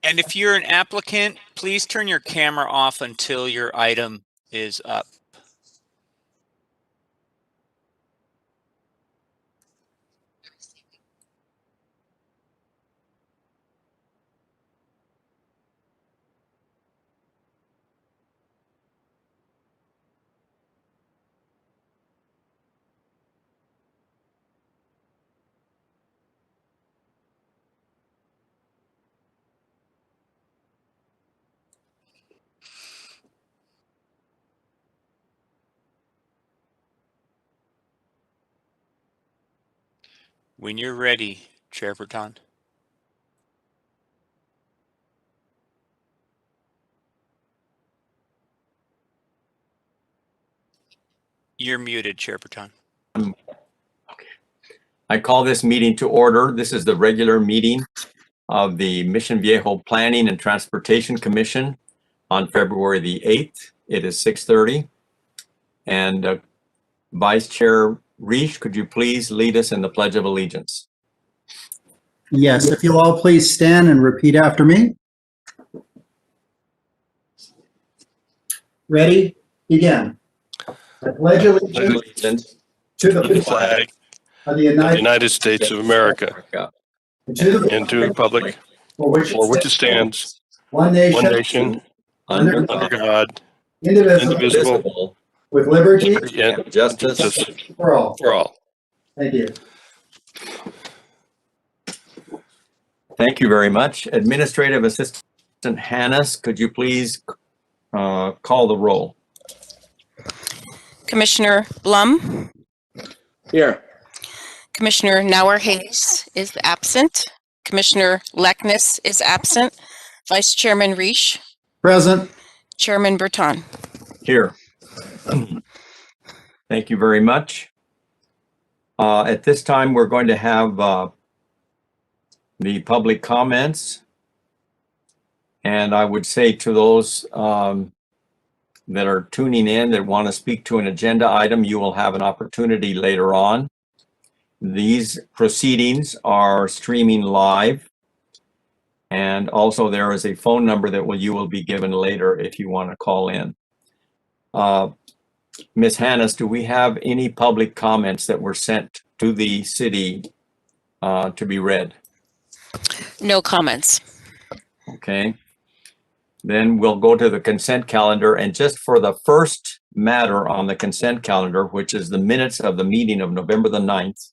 And if you're an applicant, please turn your camera off until your item is up. When you're ready, Chair Breton. You're muted, Chair Breton. Okay. I call this meeting to order. This is the regular meeting of the Mission Viejo Planning and Transportation Commission on February the 8th. It is 6:30. And Vice Chair Reish, could you please lead us in the Pledge of Allegiance? Yes, if you'll all please stand and repeat after me. Ready? Begin. I pledge allegiance to the flag of the United States of America and and to the republic for which it stands, one nation, Under God, indivisible, with liberty and justice for all. for all. Thank you. Thank you very much. Administrative Assistant Hannes, could you please call the roll? Commissioner Blum, Here. Commissioner Nauer Hayes is absent. Commissioner Leknes is absent. Vice Chairman Reish, Present. Chairman Breton. Here. Thank you very much. At this time, we're going to have the public comments. And I would say to those that are tuning in that want to speak to an agenda item, you will have an opportunity later on. These proceedings are streaming live. And also there is a phone number that you will be given later if you want to call in. Ms. Hannes, do we have any public comments that were sent to the city to be read? No comments. Okay. Then we'll go to the consent calendar, and just for the first matter on the consent calendar, which is the minutes of the meeting of November the 9th,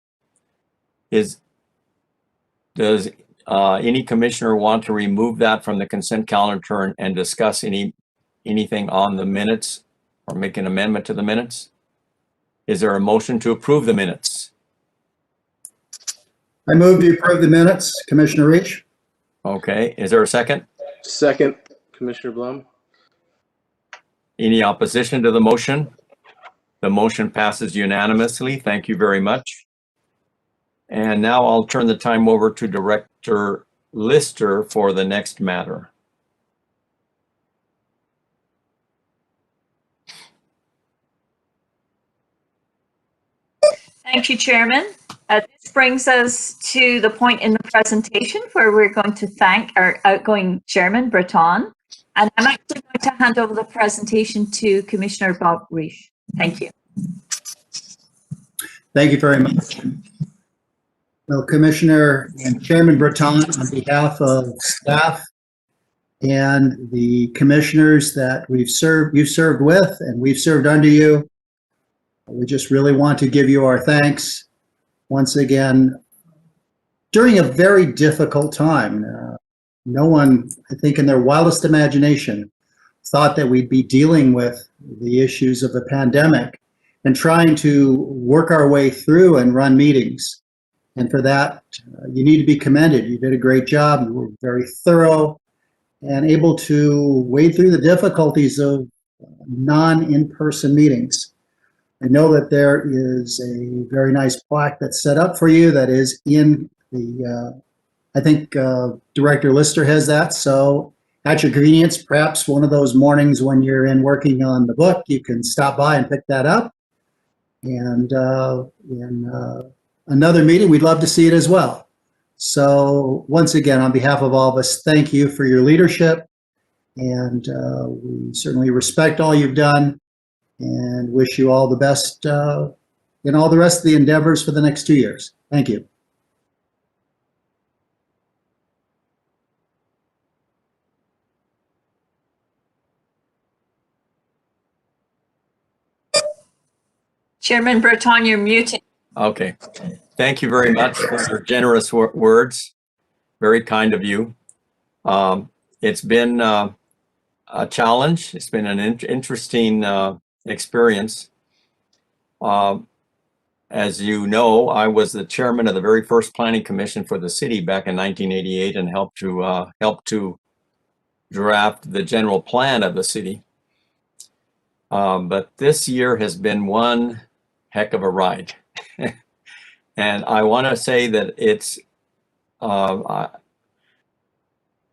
does any commissioner want to remove that from the consent calendar and discuss anything on the minutes or make an amendment to the minutes? Is there a motion to approve the minutes? I move to approve the minutes. Commissioner Reish. Okay, is there a second? Second, Commissioner Blum. Any opposition to the motion? The motion passes unanimously. Thank you very much. And now I'll turn the time over to Director Lister for the next matter. Thank you, Chairman. This brings us to the point in the presentation where we're going to thank our outgoing Chairman, Breton. And I'm actually going to hand over the presentation to Commissioner Bob Reish. Thank you. Thank you very much. Well, Commissioner and Chairman Breton, on behalf of staff and the commissioners that you've served with and we've served under you, we just really want to give you our thanks once again during a very difficult time. No one, I think, in their wildest imagination thought that we'd be dealing with the issues of the pandemic and trying to work our way through and run meetings. And for that, you need to be commended. You did a great job. You were very thorough and able to wade through the difficulties of non-in-person meetings. I know that there is a very nice plaque that's set up for you that is in the, I think Director Lister has that. So at your convenience, perhaps one of those mornings when you're in working on the book, you can stop by and pick that up. And in another meeting, we'd love to see it as well. So once again, on behalf of all of us, thank you for your leadership. And we certainly respect all you've done and wish you all the best in all the rest of the endeavors for the next 2 years. Thank you. Chairman Breton, you're muted. Okay. Thank you very much for your generous words. Very kind of you. It's been a challenge. It's been an interesting experience. As you know, I was the chairman of the very first planning commission for the city back in 1988 and helped to draft the general plan of the city. But this year has been one heck of a ride. And I want to say that it's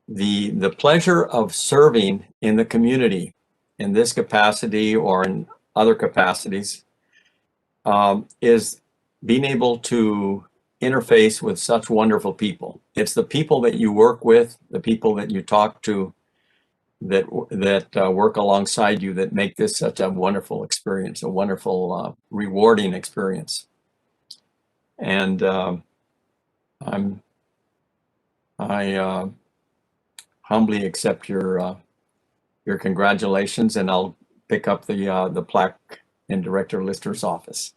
the pleasure of serving in the community in this capacity or in other capacities is being able to interface with such wonderful people. It's the people that you work with, the people that you talk to, that work alongside you that make this such a wonderful experience, a wonderful, rewarding experience. And I humbly accept your congratulations, and I'll pick up the plaque in Director Lister's office.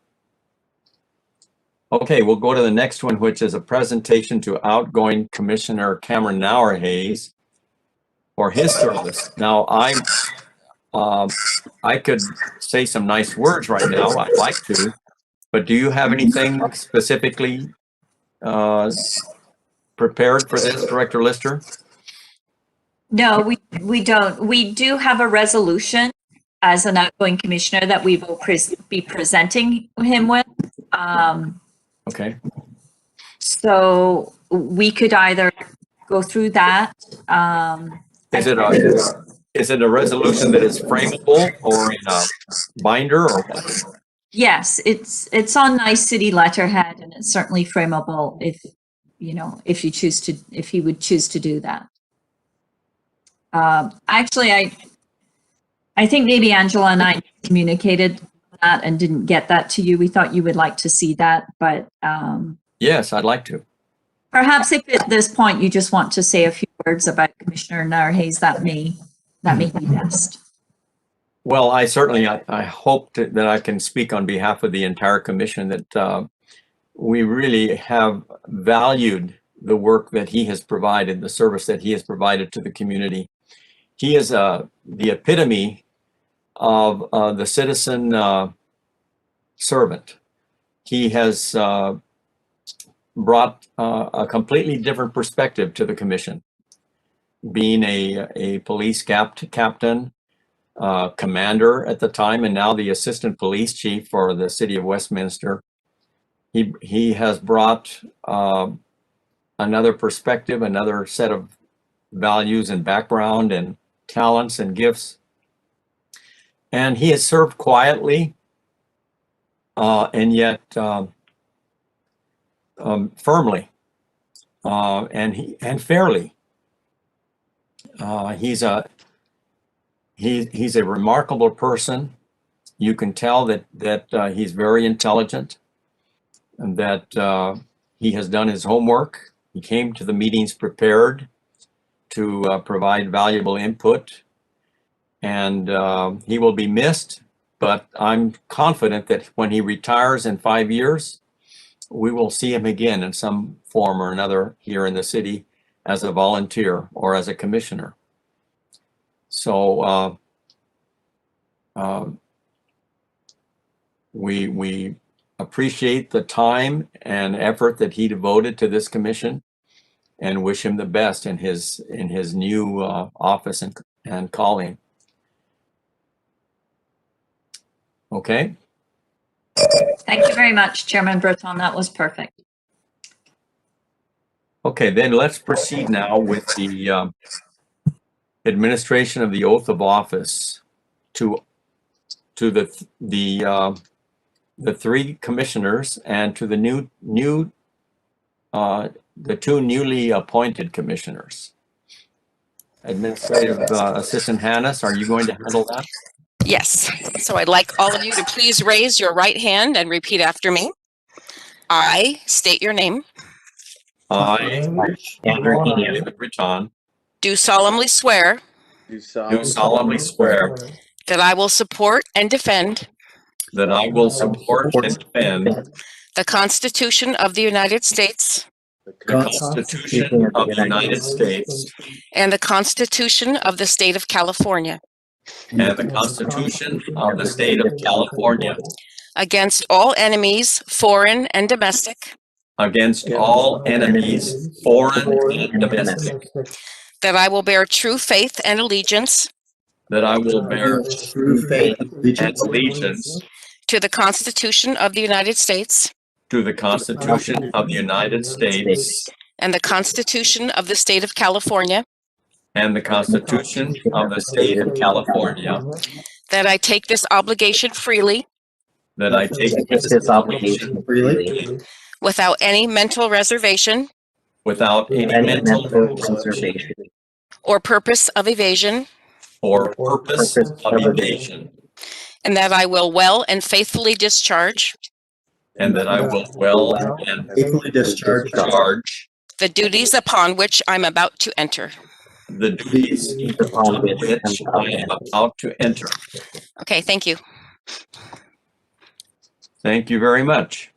Okay, we'll go to the next one, which is a presentation to outgoing Commissioner Cameron Nauerhase for his service. Now, I could say some nice words right now. I'd like to, but do you have anything specifically prepared for this, Director Lister? No, we don't. We do have a resolution as an outgoing commissioner that we will be presenting him with. Okay. So we could either go through that. Is it a resolution that is frameable or in a binder or what? Yes, it's on nice city letterhead, and it's certainly frameable if if he would choose to do that. Actually, I think maybe Angela and I communicated that and didn't get that to you. We thought you would like to see that, but Yes, I'd like to. perhaps if at this point you just want to say a few words about Commissioner Nauerhase, that may be best. Well, I certainly, I hope that I can speak on behalf of the entire commission that we really have valued the work that he has provided, the service that he has provided to the community. He is the epitome of the citizen servant. He has brought a completely different perspective to the commission. Being a police captain, commander at the time, and now the assistant police chief for the city of Westminster, he has brought another perspective, another set of values and background and talents and gifts. And he has served quietly and yet firmly and fairly. He's a remarkable person. You can tell that he's very intelligent and that he has done his homework. He came to the meetings prepared to provide valuable input, and he will be missed, but I'm confident that when he retires in 5 years, we will see him again in some form or another here in the city as a volunteer or as a commissioner. So we appreciate the time and effort that he devoted to this commission and wish him the best in his new office and calling. Okay. Thank you very much, Chairman Breton. That was perfect. Okay, then let's proceed now with the administration of the oath of office to the three commissioners and to the new the two newly appointed commissioners. Administrative Assistant Hannes, are you going to handle that? Yes. So I'd like all of you to please raise your right hand and repeat after me. I state your name. I, David Breton, Do solemnly swear do solemnly swear that I will support and defend that I will support and defend the Constitution of the United States the Constitution of the United States and the Constitution of the State of California and the Constitution of the State of California against all enemies, foreign and domestic, against all enemies, foreign and domestic, that I will bear true faith and allegiance that I will bear True faith and and allegiance to the Constitution of the United States to the Constitution of the United States and the Constitution of the State of California, and the Constitution of the State of California, that I take this obligation freely that I take this obligation freely without any mental reservation without any mental reservation or purpose of evasion, or purpose of evasion, and that I will well and faithfully discharge and that I will well and faithfully discharge discharge the duties upon which I'm about to enter. the duties upon which I am about to enter. Okay, thank you. Thank you very much.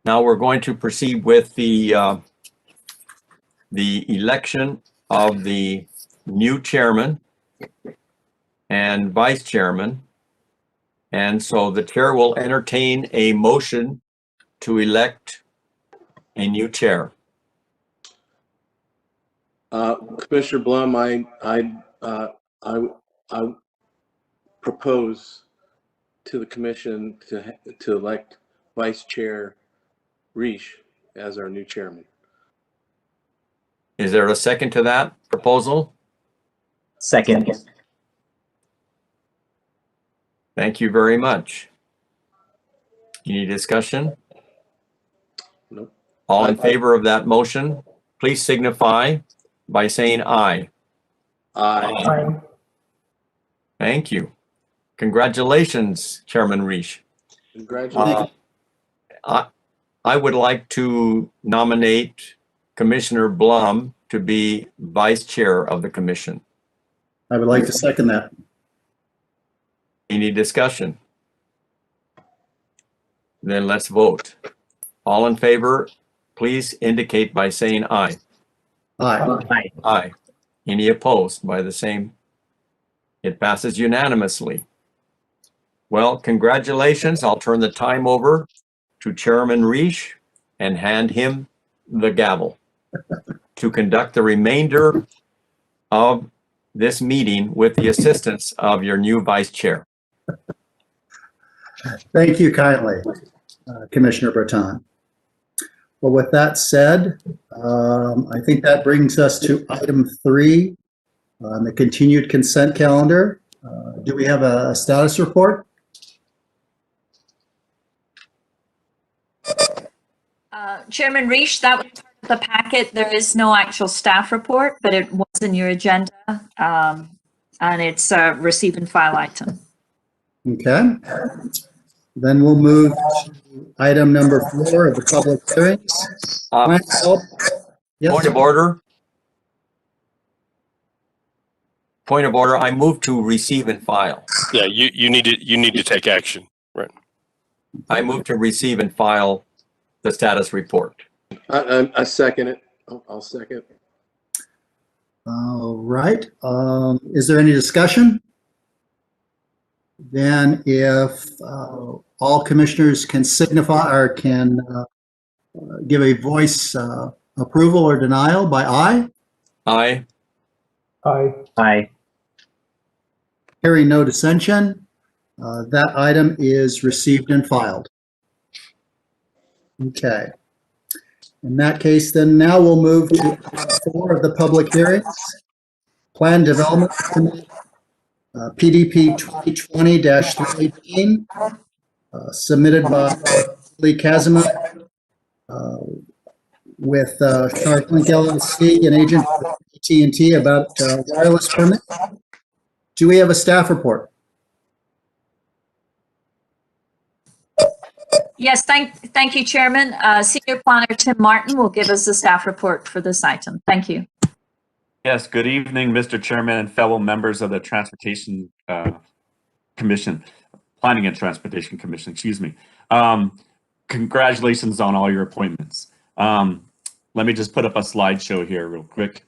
Now we're going to proceed with the election of the new chairman and vice chairman. And so the chair will entertain a motion to elect a new chair. Commissioner Blum, I propose to the commission to elect Vice Chair Reish as our new chairman. Is there a second to that proposal? Second. Thank you very much. Any discussion? Nope. All in favor of that motion, please signify by saying aye. Aye. Thank you. Congratulations, Chairman Reish. Congratulations. I would like to nominate Commissioner Blum to be vice chair of the commission. I would like to second that. Any discussion? Then let's vote. All in favor, please indicate by saying aye. Aye. Aye. Any opposed by the same? It passes unanimously. Well, congratulations. I'll turn the time over to Chairman Reish and hand him the gavel to conduct the remainder of this meeting with the assistance of your new vice chair. Thank you kindly, Commissioner Breton. Well, with that said, I think that brings us to item 3 on the continued consent calendar. Do we have a status report? Chairman Reish, that was part of the packet. There is no actual staff report, but it was in your agenda, and it's a receive and file item. Okay. Then we'll move to item number 4 of the public hearings. Yes. Point of order. Point of order. I move to receive and file. Yeah, you need to take action. Right. I move to receive and file the status report. I second it. I'll second. All right. Is there any discussion? Then if all commissioners can signify or can give a voice approval or denial by aye. Aye. Aye. Hearing no dissension, that item is received and filed. Okay. In that case, then now we'll move to item 4 of the public hearings. Plan Development Committee, PDP 2020-318, submitted by Lee Kazima, with SharpLink LLC, an agent for AT&T about wireless permit. Do we have a staff report? Yes, thank you, Chairman. Senior Planner Tim Martin will give us the staff report for this item. Thank you. Yes, good evening, Mr. Chairman and fellow members of the Transportation Commission, Planning and Transportation Commission, excuse me. Congratulations on all your appointments. Let me just put up a slideshow here real quick.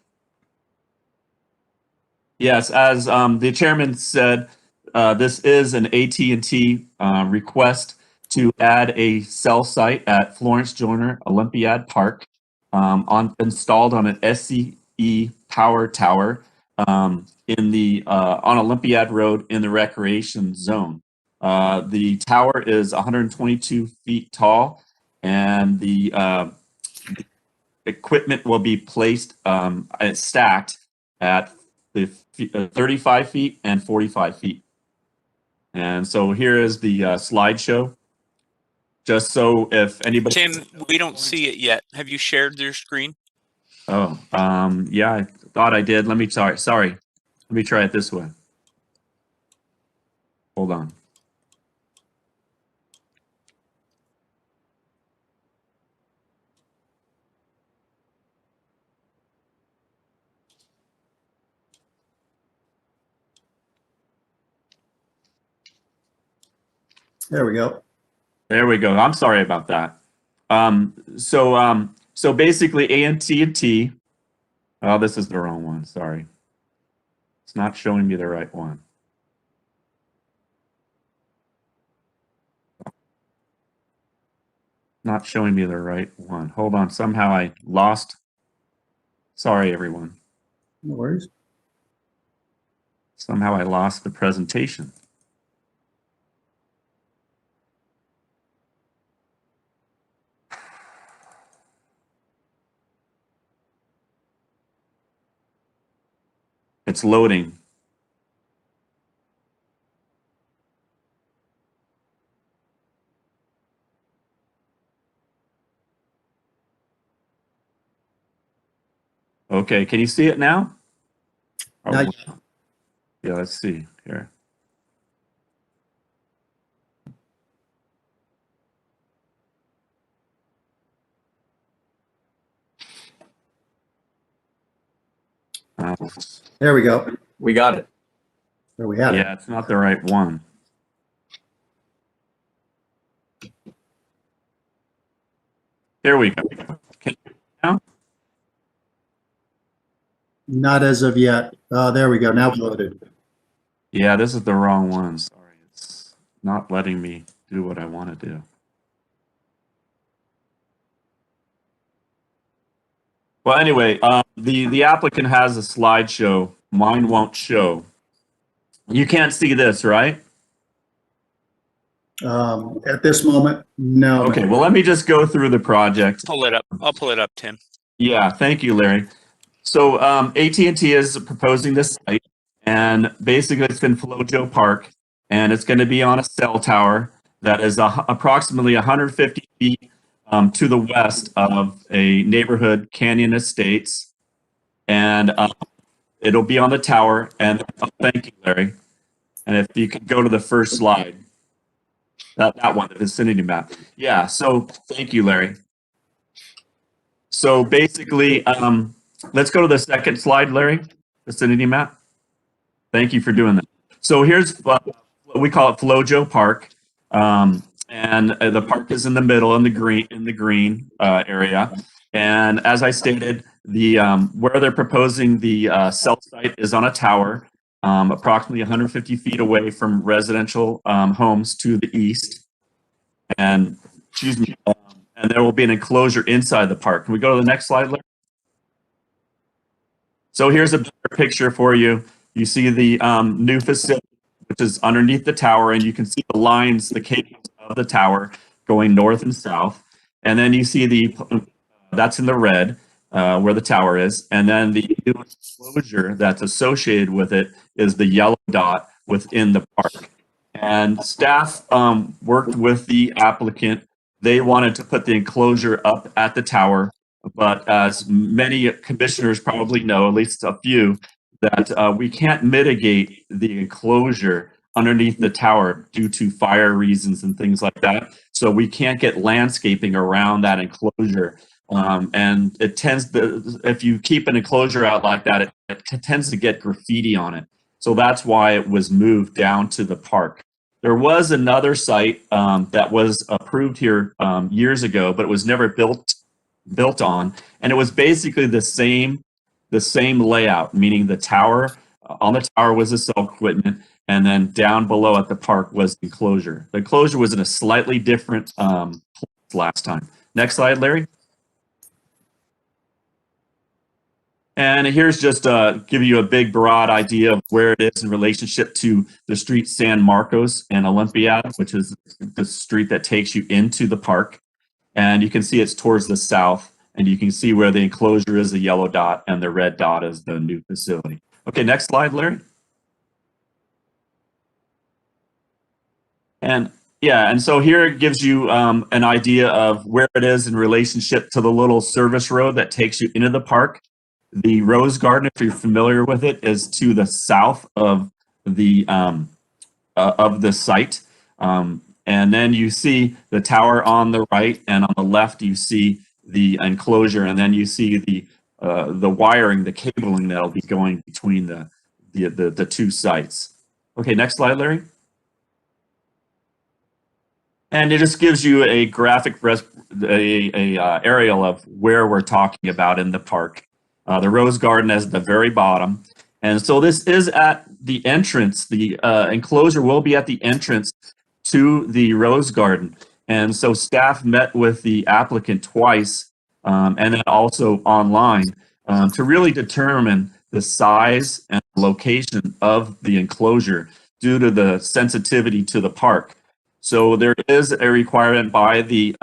Yes, as the chairman said, this is an AT&T request to add a cell site at Florence Joyner Olympiad Park installed on an SCE power tower in the on Olympiad Road in the recreation zone. The tower is 122 feet tall, and the equipment will be placed stacked at the 35 feet and 45 feet. And so here is the slideshow. Just so if anybody... Tim, we don't see it yet. Have you shared your screen? Oh, yeah, I thought I did. Let me, sorry. Let me try it this way. Hold on. There we go. There we go. I'm sorry about that. So basically AT&T, oh, this is the wrong one. Sorry. It's not showing me the right one. Not showing me the right one. Hold on. Somehow I lost. Sorry, everyone. No worries. Somehow I lost the presentation. It's loading. Okay, can you see it now? Not Oh, yeah, let's see here. There we go. We got it. There we have it. Yeah, it's not the right one. There we go. Can you now? Not as of yet. There we go. Now loaded. Yeah, this is the wrong one. Sorry, it's not letting me do what I want to do. Well, anyway, the applicant has a slideshow. Mine won't show. You can't see this, right? At this moment, no. Okay, well, let me just go through the project. Pull it up. I'll pull it up, Tim. Yeah, thank you, Larry. So AT&T is proposing this site, and basically it's in Flojo Park, and it's going to be on a cell tower that is approximately 150 feet to the west of a neighborhood, Canyon Estates, and it'll be on the tower. And thank you, Larry. And if you could go to the first slide, that one, the vicinity map. Yeah. So thank you, Larry. So basically, let's go to the second slide, Larry. Vicinity map. Thank you for doing that. So here's what we call it, Flojo Park, and the park is in the middle in the green area. And as I stated, the where they're proposing the cell site is on a tower, approximately 150 feet away from residential homes to the east. And excuse me. And there will be an enclosure inside the park. Can we go to the next slide, Larry? So here's a better picture for you. You see the new facility, which is underneath the tower, and you can see the lines, the cables of the tower going north and south. And then you see that's in the red, where the tower is. And then the new enclosure that's associated with it is the yellow dot within the park. And staff worked with the applicant they wanted to put the enclosure up at the tower. But as many commissioners probably know, at least a few, that we can't mitigate the enclosure underneath the tower due to fire reasons and things like that. So we can't get landscaping around that enclosure. And it tends to, if you keep an enclosure out like that, it tends to get graffiti on it. So that's why it was moved down to the park. There was another site that was approved here years ago, but it was never built on, and it was basically the same layout, meaning the tower, on the tower was the cell equipment, and then down below at the park was the enclosure. The enclosure was in a slightly different place last time. Next slide, Larry. And here's just give you a big broad idea of where it is in relationship to the street San Marcos and Olympiad, which is the street that takes you into the park. And you can see it's towards the south, and you can see where the enclosure is the yellow dot and the red dot is the new facility. Okay, next slide, Larry. And yeah, and so here it gives you an idea of where it is in relationship to the little service road that takes you into the park. The Rose Garden, if you're familiar with it, is to the south of the site. And then you see the tower on the right, and on the left you see the enclosure, and then you see the wiring, the cabling that'll be going between the two sites. Okay, next slide, Larry. And it just gives you a graphic aerial of where we're talking about in the park. The Rose Garden is at the very bottom. And so this is at the entrance. The enclosure will be at the entrance to the Rose Garden. And so staff met with the applicant twice, and then also online, to really determine the size and location of the enclosure due to the sensitivity to the park. So there is a requirement by the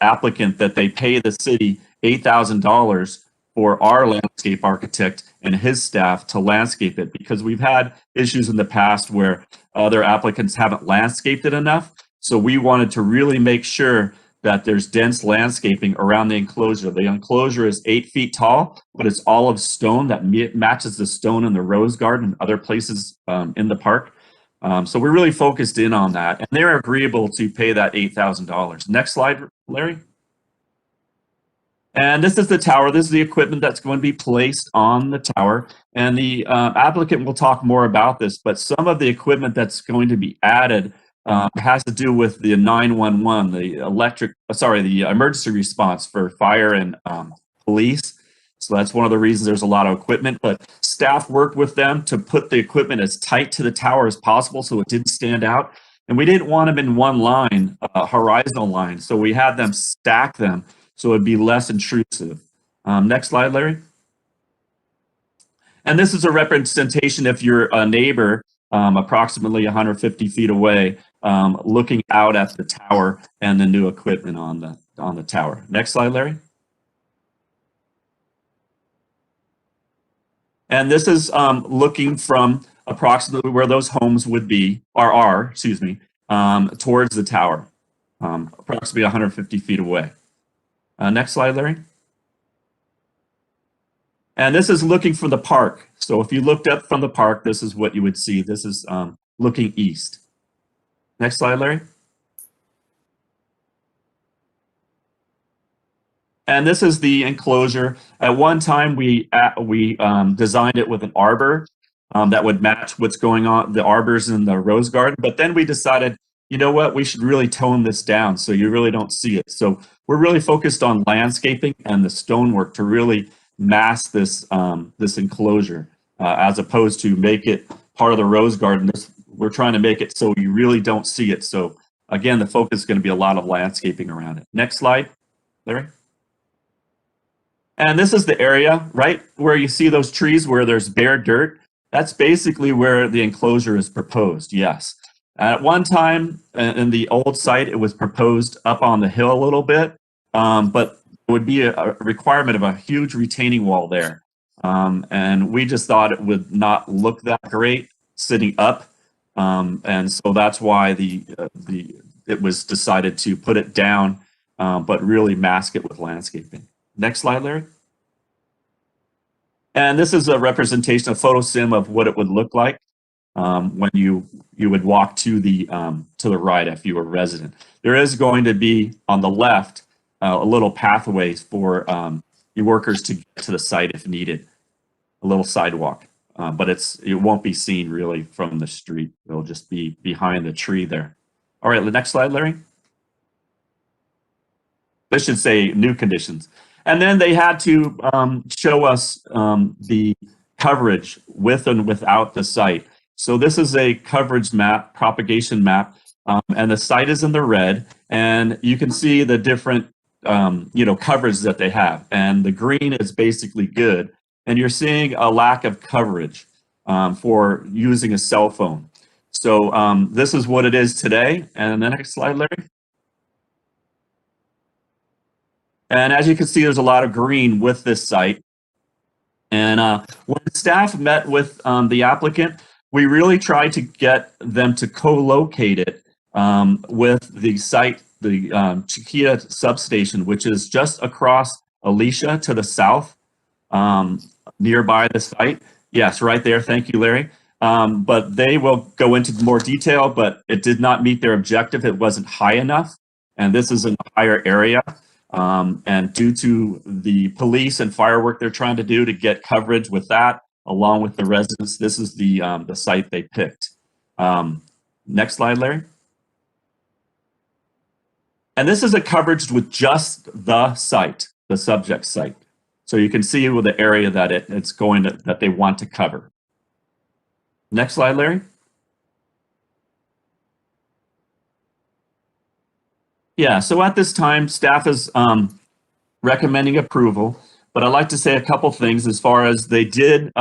applicant that they pay the city $8,000 for our landscape architect and his staff to landscape it, because we've had issues in the past where other applicants haven't landscaped it enough. So we wanted to really make sure that there's dense landscaping around the enclosure. The enclosure is 8 feet tall, but it's all of stone that matches the stone in the Rose Garden and other places in the park. So we're really focused in on that, and they're agreeable to pay that $8,000. Next slide, Larry. And this is the tower. This is the equipment that's going to be placed on the tower. And the applicant will talk more about this, but some of the equipment that's going to be added has to do with the 911, the emergency response for fire and police. So that's one of the reasons there's a lot of equipment, but staff worked with them to put the equipment as tight to the tower as possible so it didn't stand out. And we didn't want them in one line, horizontal line. So we had them stack them so it'd be less intrusive. Next slide, Larry. And this is a representation if you're a neighbor approximately 150 feet away, looking out at the tower and the new equipment on the tower. Next slide, Larry. And this is looking from approximately where those homes would be, or are, excuse me, towards the tower, approximately 150 feet away. Next slide, Larry. And this is looking from the park. So if you looked up from the park, this is what you would see. This is looking east. Next slide, Larry. And this is the enclosure. At one time, we designed it with an arbor that would match what's going on, the arbors in the Rose Garden. But then we decided, you know what, we should really tone this down so you really don't see it. So we're really focused on landscaping and the stonework to really mask this this enclosure, as opposed to make it part of the Rose Garden. We're trying to make it so you really don't see it. So again, the focus is going to be a lot of landscaping around it. Next slide, Larry. And this is the area, right, where you see those trees where there's bare dirt. That's basically where the enclosure is proposed, yes. At one time in the old site, it was proposed up on the hill a little bit, but it would be a requirement of a huge retaining wall there. And we just thought it would not look that great sitting up. And so that's why it was decided to put it down but really mask it with landscaping. Next slide, Larry. And this is a representation, a photo sim of what it would look like when you would walk to the right if you were a resident. There is going to be on the left a little pathway for your workers to get to the site if needed, a little sidewalk, but it won't be seen really from the street. It'll just be behind the tree there. All right, the next slide, Larry. This should say new conditions. And then they had to show us the coverage with and without the site. So this is a coverage map, propagation map, and the site is in the red, and you can see the different coverage that they have. And the green is basically good, and you're seeing a lack of coverage for using a cell phone. So this is what it is today. And the next slide, Larry. And as you can see, there's a lot of green with this site. And when staff met with the applicant, we really tried to get them to co-locate it with the site, the Chiquita substation, which is just across Alicia to the south, nearby the site. Yes, right there. Thank you, Larry. But they will go into more detail, but it did not meet their objective. It wasn't high enough. And this is in a higher area. And due to the police and firework they're trying to do to get coverage with that, along with the residents, this is the site they picked. Next slide, Larry. And this is a coverage with just the site, the subject site. So you can see with the area that it's going to, that they want to cover. Next slide, Larry. Yeah, so at this time, staff is recommending approval, but I'd like to say a couple things as far as they did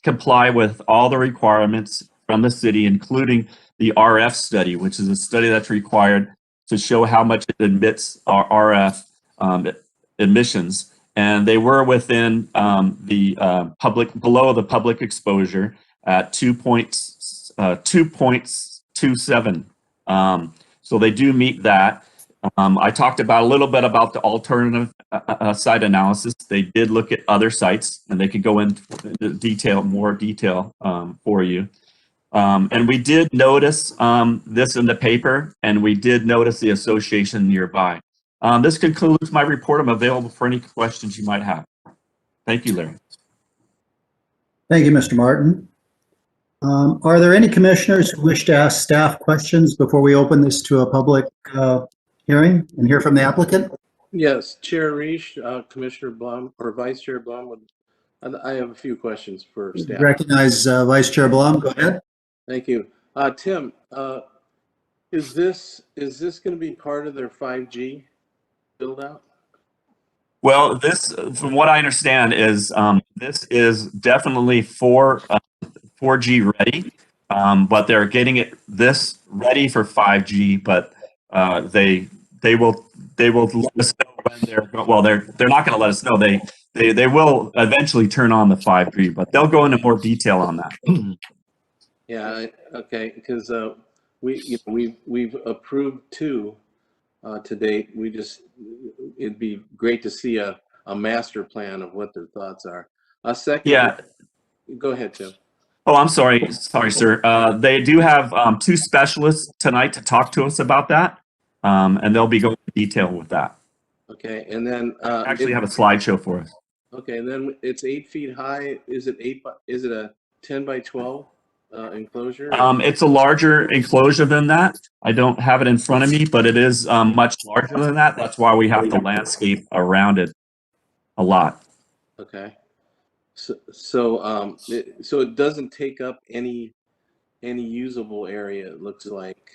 comply with all the requirements from the city, including the RF study, which is a study that's required to show how much it emits RF emissions. And they were within the below the public exposure at 2.27. So they do meet that. I talked about a little bit about the alternative site analysis. They did look at other sites, and they could go into more detail for you. And we did notice this in the paper, and we did notice the association nearby. This concludes my report. I'm available for any questions you might have. Thank you, Larry. Thank you, Mr. Martin. Are there any commissioners who wish to ask staff questions before we open this to a public hearing and hear from the applicant? Yes, Chair Reish, Commissioner Blum, or Vice Chair Blum, I have a few questions for staff. Recognize Vice Chair Blum. Go ahead. Thank you. Tim, is this going to be part of their 5G build out? Well, this, from what I understand, is this is definitely 4G ready, but they're getting this ready for 5G. But they will let us know when they're not going to let us know. They will eventually turn on the 5G, but they'll go into more detail on that. Yeah. Okay. Because we've approved 2 to date. It'd be great to see a master plan of what their thoughts are. Second. Yeah. Go ahead, Tim. Oh, I'm sorry. Sorry, sir. They do have 2 specialists tonight to talk to us about that, and they'll be going into detail with that. Okay, and then Actually have a slideshow for us. Okay, and then it's 8 feet high. Is it a 10 by 12 enclosure? It's a larger enclosure than that. I don't have it in front of me, but it is much larger than that. That's why we have to landscape around it a lot. Okay. So it doesn't take up any usable area, it looks like,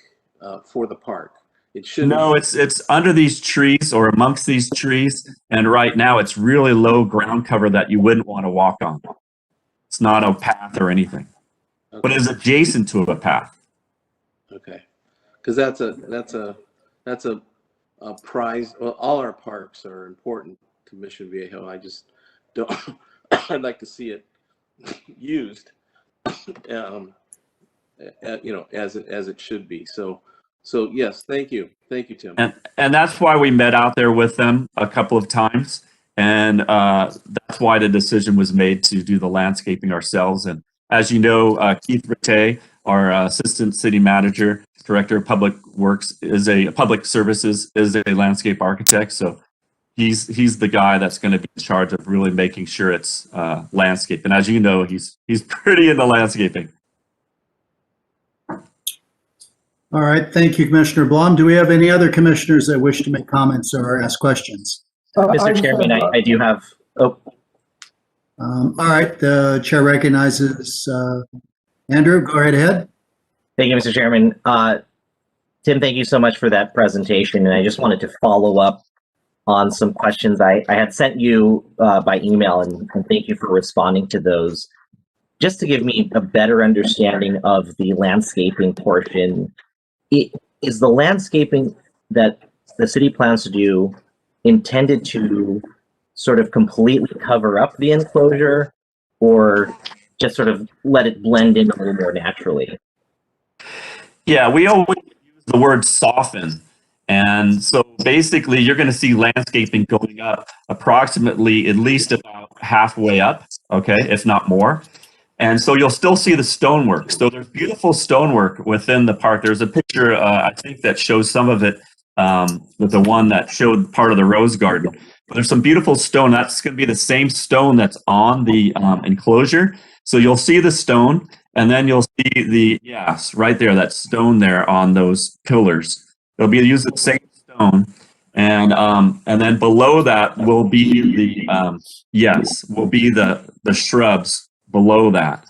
for the park. It shouldn't. No, it's under these trees or amongst these trees, and right now it's really low ground cover that you wouldn't want to walk on. It's not a path or anything, Okay. but it's adjacent to a path. Okay, because that's a prize. Well, all our parks are important to Mission Viejo. I just don't. I'd like to see it used, as it should be. So So yes, thank you. Thank you, Tim. And that's why we met out there with them a couple of times. And that's why the decision was made to do the landscaping ourselves. And as you know, Keith Rattay, our assistant city manager, director of public works, public services, is a landscape architect. So he's the guy that's going to be in charge of really making sure it's landscape. And as you know, he's pretty into landscaping. All right, thank you, Commissioner Blum. Do we have any other commissioners that wish to make comments or ask questions? Mr. Chairman, I do have, All right, the chair recognizes Andrew. Go right ahead. thank you, Mr. Chairman. Tim, thank you so much for that presentation. And I just wanted to follow up on some questions I had sent you by email, and thank you for responding to those. Just to give me a better understanding of the landscaping portion, is the landscaping that the city plans to do intended to sort of completely cover up the enclosure, or just sort of let it blend in a little more naturally? Yeah, we always use the word soften. And so basically you're going to see landscaping going up approximately at least about halfway up, okay, if not more. And so you'll still see the stonework. So there's beautiful stonework within the park. There's a picture, I think, that shows some of it, with the one that showed part of the rose garden. But there's some beautiful stone. That's going to be the same stone that's on the enclosure. So you'll see the stone, and then you'll see yes, right there, that stone there on those pillars. It'll be used the same stone. And then below that will be the shrubs below that.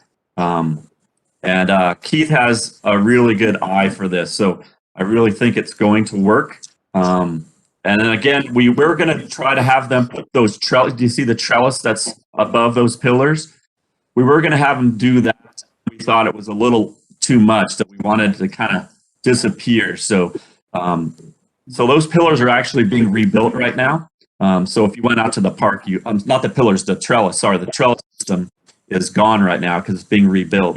Keith has a really good eye for this, so I really think it's going to work. And then again, we're going to try to have them put those trellis. Do you see the trellis that's above those pillars? We were going to have them do that. We thought it was a little too much, that we wanted to kind of disappear. So those pillars are actually being rebuilt right now. So if you went out to the park, not the pillars, the trellis. Sorry, the trellis system is gone right now because it's being rebuilt.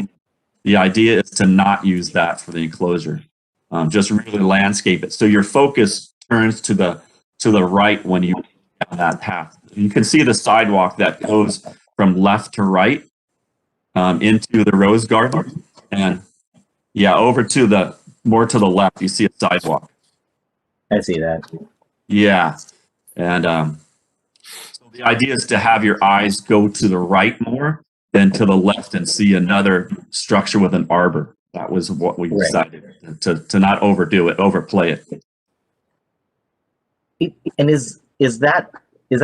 The idea is to not use that for the enclosure, just really landscape it. So your focus turns to the right when you go down that path. You can see the sidewalk that goes from left to right into the rose garden, and over to more to the left, you see a sidewalk. I see that. Yeah, and so the idea is to have your eyes go to the right more than to the left and see another structure with an arbor. That was what we decided, to not overdo it, overplay it. And is that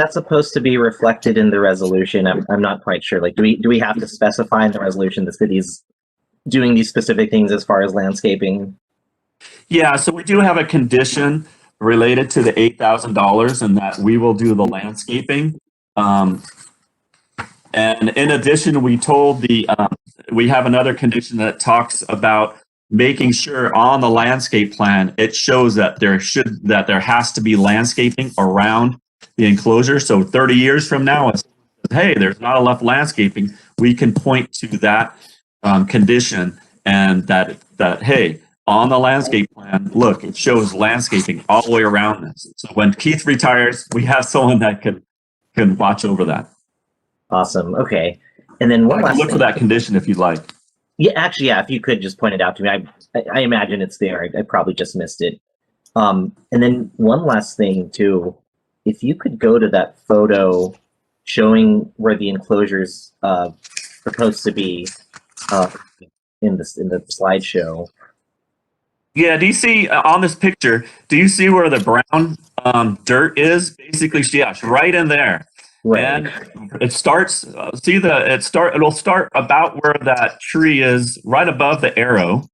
supposed to be reflected in the resolution? I'm not quite sure. Like, do we have to specify in the resolution the city's doing these specific things as far as landscaping? Yeah, so we do have a condition related to the $8,000, and that we will do the landscaping. And in addition, we told we have another condition that talks about making sure on the landscape plan, it shows that there has to be landscaping around the enclosure. So 30 years from now, hey, there's not enough landscaping, we can point to that condition, and that hey, on the landscape plan, look, it shows landscaping all the way around this. So when Keith retires, we have someone that can watch over that. Awesome. Okay. And then one last look thing. For that condition if you'd like. Yeah, actually, yeah. If you could just point it out to me, I imagine it's there. I probably just missed it. And then one last thing too, if you could go to that photo showing where the enclosure's supposed to be in the slideshow. Yeah. Do you see on this picture? Do you see where the brown dirt is? Basically, yes, right in there. Right. And it starts. It'll start about where that tree is, right above the arrow,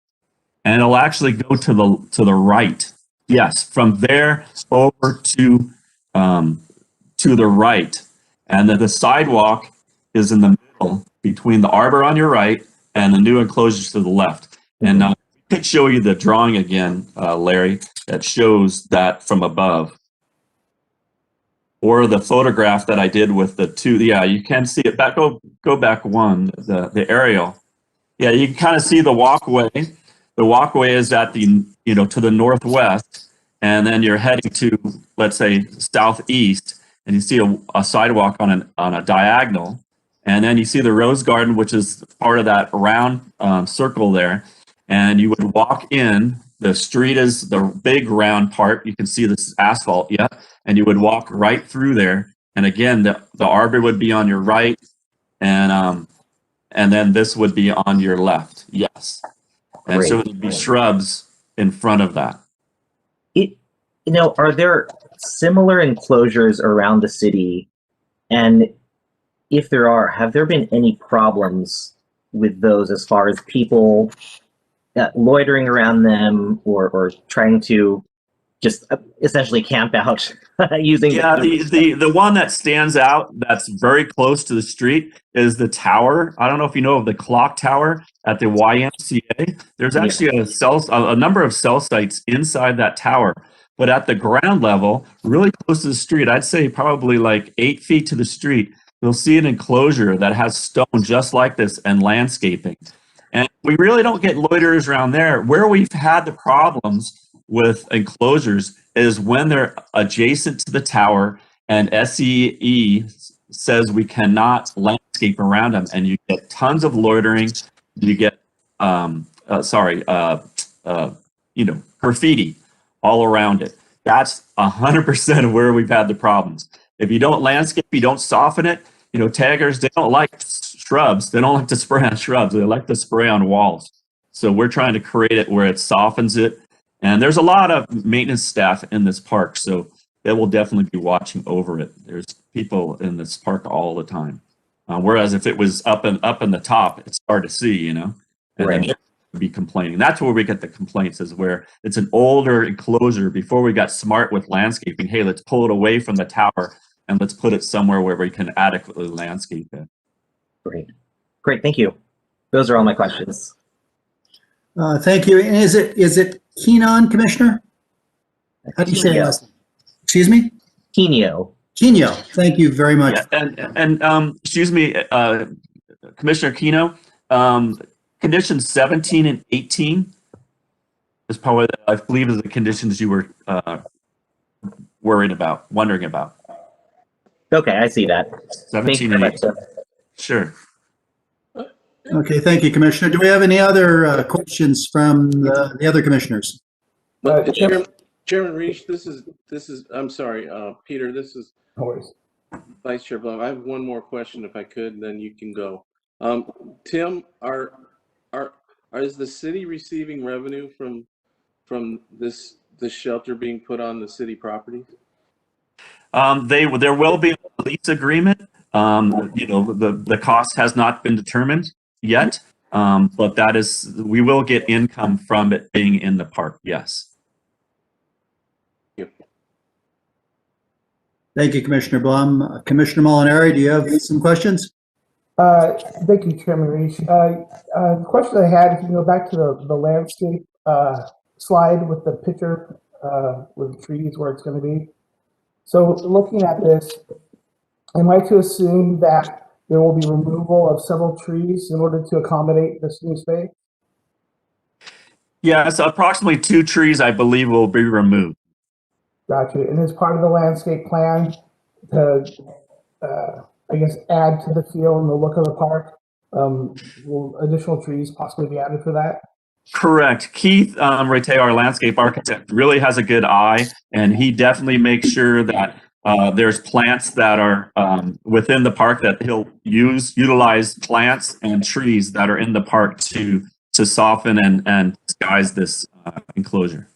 and it'll actually go to the right. Yes, from there over to the right, and then the sidewalk is in the middle between the arbor on your right and the new enclosures to the left. And we could show you the drawing again, Larry, that shows that from above. Or the photograph that I did with the two, you can see it back. Go back one, the aerial. Yeah, you can kind of see the walkway, the walkway is at the, to the northwest, and then you're heading to, let's say, southeast, and you see a sidewalk on a diagonal, and then you see the rose garden, which is part of that round circle there, and you would walk in. The street is the big round part. You can see this is asphalt, yeah, and you would walk right through there. And again, the arbor would be on your right, and then this would be on your left. Yes, and so Great. there'd be shrubs in front of that. Are there similar enclosures around the city? And if there are, have there been any problems with those as far as people loitering around them or trying to just essentially camp out using the one that stands out that's very close to the street is the tower. I don't know if you know of the clock tower at the YMCA. There's actually a number of cell sites inside that tower, but at the ground level, really close to the street, I'd say probably like 8 feet to the street, you'll see an enclosure that has stone just like this and landscaping. And we really don't get loiterers around there. Where we've had the problems with enclosures is when they're adjacent to the tower and SEE says we cannot landscape around them, and you get tons of loitering. You get graffiti all around it. That's 100% of where we've had the problems. If you don't landscape, you don't soften it. Taggers, they don't like shrubs. They don't like to spray on shrubs. They like to spray on walls. So we're trying to create it where it softens it. And there's a lot of maintenance staff in this park, so they will definitely be watching over it. There's people in this park all the time. Whereas if it was up in the top, it's hard to see, and Right. then they'd be complaining. That's where we get the complaints, is where it's an older enclosure. Before we got smart with landscaping, hey, let's pull it away from the tower and let's put it somewhere where we can adequately landscape it. Great. Thank you. Those are all my questions. Thank you. And is it Keenan, Commissioner? How do you say last name? Excuse me? Kenio. Thank you very much. Yeah, and excuse me, Commissioner Keno, conditions 17 and 18 is probably, I believe, is the conditions you were wondering about. Okay, I see that. 17 and 18. Sure. Okay, thank you, Commissioner. Do we have any other questions from the other commissioners? Chairman Reach, this is, I'm sorry, Peter, this is Vice Chair Blum. I have one more question if I could, then you can go. Tim, is the city receiving revenue from this shelter being put on the city property? There will be a lease agreement. The cost has not been determined yet, but we will get income from it being in the park. Yes. Thank you, Commissioner Blum. Commissioner Molinari, do you have some questions? Thank you, Chairman Reach. The question I had, if you go back to the landscape slide with the picture with the trees where it's going to be. So looking at this, am I to assume that there will be removal of several trees in order to accommodate this new space? Yes, approximately 2 trees, I believe, will be removed. Gotcha. And as part of the landscape plan to, I guess, add to the feel and the look of the park, will additional trees possibly be added for that? Correct. Keith Rete, our landscape architect, really has a good eye, and he definitely makes sure that there's plants that are within the park, that he'll utilize plants and trees that are in the park to soften and disguise this enclosure.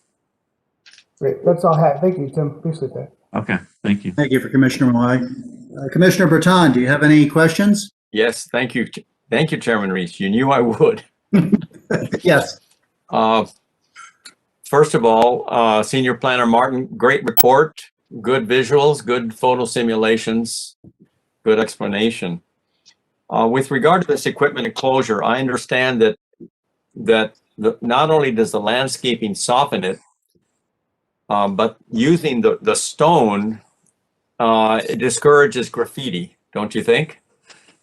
Great. That's all I had. Thank you, Tim. Appreciate that. Okay. Thank you. Thank you for Commissioner Malloy. Commissioner Breton, do you have any questions? Yes, thank you. Thank you, Chairman Reese. You knew I would. Yes. First of all, Senior Planner Martin, great report, good visuals, good photo simulations, good explanation. With regard to this equipment enclosure, I understand that not only does the landscaping soften it, but using the stone, it discourages graffiti, don't you think?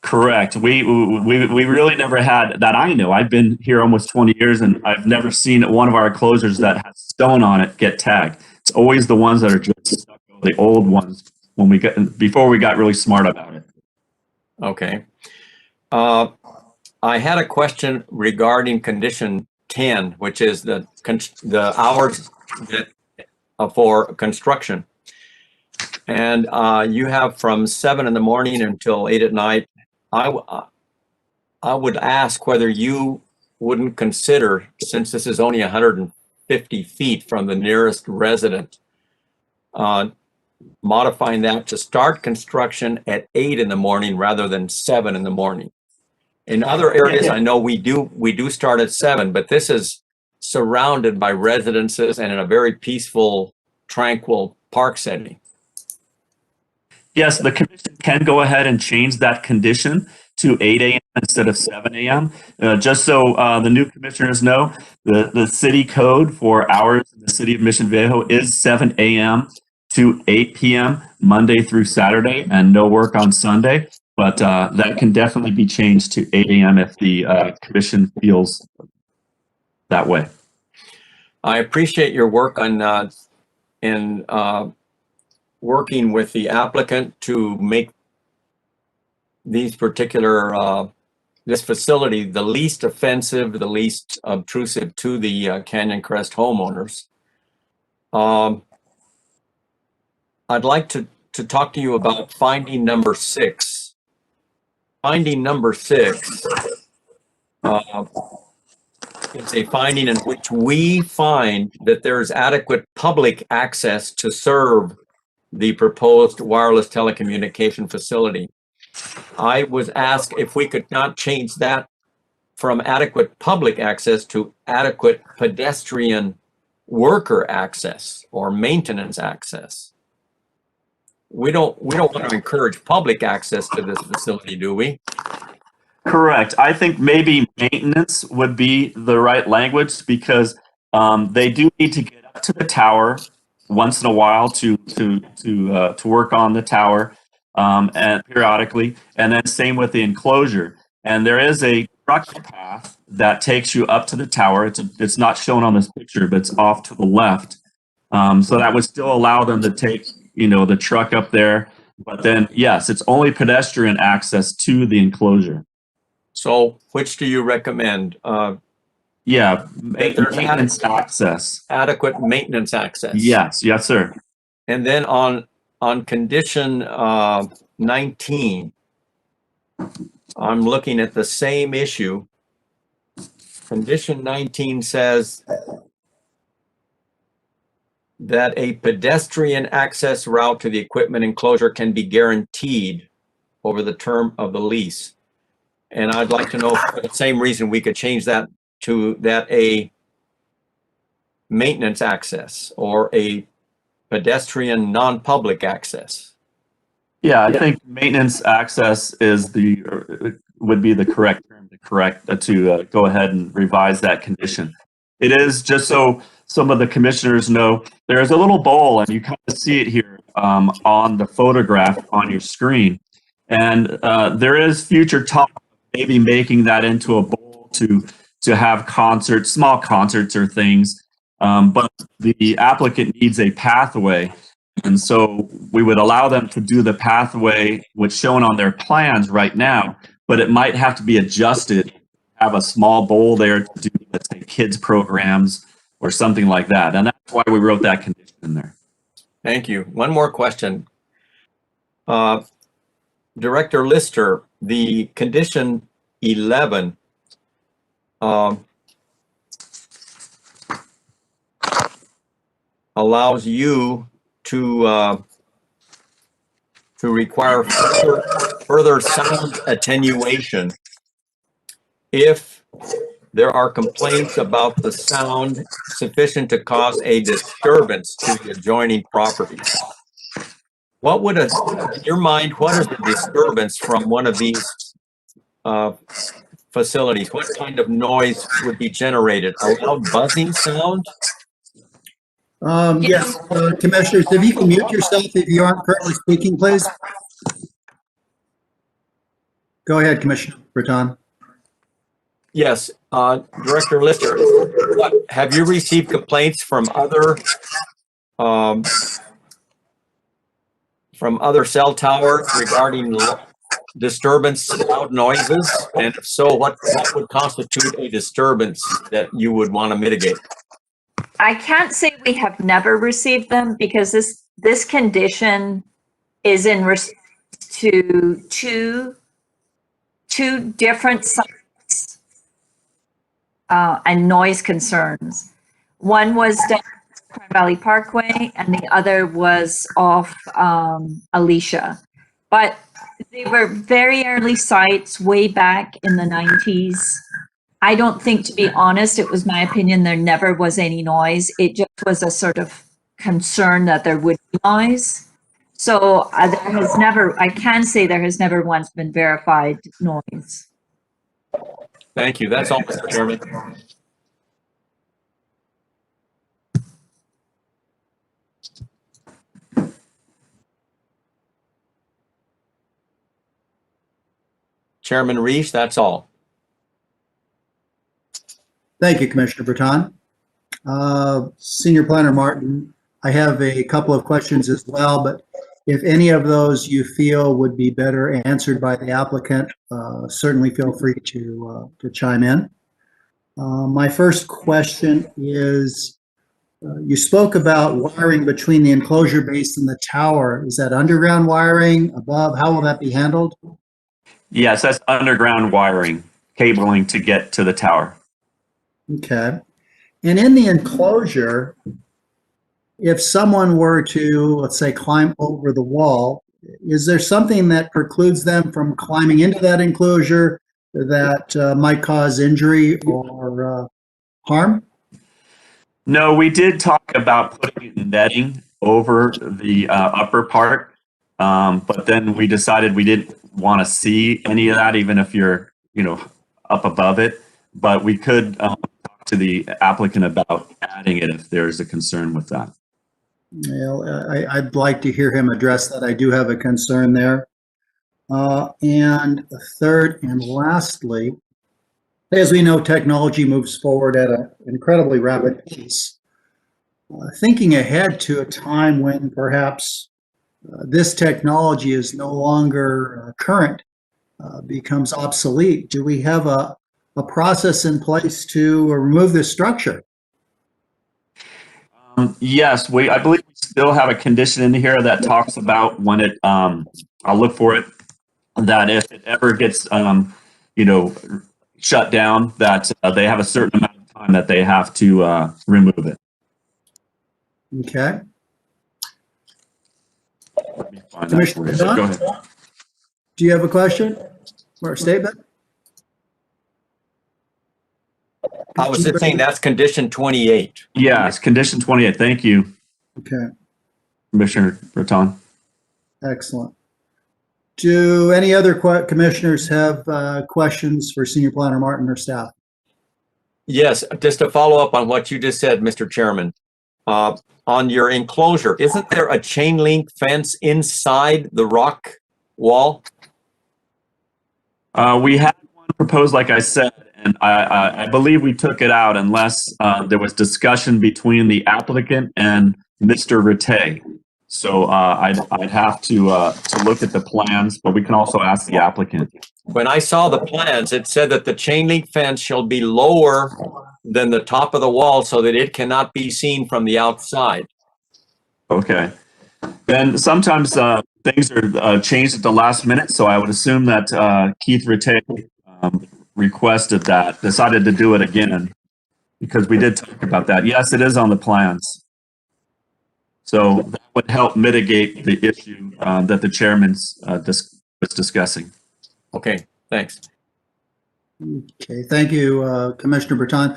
Correct. We really never had that. I know. I've been here almost 20 years, and I've never seen one of our enclosures that has stone on it get tagged. It's always the ones that are just stuck, the old ones when we got before we got really smart about it. Okay. I had a question regarding condition 10, which is the hours that, for construction. And you have from 7 in the morning until 8 at night. I would ask whether you wouldn't consider, since this is only 150 feet from the nearest resident, modifying that to start construction at 8 in the morning rather than 7 in the morning. In other areas, I know we do start at 7, but this is surrounded by residences and in a very peaceful, tranquil park setting. Yes, the commission can go ahead and change that condition to 8 a.m. instead of 7 a.m. Just so the new commissioners know, the city code for hours in the city of Mission Viejo is 7 a.m. to 8 p.m. Monday through Saturday, and no work on Sunday. But that can definitely be changed to 8 a.m. if the commission feels that way. I appreciate your work on working with the applicant to make these particular this facility the least offensive, the least obtrusive to the Canyon Crest homeowners. I'd like to talk to you about finding number 6. Finding number 6 is a finding in which we find that there is adequate public access to serve the proposed wireless telecommunication facility. I was asked if we could not change that from adequate public access to adequate pedestrian worker access or maintenance access. We don't want to encourage public access to this facility, do we? Correct. I think maybe maintenance would be the right language because they do need to get up to the tower once in a while to work on the tower and periodically, and then same with the enclosure. And there is a truck path that takes you up to the tower. It's not shown on this picture, but it's off to the left. So that would still allow them to take the truck up there. But then yes, it's only pedestrian access to the enclosure. So which do you recommend? Yeah, maintenance access. Adequate maintenance access. Yes, sir. And then on condition 19, I'm looking at the same issue. Condition 19 says that a pedestrian access route to the equipment enclosure can be guaranteed over the term of the lease. And I'd like to know if for the same reason we could change that to that a maintenance access or a pedestrian non-public access. Yeah, I think maintenance access would be the correct term to go ahead and revise that condition. It is, just so some of the commissioners know, there is a little bowl, and you kind of see it here on the photograph on your screen. And there is future talk of maybe making that into a bowl to have concerts, small concerts or things. But the applicant needs a pathway. And so we would allow them to do the pathway, which shown on their plans right now, but it might have to be adjusted, have a small bowl there to do, let's say, kids programs or something like that. And that's why we wrote that condition in there. Thank you. One more question. Director Lister, the condition 11 allows you to require further sound attenuation if there are complaints about the sound sufficient to cause a disturbance to the adjoining properties. What would in your mind, what is the disturbance from one of these facilities? What kind of noise would be generated? A loud buzzing sound? Yes, commissioners, if you can mute yourself if you aren't currently speaking, please. Go ahead, Commissioner Breton. Yes, Director Lister, have you received complaints from um, other cell towers regarding disturbance, loud noises? And if so, what would constitute a disturbance that you would want to mitigate? I can't say we have never received them because this condition is in response to two different sites and noise concerns. One was down Crime Valley Parkway, and the other was off Alicia. But they were very early sites way back in the 90s. I don't think, to be honest, it was my opinion, there never was any noise. It just was a sort of concern that there would be noise. So there has never, I can say there has never once been verified noise. Thank you. That's all, Mr. Chairman. Chairman Reese, that's all. Thank you, Commissioner Breton. Senior Planner Martin, I have a couple of questions as well, but if any of those you feel would be better answered by the applicant, certainly feel free to chime in. My first question is, you spoke about wiring between the enclosure base and the tower. Is that underground wiring, above? How will that be handled? Yes, that's underground wiring, cabling to get to the tower. Okay. And in the enclosure, if someone were to, let's say, climb over the wall, is there something that precludes them from climbing into that enclosure that might cause injury or harm? No, we did talk about putting netting over the upper part, but then we decided we didn't want to see any of that, even if you're, up above it. But we could talk to the applicant about adding it if there's a concern with that. Well, I'd like to hear him address that. I do have a concern there. And third and lastly, as we know, technology moves forward at an incredibly rapid pace. Thinking ahead to a time when perhaps this technology is no longer current, becomes obsolete, do we have a process in place to remove this structure? Yes, I believe we still have a condition in here that talks about when it, I'll look for it, that if it ever gets, shut down, that they have a certain amount of time that they have to remove it. Okay. Let me find that Commissioner for you. Go Dunn? ahead. Do you have a question or a statement? I was just saying that's condition 28. Yes, condition 28. Thank you, Okay, Commissioner Breton. excellent. Do any other commissioners have questions for Senior Planner Martin or staff? Yes, just to follow up on what you just said, Mr. Chairman. On your enclosure, isn't there a chain link fence inside the rock wall? We had one proposed, like I said, and I believe we took it out unless there was discussion between the applicant and Mr. Rattay. So I'd have to look at the plans, but we can also ask the applicant. When I saw the plans, it said that the chain link fence shall be lower than the top of the wall so that it cannot be seen from the outside. Okay. Then sometimes things are changed at the last minute, so I would assume that Keith Rattay requested that, decided to do it again, because we did talk about that. Yes, it is on the plans. So that would help mitigate the issue that the chairman was discussing. Okay, thanks. Okay, thank you, Commissioner Breton.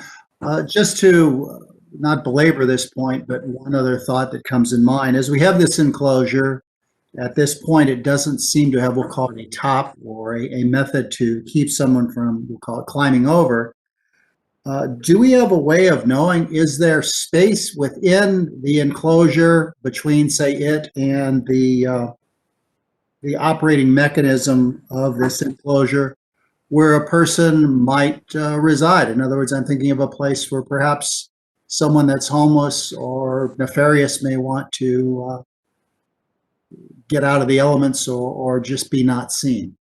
Just to not belabor this point, but one other thought that comes in mind, as we have this enclosure, at this point, it doesn't seem to have, we'll call it a top or a method to keep someone from, we'll call it climbing over. Do we have a way of knowing, is there space within the enclosure between, say, it and the the operating mechanism of this enclosure where a person might reside. In other words, I'm thinking of a place where perhaps someone that's homeless or nefarious may want to get out of the elements or just be not seen.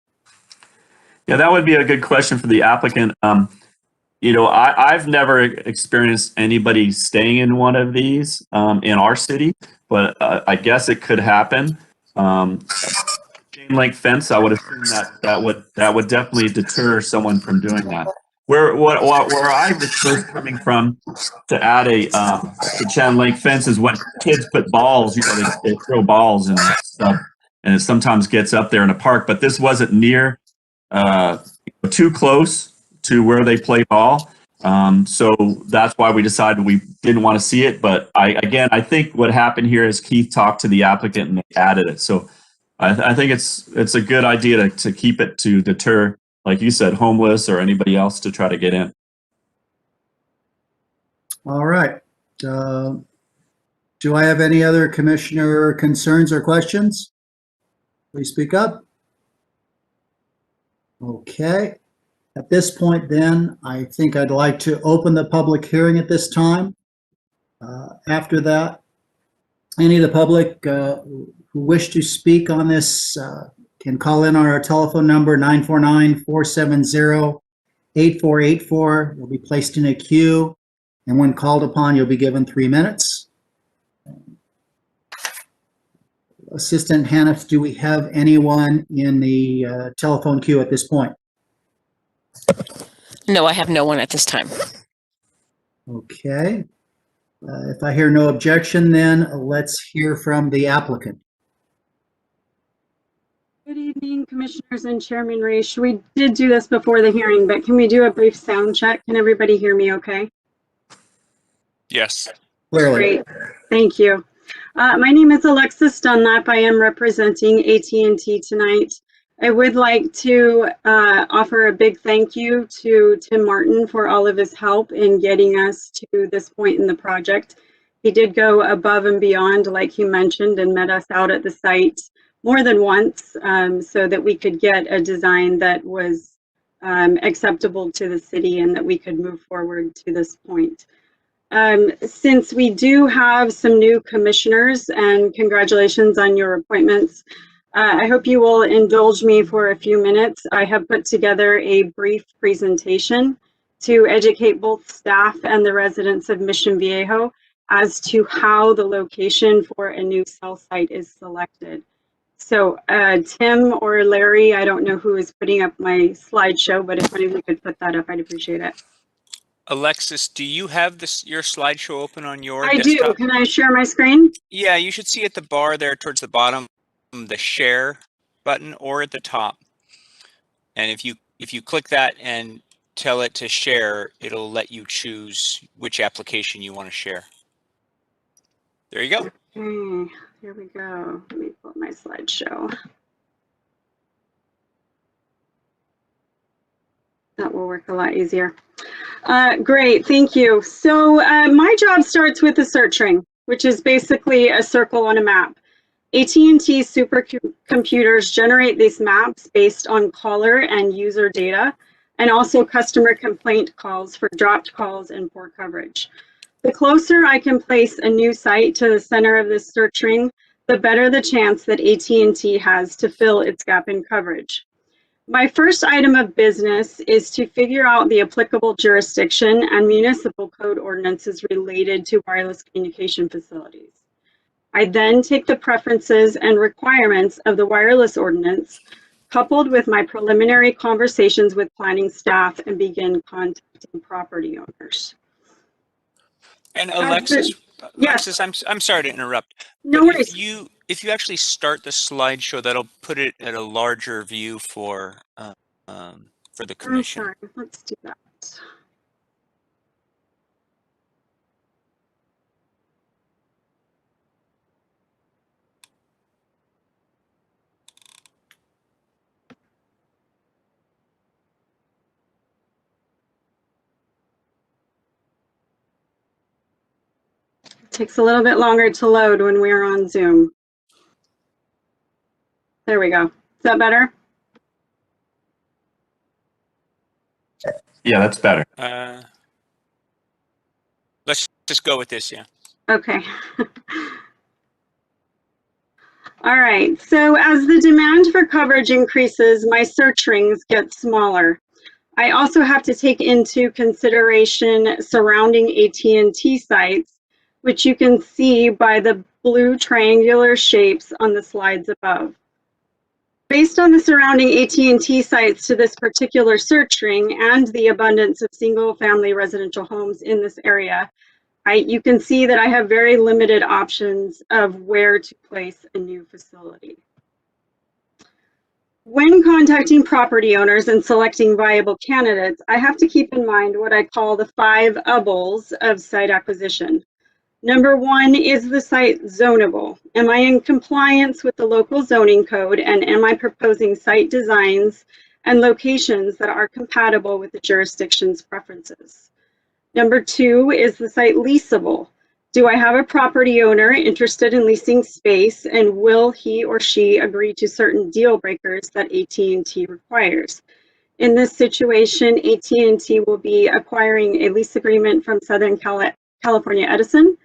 Yeah, that would be a good question for the applicant. I've never experienced anybody staying in one of these in our city, but I guess it could happen. Chain link fence, I would assume that would definitely deter someone from doing that. Where I was first coming from to add a chain link fence is when kids put balls, they throw balls and stuff, and it sometimes gets up there in a park. But this wasn't near too close to where they play ball. So that's why we decided we didn't want to see it. But I think what happened here is Keith talked to the applicant and they added it. So I think it's a good idea to keep it to deter, like you said, homeless or anybody else to try to get in. All right. Do I have any other commissioner concerns or questions? Please speak up. Okay. At this point then, I think I'd like to open the public hearing at this time. After that, any of the public who wish to speak on this can call in on our telephone number 949-470-8484. You'll be placed in a queue, and when called upon, you'll be given 3 minutes. Assistant Hannah, do we have anyone in the telephone queue at this point? No, I have no one at this time. Okay. If I hear no objection, then let's hear from the applicant. Good evening, Commissioners and Chairman Reish. We did do this before the hearing, but can we do a brief sound check? Can everybody hear me okay? Yes. Clearly. Great, thank you. My name is Alexis Dunlap. I am representing AT&T tonight. I would like to offer a big thank you to Tim Martin for all of his help in getting us to this point in the project. He did go above and beyond, like he mentioned, and met us out at the site more than once so that we could get a design that was acceptable to the city and that we could move forward to this point. Since we do have some new commissioners, and congratulations on your appointments, I hope you will indulge me for a few minutes. I have put together a brief presentation to educate both staff and the residents of Mission Viejo as to how the location for a new cell site is selected. So Tim or Larry, I don't know who is putting up my slideshow, but if one of you could put that up, I'd appreciate it. Alexis, do you have your slideshow open on your I desktop? do. Can I share my screen? Yeah, you should see at the bar there towards the bottom, the share button, or at the top. And if you click that and tell it to share, it'll let you choose which application you want to share. There you go. Okay, here we go. Let me pull up my slideshow. That will work a lot easier. Great, thank you. So my job starts with the search ring, which is basically a circle on a map. AT&T supercomputers generate these maps based on caller and user data, and also customer complaint calls for dropped calls and poor coverage. The closer I can place a new site to the center of this search ring, the better the chance that AT&T has to fill its gap in coverage. My first item of business is to figure out the applicable jurisdiction and municipal code ordinances related to wireless communication facilities. I then take the preferences and requirements of the wireless ordinance, coupled with my preliminary conversations with planning staff, and begin contacting property owners. And Alexis, Yes. I'm sorry to interrupt. No but worries. if you actually start the slideshow, that'll put it at a larger view for the commission. I'm sorry. Let's do that. It takes a little bit longer to load when we're on Zoom. There we go. Is that better? Yeah, that's better. Let's just go with this, yeah. Okay. All right, so as the demand for coverage increases, my search rings get smaller. I also have to take into consideration surrounding AT&T sites, which you can see by the blue triangular shapes on the slides above. Based on the surrounding AT&T sites to this particular search ring and the abundance of single-family residential homes in this area, you can see that I have very limited options of where to place a new facility. When contacting property owners and selecting viable candidates, I have to keep in mind what I call the 5 UBLs of site acquisition. Number 1, is the site zonable? Am I in compliance with the local zoning code, and am I proposing site designs and locations that are compatible with the jurisdiction's preferences? Number 2, is the site leasable? Do I have a property owner interested in leasing space, and will he or she agree to certain deal breakers that AT&T requires? In this situation, AT&T will be acquiring a lease agreement from Southern California Edison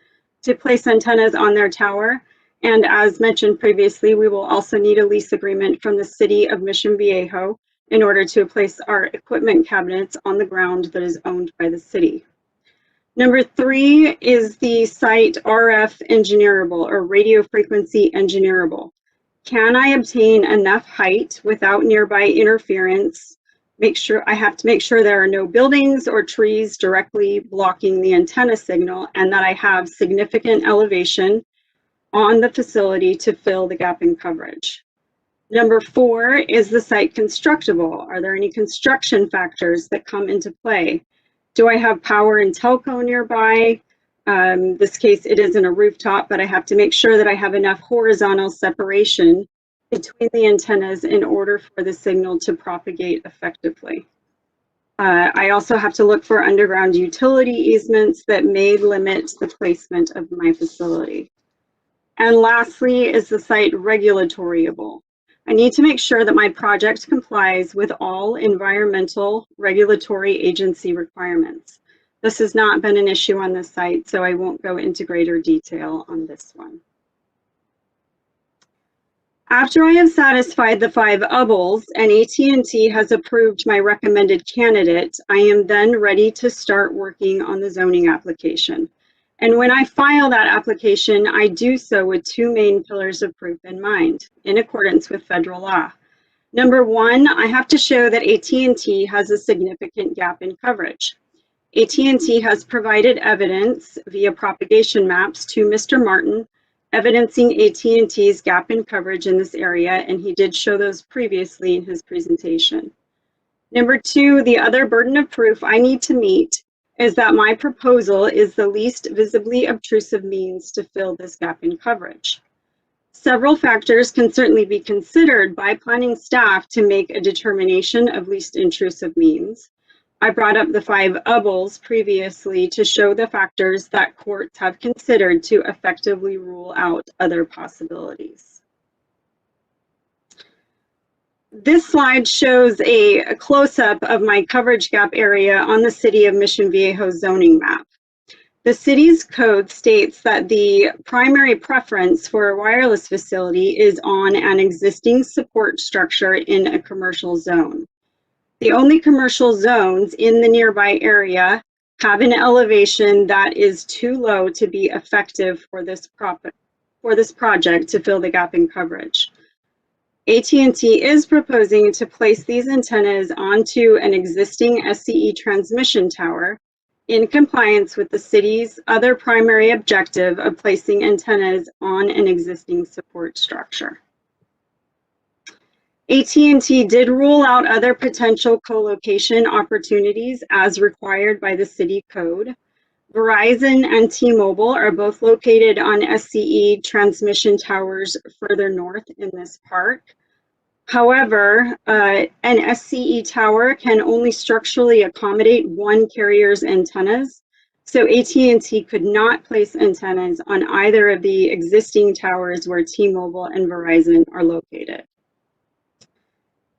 to place antennas on their tower. And as mentioned previously, we will also need a lease agreement from the city of Mission Viejo in order to place our equipment cabinets on the ground that is owned by the city. Number 3, is the site RF engineerable or radio frequency engineerable? Can I obtain enough height without nearby interference? I have to make sure there are no buildings or trees directly blocking the antenna signal, and that I have significant elevation on the facility to fill the gap in coverage. Number 4, is the site constructible? Are there any construction factors that come into play? Do I have power and telco nearby? This case, it isn't a rooftop, but I have to make sure that I have enough horizontal separation between the antennas in order for the signal to propagate effectively. I also have to look for underground utility easements that may limit the placement of my facility. And lastly, is the site regulatoriable? I need to make sure that my project complies with all environmental regulatory agency requirements. This has not been an issue on this site, so I won't go into greater detail on this one. After I have satisfied the 5 UBLs and AT&T has approved my recommended candidate, I am then ready to start working on the zoning application. And when I file that application, I do so with 2 main pillars of proof in mind, in accordance with federal law. Number 1, I have to show that AT&T has a significant gap in coverage. AT&T has provided evidence via propagation maps to Mr. Martin, evidencing AT&T's gap in coverage in this area, and he did show those previously in his presentation. Number 2, the other burden of proof I need to meet is that my proposal is the least visibly obtrusive means to fill this gap in coverage. Several factors can certainly be considered by planning staff to make a determination of least intrusive means. I brought up the 5 UBLs previously to show the factors that courts have considered to effectively rule out other possibilities. This slide shows a close-up of my coverage gap area on the City of Mission Viejo zoning map. The city's code states that the primary preference for a wireless facility is on an existing support structure in a commercial zone. The only commercial zones in the nearby area have an elevation that is too low to be effective for this project to fill the gap in coverage. AT&T is proposing to place these antennas onto an existing SCE transmission tower in compliance with the city's other primary objective of placing antennas on an existing support structure. AT&T did rule out other potential co-location opportunities as required by the city code. Verizon and T-Mobile are both located on SCE transmission towers further north in this park. However, an SCE tower can only structurally accommodate 1 carrier's antennas, so AT&T could not place antennas on either of the existing towers where T-Mobile and Verizon are located.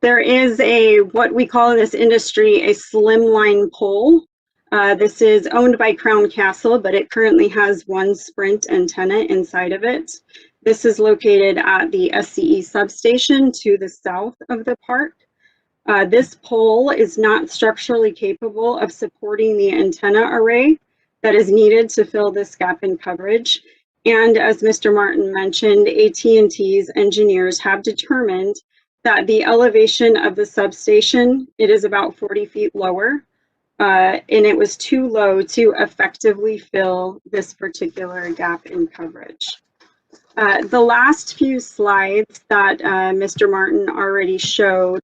there is what we call in this industry a slimline pole. This is owned by Crown Castle, but it currently has one Sprint antenna inside of it. This is located at the SCE substation to the south of the park. This pole is not structurally capable of supporting the antenna array that is needed to fill this gap in coverage. And as Mr. Martin mentioned, AT&T's engineers have determined that the elevation of the substation, it is about 40 feet lower, and it was too low to effectively fill this particular gap in coverage. The last few slides that Mr. Martin already showed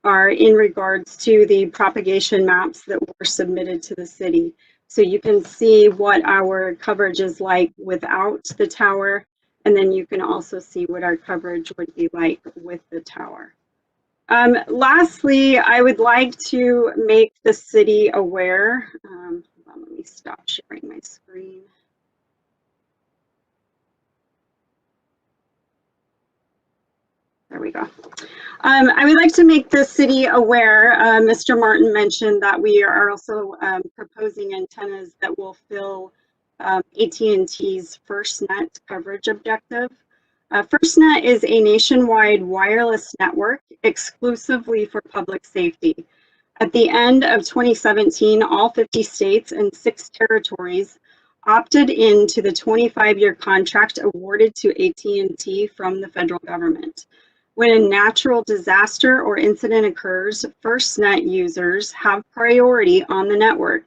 are in regards to the propagation maps that were submitted to the city. So you can see what our coverage is like without the tower, and then you can also see what our coverage would be like with the tower. Lastly, I would like to make the city aware. Hold on, let me stop sharing my screen. There we go. I would like to make the city aware, Mr. Martin mentioned that we are also proposing antennas that will fill AT&T's FirstNet coverage objective. FirstNet is a nationwide wireless network exclusively for public safety. At the end of 2017, all 50 states and 6 territories opted into the 25-year contract awarded to AT&T from the federal government. When a natural disaster or incident occurs, FirstNet users have priority on the network,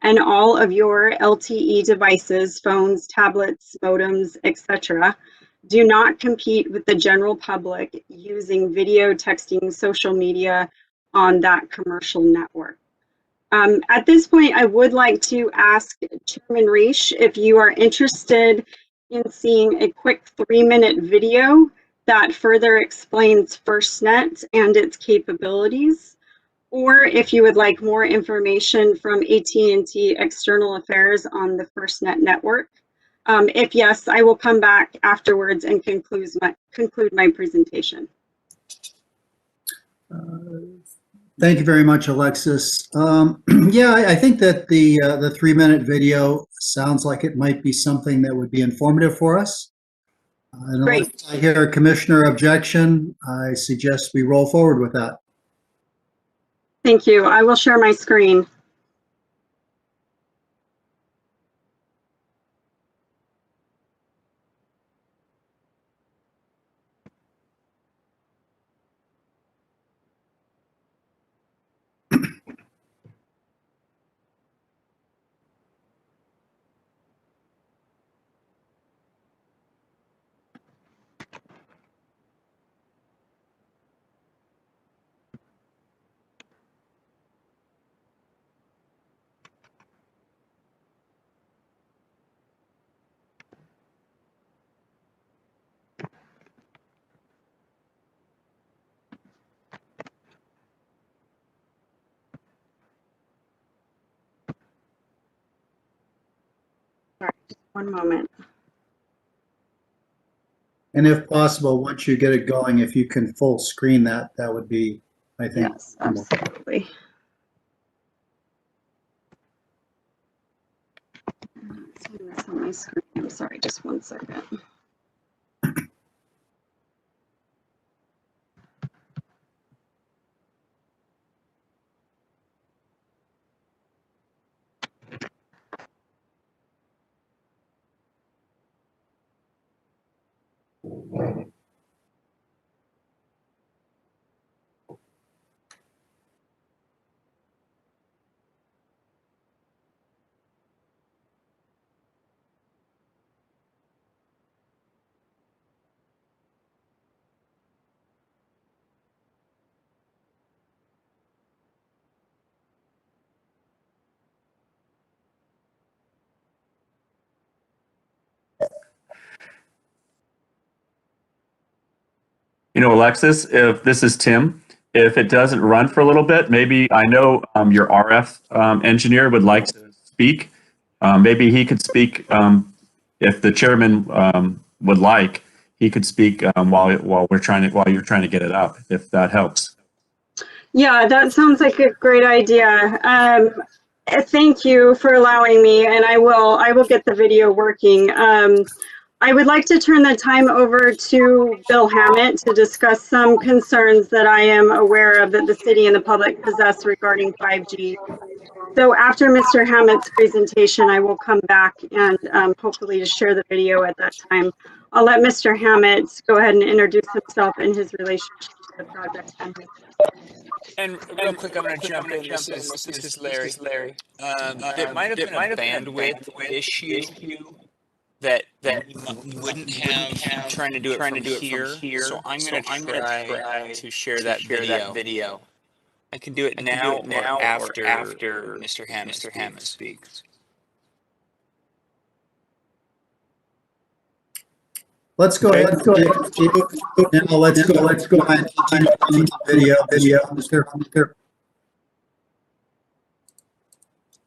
and all of your LTE devices, phones, tablets, modems, etc., do not compete with the general public using video, texting, social media on that commercial network. At this point, I would like to ask Chairman Reish if you are interested in seeing a quick 3-minute video that further explains FirstNet and its capabilities, or if you would like more information from AT&T External Affairs on the FirstNet network. If yes, I will come back afterwards and conclude my presentation. Thank you very much, Alexis. Yeah, I think that the 3-minute video sounds like it might be something that would be informative for us. Unless I hear a commissioner objection, I suggest we roll forward with that. Thank you. I will share my screen. Sorry, just one moment. And if possible, once you get it going, if you can full screen that, that would be, I think. Yes, absolutely. Seeing this on my screen. I'm sorry, just one second. You know, Alexis, if this is Tim, if it doesn't run for a little bit, maybe I know your RF engineer would like to speak. Maybe he could speak if the chairman would like. He could speak while you're trying to get it up, if that helps. Yeah, that sounds like a great idea. Thank you for allowing me, and I will get the video working. I would like to turn the time over to Bill Hammett to discuss some concerns that I am aware of that the city and the public possess regarding 5G. So after Mr. Hammett's presentation, I will come back and hopefully to share the video at that time. I'll let Mr. Hammett go ahead and introduce himself and his relationship to the project. And real quick, I'm going to jump in. This is Larry. There might have been a bandwidth issue that you wouldn't have trying to do it from here. So I'm going to try to share that video. I can do it now or after Mr. Hammett speaks. Let's go ahead. Now let's go ahead and continue the video. Mr.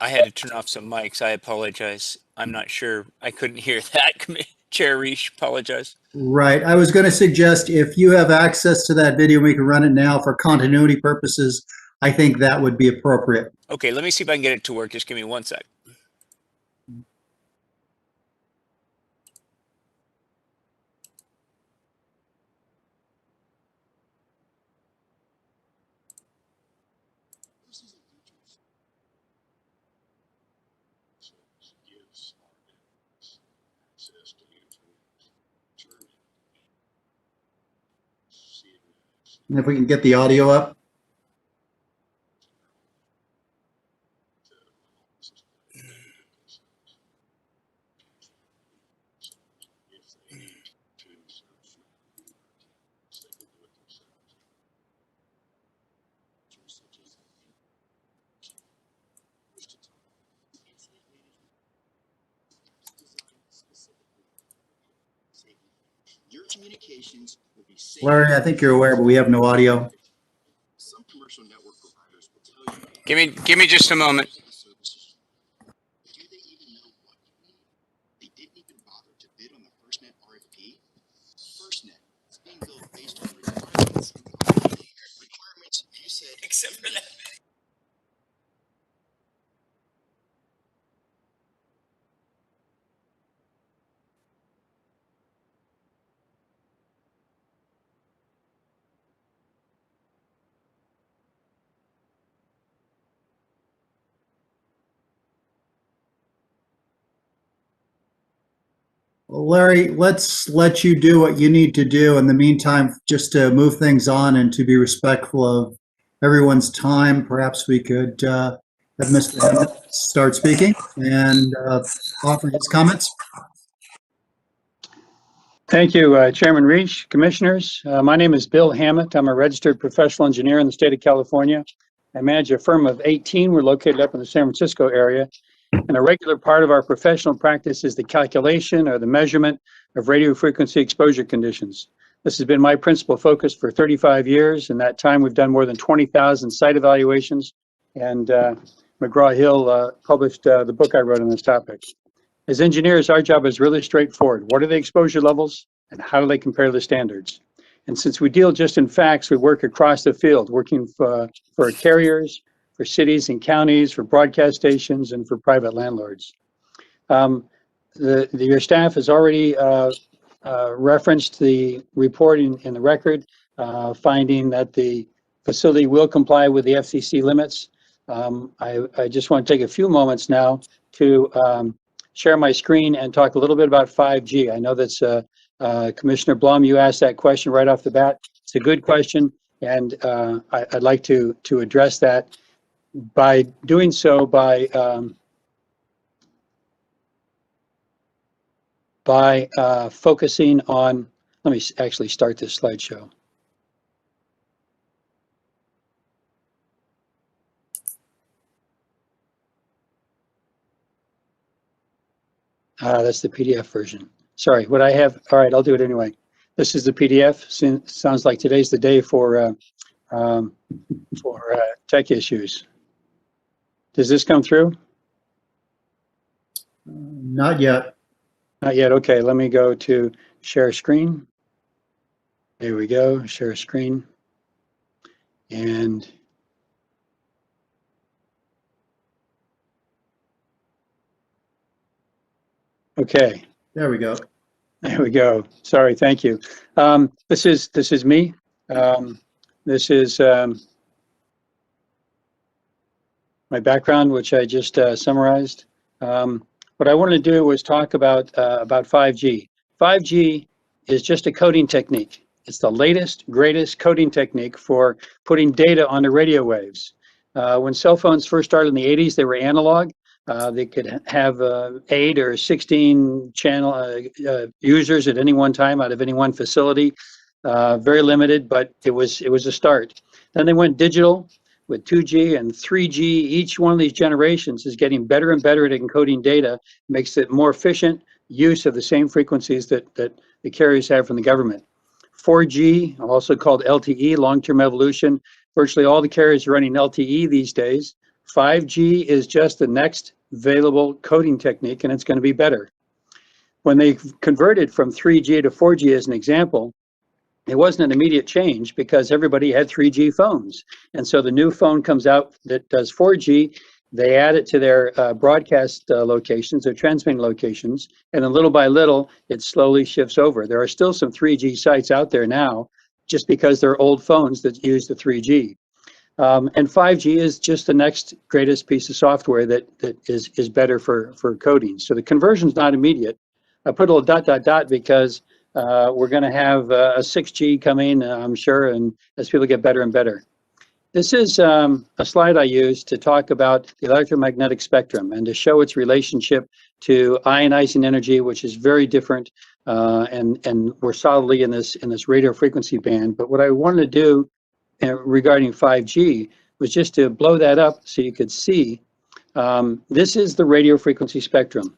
I had to turn off some mics. I apologize. I'm not sure. I couldn't hear that. Chair Reach, apologize. Right. I was going to suggest if you have access to that video, we can run it now for continuity purposes. I think that would be appropriate. Okay, let me see if I can get it to work. Just give me 1 sec. And if we can get the audio up. Larry, I think you're aware, but we have no audio. Give me just a moment. Except for that. Larry, let's let you do what you need to do in the meantime, just to move things on and to be respectful of everyone's time. Perhaps we could have Mr. Hammett start speaking and offer his comments. Thank you, Chairman Reach, Commissioners. My name is Bill Hammett. I'm a registered professional engineer in the state of California. I manage a firm of 18. We're located up in the San Francisco area. And a regular part of our professional practice is the calculation or the measurement of radio frequency exposure conditions. This has been my principal focus for 35 years. In that time, we've done more than 20,000 site evaluations. And McGraw-Hill published the book I wrote on this topic. As engineers, our job is really straightforward. What are the exposure levels and how do they compare to the standards? And since we deal just in facts, we work across the field, working for carriers, for cities and counties, for broadcast stations, and for private landlords. Your staff has already referenced the report in the record, finding that the facility will comply with the FCC limits. I just want to take a few moments now to share my screen and talk a little bit about 5G. I know that's Commissioner Blum, you asked that question right off the bat. It's a good question, and I'd like to address that by doing so by focusing on, let me actually start this slideshow. That's the PDF version. Sorry, what I have, all right, I'll do it anyway. This is the PDF. Sounds like today's the day for tech issues. Does this come through? Not yet. Not yet. Okay, let me go to share screen. There we go, share screen. And Okay, There we go. there we go. Sorry, thank you. This is me. This is my background, which I just summarized. What I wanted to do was talk about 5G. 5G is just a coding technique. It's the latest, greatest coding technique for putting data onto radio waves. When cell phones first started in the 80s, they were analog. They could have 8 or 16 channel users at any one time out of any one facility. Very limited, but it was a start. Then they went digital with 2G and 3G. Each one of these generations is getting better and better at encoding data, makes it more efficient use of the same frequencies that the carriers have from the government. 4G, also called LTE, long-term evolution. Virtually all the carriers are running LTE these days. 5G is just the next available coding technique, and it's going to be better. When they converted from 3G to 4G as an example, it wasn't an immediate change because everybody had 3G phones. And so the new phone comes out that does 4G, they add it to their broadcast locations, their transmitting locations, and then little by little, it slowly shifts over. There are still some 3G sites out there now, just because they're old phones that use the 3G. And 5G is just the next greatest piece of software that is better for coding. So the conversion's not immediate. I put a little ... because we're going to have a 6G coming, I'm sure, and as people get better and better. This is a slide I use to talk about the electromagnetic spectrum and to show its relationship to ionizing energy, which is very different, and we're solidly in this radio frequency band. But what I wanted to do regarding 5G was just to blow that up so you could see. This is the radio frequency spectrum.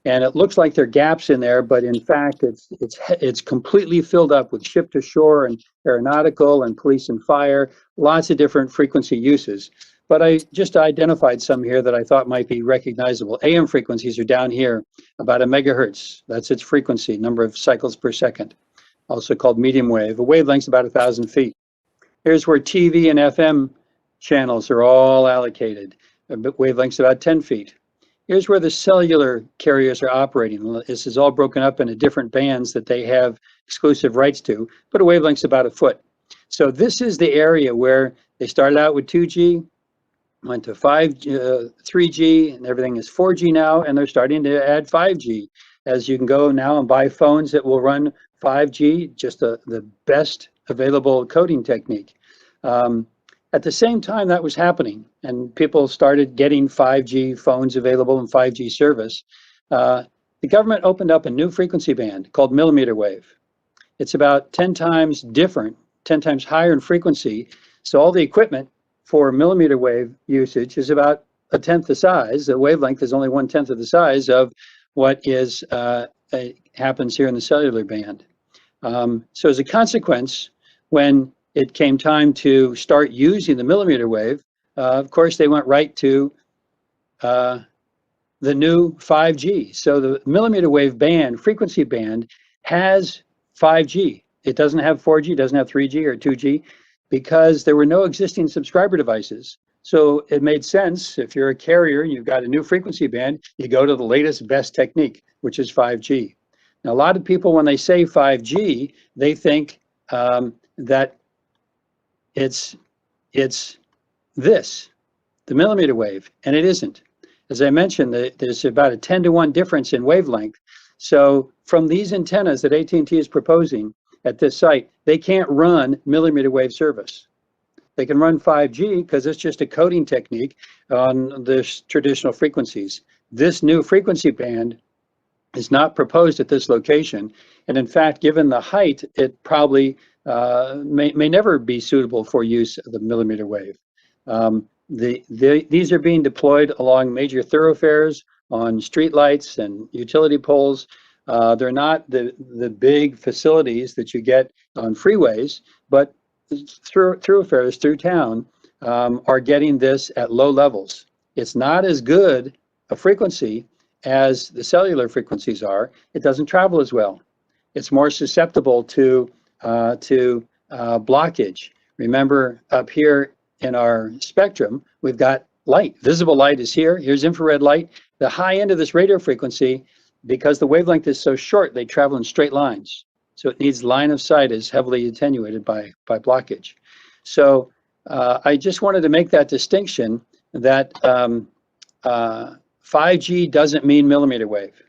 And it looks like there are gaps in there, but in fact, it's completely filled up with ship to shore and aeronautical and police and fire, lots of different frequency uses. But I just identified some here that I thought might be recognizable. AM frequencies are down here, about 1 megahertz. That's its frequency, number of cycles per second, also called medium wave. A wavelength's about 1,000 feet. Here's where TV and FM channels are all allocated. Wavelength's about 10 feet. Here's where the cellular carriers are operating. This is all broken up into different bands that they have exclusive rights to, but a wavelength's about 1 foot. So this is the area where they started out with 2G, went to 3G, and everything is 4G now, and they're starting to add 5G. As you can go now and buy phones that will run 5G, just the best available coding technique. At the same time that was happening and people started getting 5G phones available and 5G service, the government opened up a new frequency band called millimeter wave. It's about 10 times different, 10 times higher in frequency. So all the equipment for millimeter wave usage is about 1/10 the size. The wavelength is only 1/10 of the size of what is happens here in the cellular band. So as a consequence, when it came time to start using the millimeter wave, of course, they went right to the new 5G. So the millimeter wave band, frequency band, has 5G. It doesn't have 4G, doesn't have 3G or 2G, because there were no existing subscriber devices. So it made sense, if you're a carrier and you've got a new frequency band, you go to the latest, best technique, which is 5G. Now, a lot of people, when they say 5G, they think that it's this, the millimeter wave, and it isn't. As I mentioned, there's about a 10-to-1 difference in wavelength. So from these antennas that AT&T is proposing at this site, they can't run millimeter wave service. They can run 5G because it's just a coding technique on the traditional frequencies. This new frequency band is not proposed at this location. And in fact, given the height, it probably may never be suitable for use of the millimeter wave. These are being deployed along major thoroughfares, on streetlights and utility poles. They're not the big facilities that you get on freeways, but thoroughfares through town are getting this at low levels. It's not as good a frequency as the cellular frequencies are. It doesn't travel as well. It's more susceptible to blockage. Remember, up here in our spectrum, we've got light. Visible light is here. Here's infrared light. The high end of this radio frequency because the wavelength is so short, they travel in straight lines. So it needs line of sight is heavily attenuated by blockage. So I just wanted to make that distinction that 5G doesn't mean millimeter wave.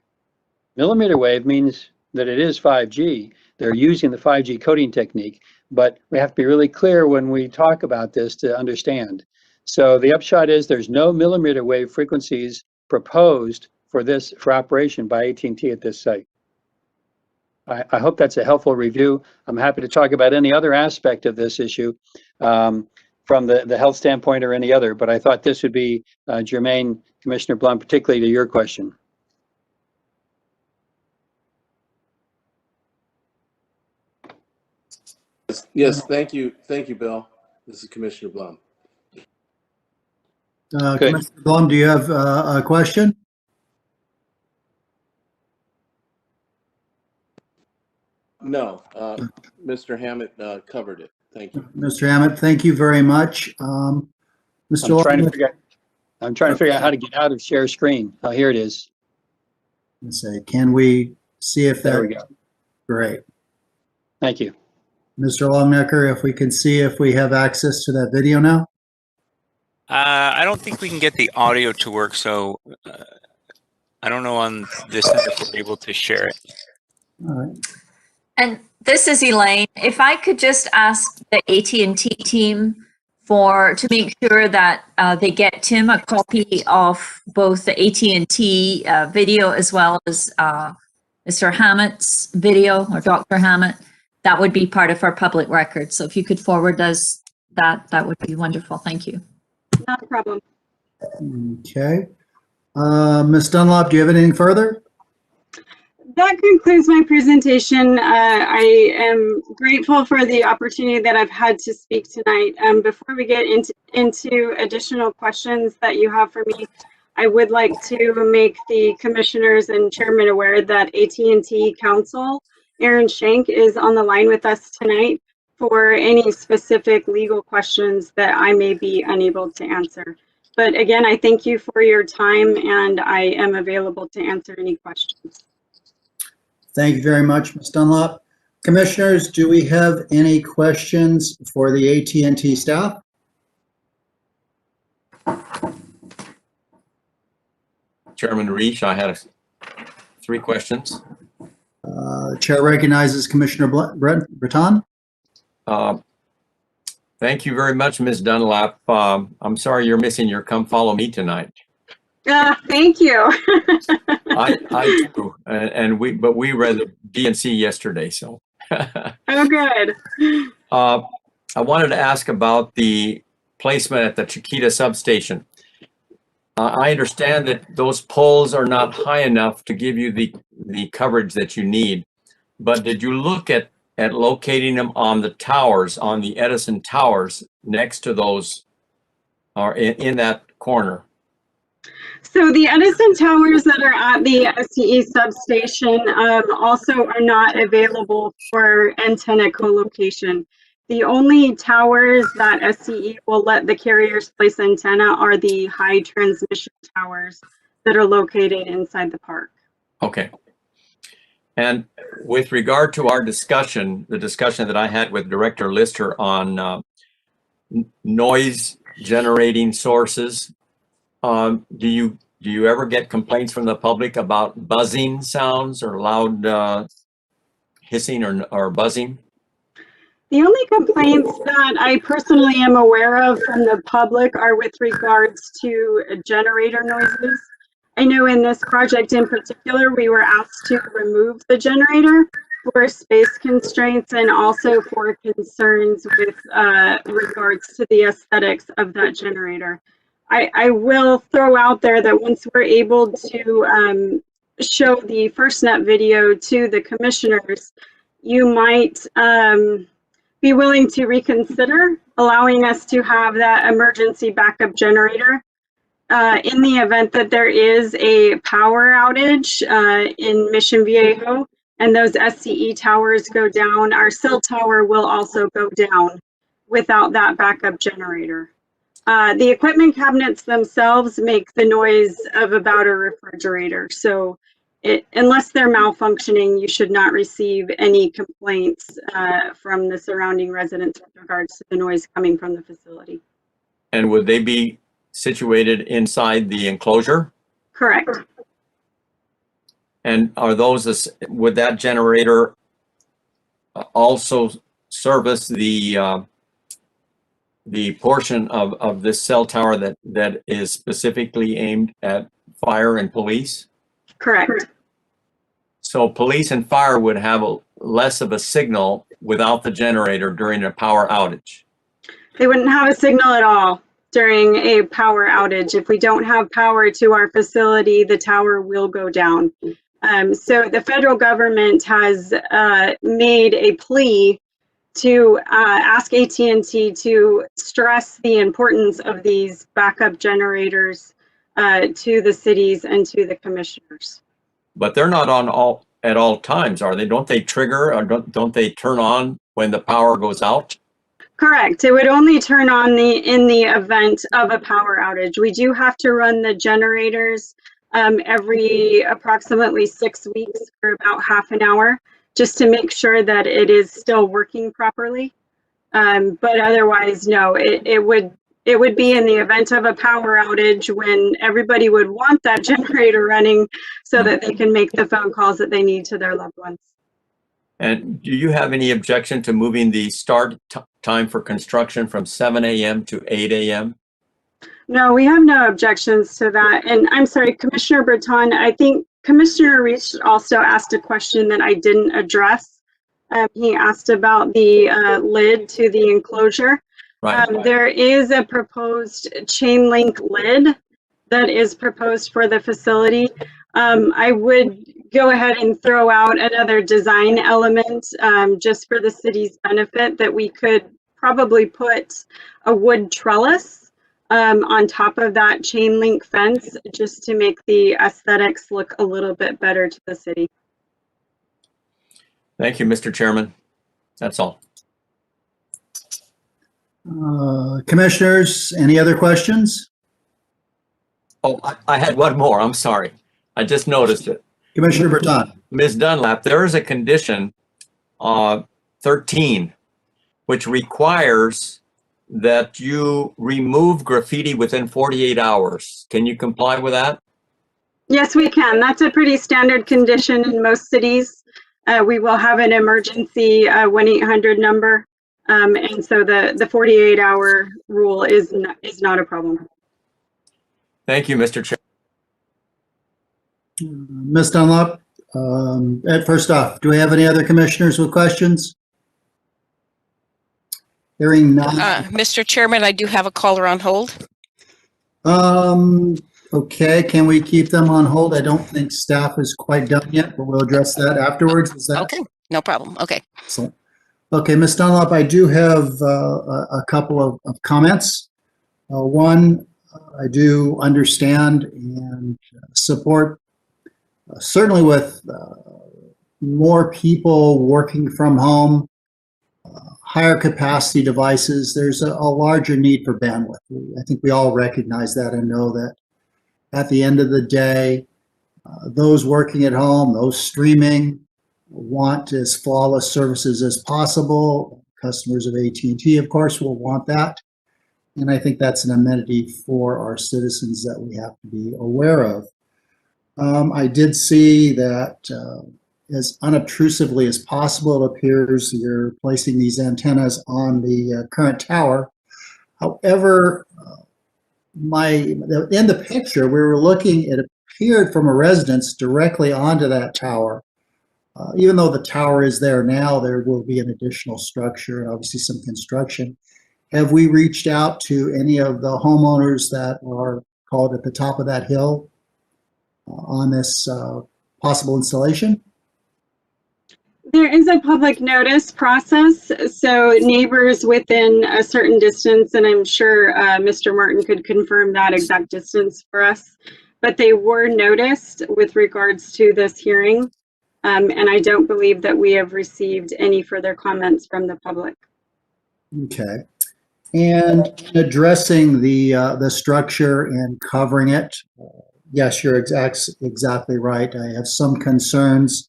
Millimeter wave means that it is 5G. They're using the 5G coding technique, but we have to be really clear when we talk about this to understand. So the upshot is there's no millimeter wave frequencies proposed for operation by AT&T at this site. I hope that's a helpful review. I'm happy to talk about any other aspect of this issue from the health standpoint or any other, but I thought this would be germane, Commissioner Blum, particularly to your question. Yes, thank you, Bill. This is Commissioner Blum. Commissioner Blum, do you have a question? No, Mr. Hammett covered it. Thank you. Mr. Hammett, thank you very much. Mr. I'm trying to figure out how to get out of share screen. Oh, here it is. Let's say, can we see if that? There we go. Great. Thank you. Mr. Longnecker, if we can see if we have access to that video now? I don't think we can get the audio to work, so I don't know on this if we're able to share it. All right. And this is Elaine. If I could just ask the AT&T team to make sure that they get Tim a copy of both the AT&T video as well as Mr. Hammett's video, or Dr. Hammett, that would be part of our public record. So if you could forward us that would be wonderful. Thank you. Not a problem. Okay. Ms. Dunlop, do you have anything further? That concludes my presentation. I am grateful for the opportunity that I've had to speak tonight. Before we get into additional questions that you have for me, I would like to make the commissioners and chairman aware that AT&T counsel, Aaron Shank, is on the line with us tonight for any specific legal questions that I may be unable to answer. But again, I thank you for your time, and I am available to answer any questions. Thank you very much, Ms. Dunlop. Commissioners, do we have any questions for the AT&T staff? Chairman Reich, I had 3 questions. Chair recognizes Commissioner Breton. Thank you very much, Ms. Dunlap. I'm sorry you're missing your Come Follow Me tonight. Thank you. I too, but we read the DNC yesterday, so. Oh, good. I wanted to ask about the placement at the Chiquita substation. I understand that those poles are not high enough to give you the coverage that you need, but did you look at locating them on the towers, on the Edison towers next to those, or in that corner? So the Edison towers that are at the SCE substation also are not available for antenna co-location. The only towers that SCE will let the carriers place antenna are the high transmission towers that are located inside the park. Okay. And with regard to our discussion, the discussion that I had with Director Lister on noise generating sources, do you ever get complaints from the public about buzzing sounds or loud hissing or buzzing? The only complaints that I personally am aware of from the public are with regards to generator noises. I know in this project in particular, we were asked to remove the generator for space constraints and also for concerns with regards to the aesthetics of that generator. I will throw out there that once we're able to show the FirstNet video to the commissioners, you might be willing to reconsider allowing us to have that emergency backup generator in the event that there is a power outage in Mission Viejo and those SCE towers go down. Our cell tower will also go down without that backup generator. The equipment cabinets themselves make the noise of about a refrigerator. So unless they're malfunctioning, you should not receive any complaints from the surrounding residents with regards to the noise coming from the facility. And would they be situated inside the enclosure? Correct. And are those, would that generator also service the portion of this cell tower that is specifically aimed at fire and police? Correct. So police and fire would have less of a signal without the generator during a power outage. They wouldn't have a signal at all during a power outage. If we don't have power to our facility, the tower will go down. So the federal government has made a plea to ask AT&T to stress the importance of these backup generators to the cities and to the commissioners. But they're not on at all times, are they? Don't they trigger or don't they turn on when the power goes out? Correct. It would only turn on in the event of a power outage. We do have to run the generators every approximately 6 weeks for about half an hour, just to make sure that it is still working properly. But otherwise, no, it would be in the event of a power outage when everybody would want that generator running so that they can make the phone calls that they need to their loved ones. And do you have any objection to moving the start time for construction from 7 a.m. to 8 a.m.? No, we have no objections to that. And I'm sorry, Commissioner Breton, I think Commissioner Reach also asked a question that I didn't address. He asked about the lid to the enclosure. Right. There is a proposed chain link lid that is proposed for the facility. I would go ahead and throw out another design element just for the city's benefit, that we could probably put a wood trellis on top of that chain link fence, just to make the aesthetics look a little bit better to the city. Thank you, Mr. Chairman. That's all. Commissioners, any other questions? Oh, I had one more. I'm sorry. I just noticed it. Commissioner Breton. Ms. Dunlap, there is a condition 13, which requires that you remove graffiti within 48 hours. Can you comply with that? Yes, we can. That's a pretty standard condition in most cities. We will have an emergency 1-800 number. And so the 48-hour rule is not a problem. Thank you, Mr. Chair. Ms. Dunlop, first off, do we have any other commissioners with questions? Hearing none. Mr. Chairman, I do have a caller on hold. Okay, can we keep them on hold? I don't think staff is quite done yet, but we'll address that afterwards. Is that okay? No problem. Okay. Excellent. Okay, Ms. Dunlop, I do have a couple of comments. One, I do understand and support, certainly with more people working from home, higher capacity devices, there's a larger need for bandwidth. I think we all recognize that and know that at the end of the day, those working at home, those streaming, want as flawless services as possible. Customers of AT&T, of course, will want that. And I think that's an amenity for our citizens that we have to be aware of. I did see that as unobtrusively as possible, it appears you're placing these antennas on the current tower. However, in the picture we were looking, it appeared from a residence directly onto that tower. Even though the tower is there now, there will be an additional structure and obviously some construction. Have we reached out to any of the homeowners that are called at the top of that hill on this possible installation? There is a public notice process, so neighbors within a certain distance, and I'm sure Mr. Martin could confirm that exact distance for us, but they were noticed with regards to this hearing. And I don't believe that we have received any further comments from the public. Okay. And addressing the structure and covering it, yes, you're exactly right. I have some concerns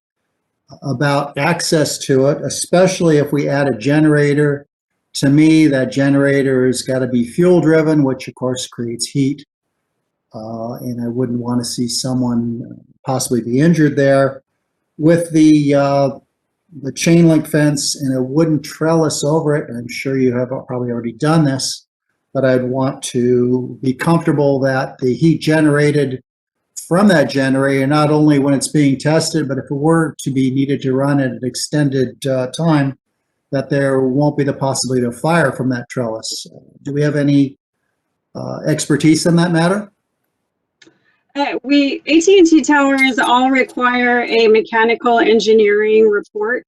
about access to it, especially if we add a generator. To me, that generator has got to be fuel driven, which of course creates heat. And I wouldn't want to see someone possibly be injured there. With the chain link fence and a wooden trellis over it, and I'm sure you have probably already done this, but I'd want to be comfortable that the heat generated from that generator, not only when it's being tested, but if it were to be needed to run at an extended time, that there won't be the possibility of fire from that trellis. Do we have any expertise in that matter? AT&T towers all require a mechanical engineering report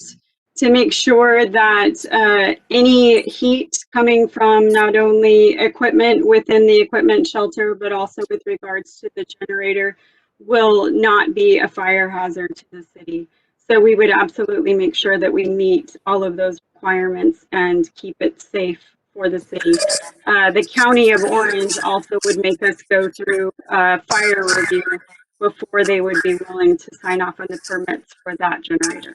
to make sure that any heat coming from not only equipment within the equipment shelter, but also with regards to the generator will not be a fire hazard to the city. So we would absolutely make sure that we meet all of those requirements and keep it safe for the city. The County of Orange also would make us go through fire review before they would be willing to sign off on the permits for that generator.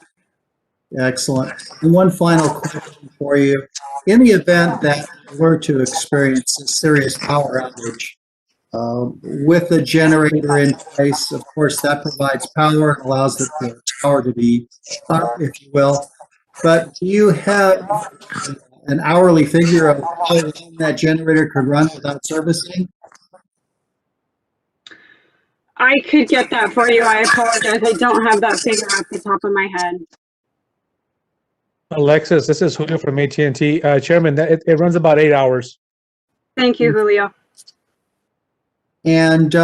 Excellent. And one final question for you. In the event that we're to experience a serious power outage, with a generator in place, of course, that provides power and allows the tower to be up, if you will. But do you have an hourly figure of how long that generator could run without servicing? I could get that for you. I apologize. I don't have that figure off the top of my head. Alexis, this is Julio from AT&T. Chairman, it runs about 8 hours. Thank you, Julio. And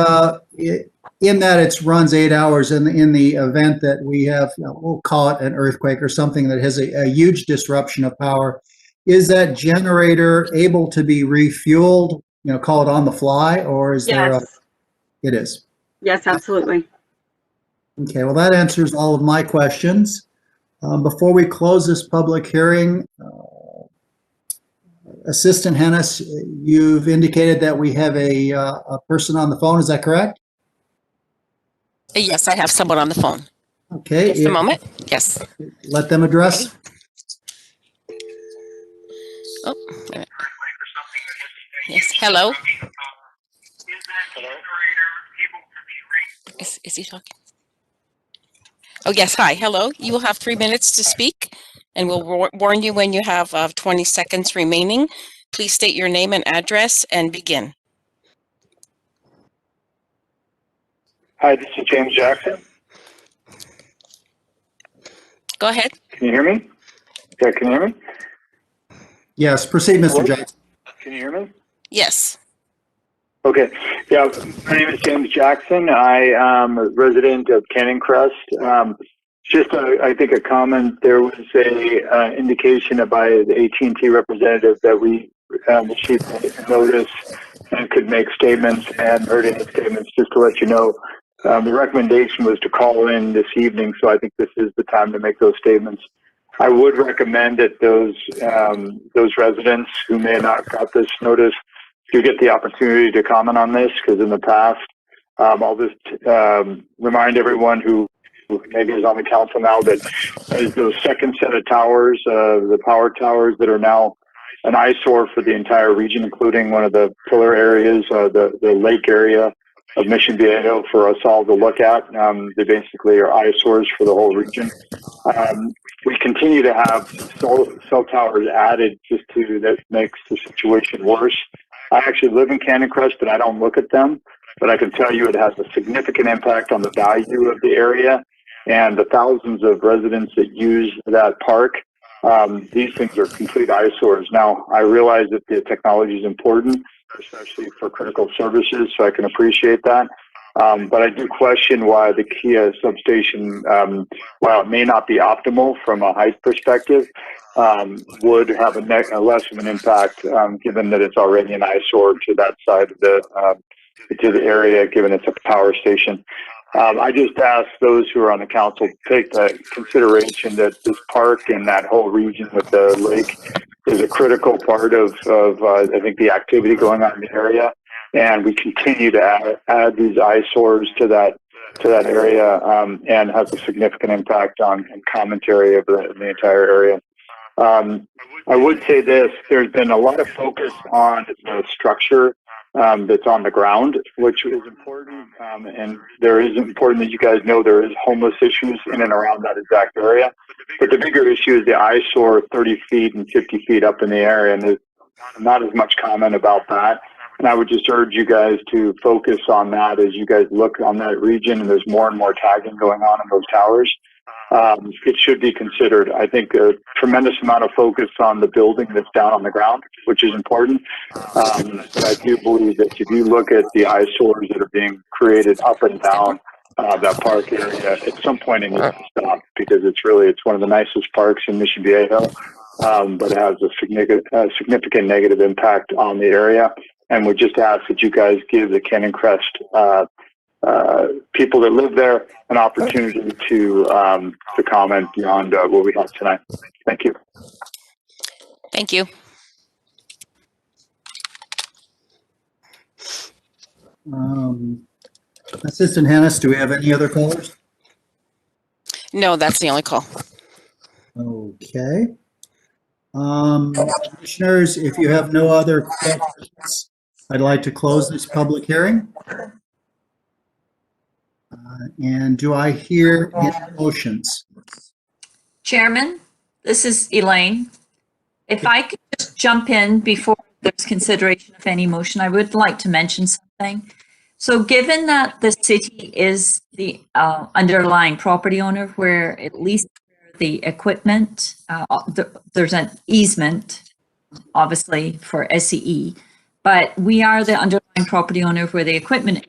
in that it runs 8 hours in the event that we have, we'll call it an earthquake or something that has a huge disruption of power, is that generator able to be refueled, call it on the fly, or is there it is? Yes, absolutely. Okay, well, that answers all of my questions. Before we close this public hearing, Assistant Hennis, you've indicated that we have a person on the phone. Is that correct? Yes, I have someone on the phone. Okay. Just a moment. Yes. Let them address. Oh, wait a minute. Yes. Hello. Is he talking? Oh, yes. Hi. Hello. You will have 3 minutes to speak, and we'll warn you when you have 20 seconds remaining. Please state your name and address and begin. Hi, this is James Jackson. Go ahead. Can you hear me? Yeah, can you hear me? Yes, proceed, Mr. Hello? Jackson. Can you hear me? Yes. Okay. Yeah, my name is James Jackson. I am a resident of Cannon Crest. I think a comment. There was a indication by the AT&T representative that we received a notice and could make statements and heard any statements. Just to let you know, the recommendation was to call in this evening, so I think this is the time to make those statements. I would recommend that those residents who may have not got this notice do get the opportunity to comment on this, because in the past, I'll just remind everyone who maybe is on the council now that those second set of towers, the power towers that are now an eyesore for the entire region, including one of the pillar areas, the lake area of Mission Viejo for us all to look at. They basically are eyesores for the whole region. We continue to have cell towers added that makes the situation worse. I actually live in Cannon Crest, but I don't look at them. But I can tell you it has a significant impact on the value of the area and the thousands of residents that use that park. These things are complete eyesores. Now, I realize that the technology is important, especially for critical services, so I can appreciate that. But I do question why the Kia substation, while it may not be optimal from a height perspective, would have a less of an impact, given that it's already an eyesore to that side of to the area, given it's a power station. I just ask those who are on the council to take that consideration that this park and that whole region with the lake is a critical part of I think, the activity going on in the area. and we continue to add these eyesores to that area, and has a significant impact on commentary of the entire area. I would say this: there's been a lot of focus on the structure that's on the ground, which is important, and there is important that you guys know there is homeless issues in and around that exact area. But the bigger issue is the eyesore 30 feet and 50 feet up in the air, and there's not as much comment about that. And I would just urge you guys to focus on that as you guys look on that region, and there's more and more tagging going on in those towers. It should be considered. I think a tremendous amount of focus on the building that's down on the ground, which is important. But I do believe that if you look at the eyesores that are being created up and down that park area, at some point it needs to stop, because it's one of the nicest parks in Mission Viejo, but it has a significant negative impact on the area. And we just ask that you guys give the Canyon Crest people that live there an opportunity to comment beyond what we have tonight. Thank you. Thank you. Assistant Hannes, do we have any other callers? No, that's the only call. Okay. Commissioners, if you have no other questions, I'd like to close this public hearing. And do I hear any motions? Chairman, this is Elaine. If I could just jump in before there's consideration of any motion, I would like to mention something. So given that the city is the underlying property owner, where at least the equipment, there's an easement, obviously, for SCE, but we are the underlying property owner where the equipment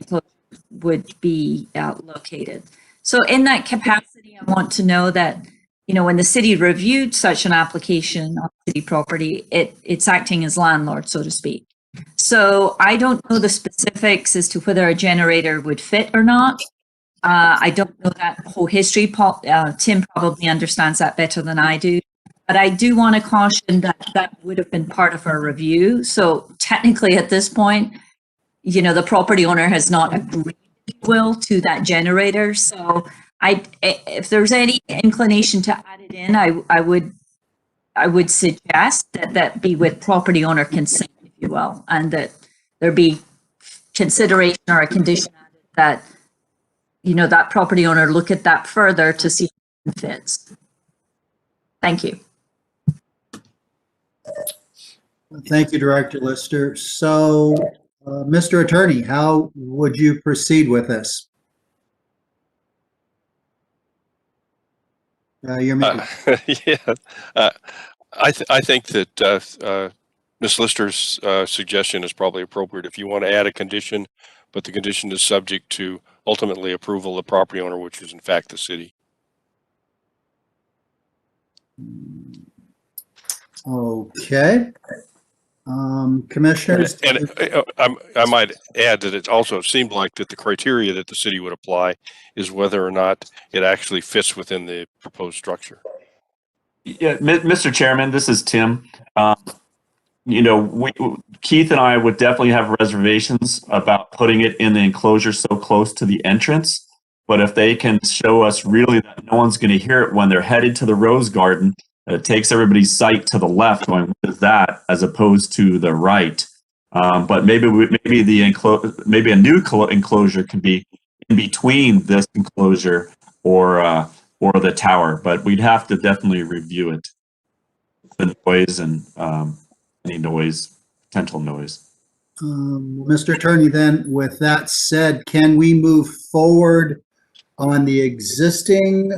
would be located. So in that capacity, I want to know that, you know, when the city reviewed such an application on city property, it's acting as landlord, so to speak. So I don't know the specifics as to whether a generator would fit or not. I don't know that whole history. Tim probably understands that better than I do. But I do want to caution that that would have been part of our review. So technically at this point, you know, the property owner has not agreed, to that generator. So if there's any inclination to add it in, I would suggest that be with property owner consent, if you will, and that there be consideration or a condition added that, you know, that property owner look at that further to see if it fits. Thank you. Thank you, Director Lister. So, Mr. Attorney, how would you proceed with this? You're muted. Yeah, I think that Ms. Lister's suggestion is probably appropriate. If you want to add a condition, but the condition is subject to ultimately approval of the property owner, which is in fact the city. Okay. Commissioners? And I might add that it also seemed like that the criteria that the city would apply is whether or not it actually fits within the proposed structure. Yeah, Mr. Chairman, this is Tim. You know, Keith and I would definitely have reservations about putting it in the enclosure so close to the entrance. But if they can show us really that no one's going to hear it when they're headed to the Rose Garden, it takes everybody's sight to the left going, what is that, as opposed to the right. But maybe maybe a new enclosure could be in between this enclosure or the tower. But we'd have to definitely review it, the noise and any noise, potential noise. Mr. Attorney, then, with that said, can we move forward on the existing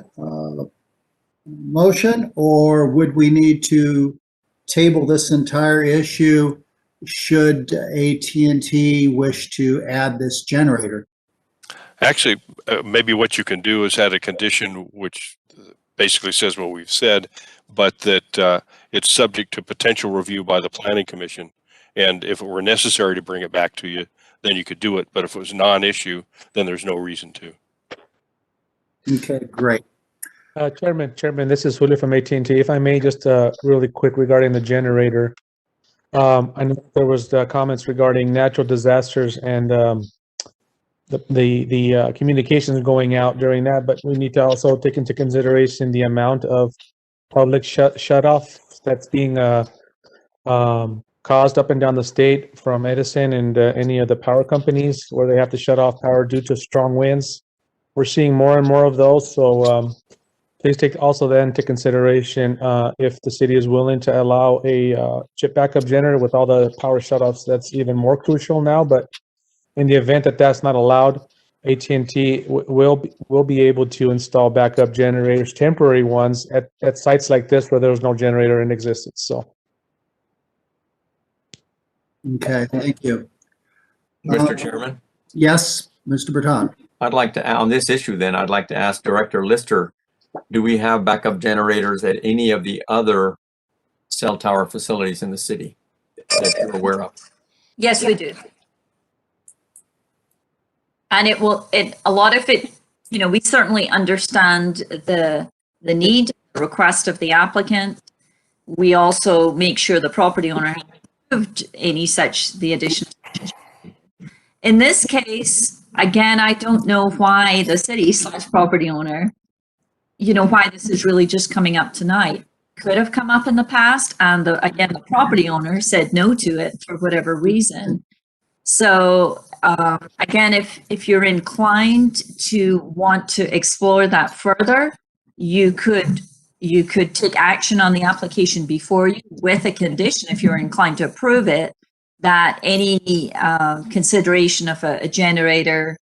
motion, or would we need to table this entire issue should AT&T wish to add this generator? Actually, maybe what you can do is add a condition which basically says what we've said, but that it's subject to potential review by the Planning Commission. And if it were necessary to bring it back to you, then you could do it. But if it was non-issue, then there's no reason to. Okay, great. Chairman, this is Julio from AT&T. If I may, just really quick regarding the generator. I know there was comments regarding natural disasters and the communications going out during that, but we need to also take into consideration the amount of public shut off that's being caused up and down the state from Edison and any of the power companies where they have to shut off power due to strong winds. We're seeing more and more of those, so please take also that into consideration if the city is willing to allow a chip backup generator with all the power shutoffs. That's even more crucial now. But in the event that that's not allowed, AT&T will be able to install backup generators, temporary ones, at sites like this where there's no generator in existence. So. Okay, thank you. Mr. Chairman, Yes, Mr. Breton. I'd like to, on this issue then, I'd like to ask Director Lister, do we have backup generators at any of the other cell tower facilities in the city that you're aware of? Yes, we do. And a lot of it, we certainly understand the need, the request of the applicant. We also make sure the property owner has approved the addition. In this case, again, I don't know why the city / property owner, why this is really just coming up tonight. Could have come up in the past, and again, the property owner said no to it for whatever reason. So again, if you're inclined to want to explore that further, you could take action on the application before you with a condition, if you're inclined to approve it, that any consideration of a generator,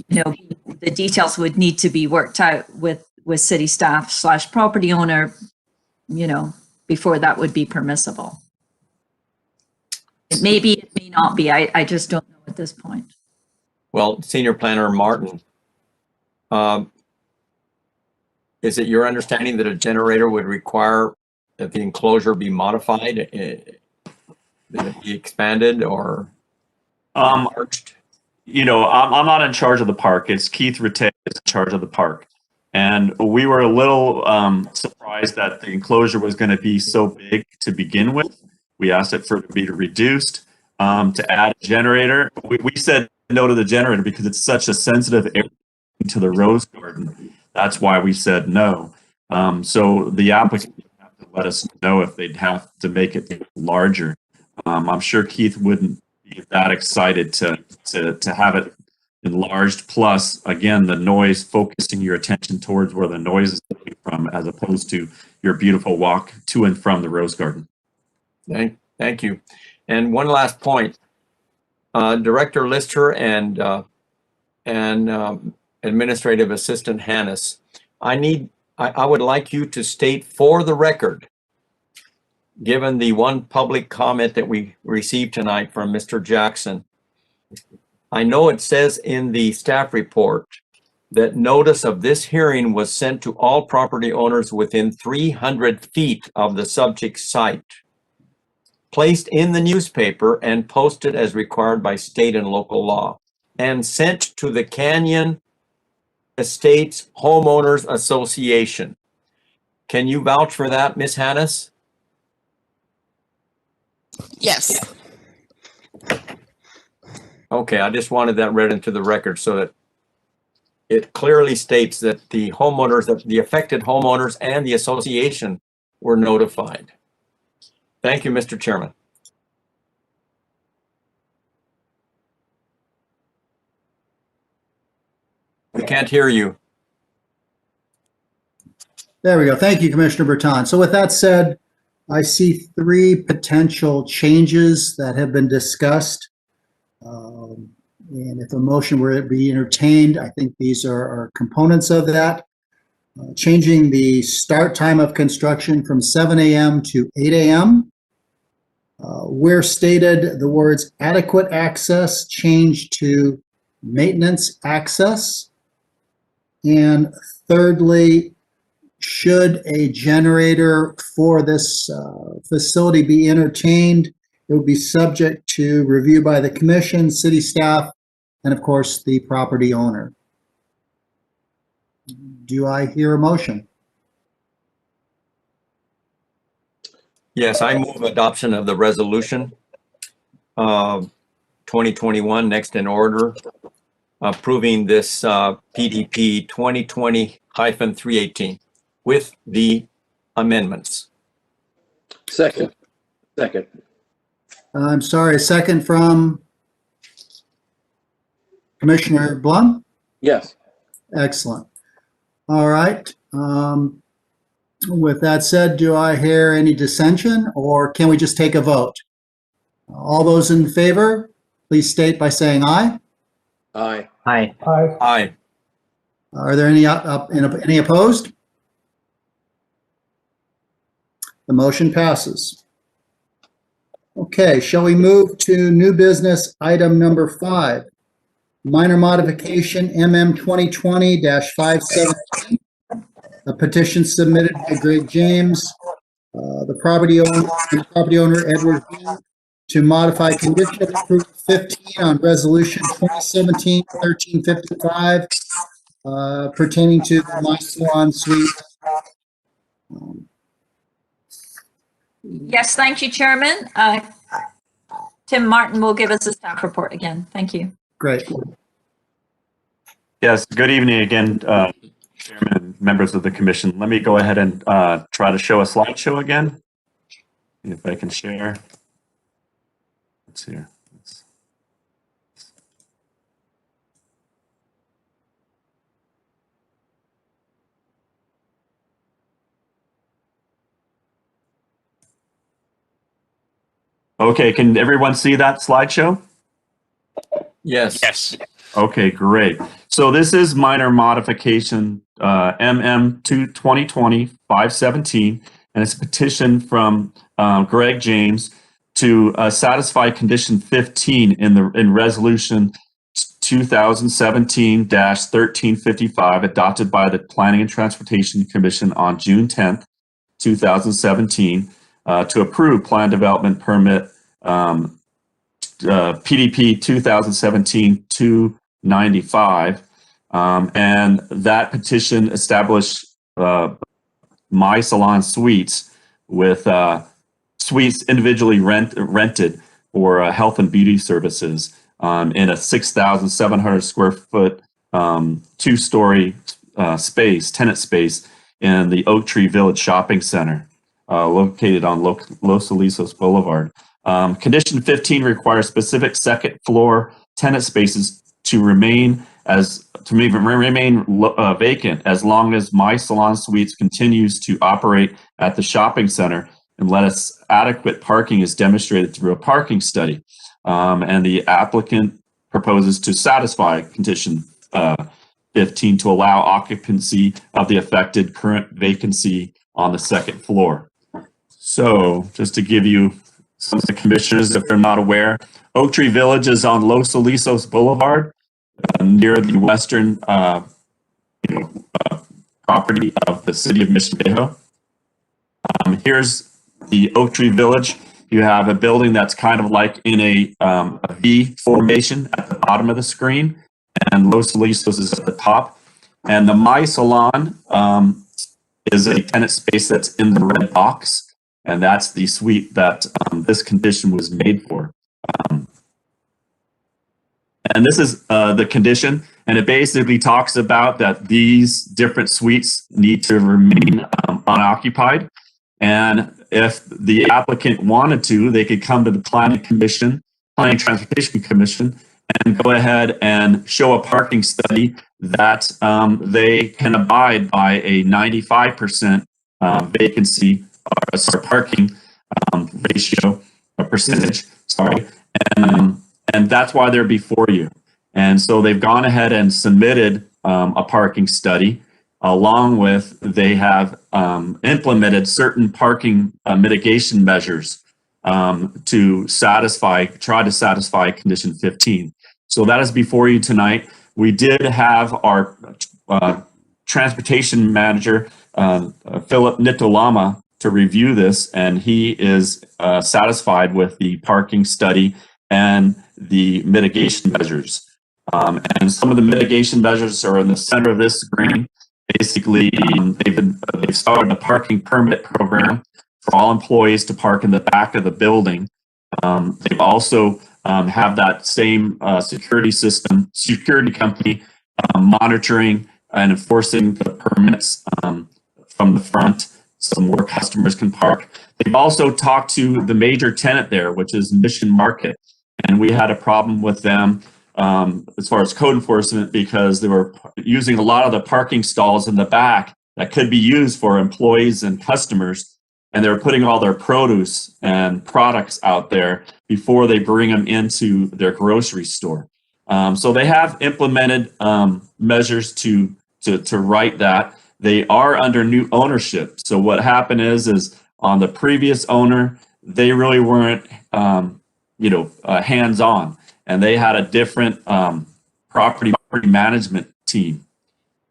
the details would need to be worked out with city staff / property owner, before that would be permissible. It may be, it may not be. I just don't know at this point. Well, Senior Planner Martin, is it your understanding that a generator would require that the enclosure be modified, that it be expanded or enlarged? I'm not in charge of the park. It's Keith Rattay is in charge of the park. And we were a little surprised that the enclosure was going to be so big to begin with. We asked it for it to be reduced, to add a generator. We said no to the generator because it's such a sensitive area to the rose garden. That's why we said no. So the applicant would have to let us know if they'd have to make it larger. I'm sure Keith wouldn't be that excited to have it enlarged. Plus, again, the noise, focusing your attention towards where the noise is coming from, as opposed to your beautiful walk to and from the rose garden. Thank you. And one last point, Director Lister and Administrative Assistant Hannes, I would like you to state for the record, given the one public comment that we received tonight from Mr. Jackson. I know it says in the staff report that notice of this hearing was sent to all property owners within 300 feet of the subject site, placed in the newspaper and posted as required by state and local law, and sent to the Canyon Estates Homeowners Association. Can you vouch for that, Ms. Hannes? Yes. Okay, I just wanted that read into the record so that it clearly states that the homeowners, that the affected homeowners and the association were notified. Thank you, Mr. Chairman. We can't hear you. There we go. Thank you, Commissioner Breton. So with that said, I see 3 potential changes that have been discussed. And if a motion were to be entertained, I think these are components of that. Changing the start time of construction from 7 a.m. to 8 a.m. Where stated, the words adequate access changed to maintenance access. And thirdly, should a generator for this facility be entertained, it would be subject to review by the commission, city staff, and of course, the property owner. Do I hear a motion? Yes, I move adoption of the resolution 2021, next in order, approving this PDP 2020-318 with the amendments. Second. I'm sorry, a second from Commissioner Blum? Yes. Excellent. All right. With that said, do I hear any dissension, or can we just take a vote? All those in favor, please state by saying aye. Aye. Aye. Aye. Aye. Are there any opposed? The motion passes. Okay, shall we move to new business item number 5? Minor modification MM 2020-517. A petition submitted by Greg James, the property owner Edward Dean, to modify condition of approval 15 on resolution 2017-1355 pertaining to the My Salon Suite. Yes, thank you, Chairman. Tim Martin will give us a staff report again. Thank you. Great. Yes, good evening again, Chairman, members of the commission. Let me go ahead and try to show a slideshow again. If I can share. Let's see here. Okay, can everyone see that slideshow? Yes. Yes. Okay, great. So this is minor modification MM 2020-517, and it's a petition from Greg James to satisfy condition 15 in resolution 2017-1355 adopted by the Planning and Transportation Commission on June 10th, 2017 to approve plan development permit PDP 2017-295, and that petition established My Salon Suites with suites individually rented for health and beauty services in a 6,700 square foot 2-story tenant space in the Oak Tree Village Shopping Center, located on Los Alisos Boulevard. Condition 15 requires specific second floor tenant spaces to remain vacant as long as My Salon Suites continues to operate at the shopping center, unless adequate parking is demonstrated through a parking study. And the applicant proposes to satisfy condition 15 to allow occupancy of the affected current vacancy on the second floor. So just to give you some of the commissioners, if they're not aware, Oak Tree Village is on Los Alisos Boulevard, near the western property of the city of Mission Viejo. Here's the Oak Tree Village. You have a building that's kind of like in a V formation at the bottom of the screen, and Los Alisos is at the top. And the My Salon is a tenant space that's in the red box. And that's the suite that this condition was made for. And this is the condition, and it basically talks about that these different suites need to remain unoccupied. And if the applicant wanted to, they could come to the Planning and Transportation Commission, and go ahead and show a parking study that they can abide by a 95% vacancy parking ratio or percentage, and that's why they're before you. And so they've gone ahead and submitted a parking study, along with they have implemented certain parking mitigation measures to try to satisfy condition 15. So that is before you tonight. We did have our transportation manager, Philip Nitolama, to review this, and he is satisfied with the parking study and the mitigation measures. And some of the mitigation measures are in the center of this screen. Basically, they've started a parking permit program for all employees to park in the back of the building. They've also have that same security company monitoring and enforcing the permits from the front so more customers can park. They've also talked to the major tenant there, which is Mission Market. And we had a problem with them as far as code enforcement because they were using a lot of the parking stalls in the back that could be used for employees and customers. And they're putting all their produce and products out there before they bring them into their grocery store. So they have implemented measures to right that. They are under new ownership. So what happened is on the previous owner, they really weren't, hands-on, and they had a different property management team.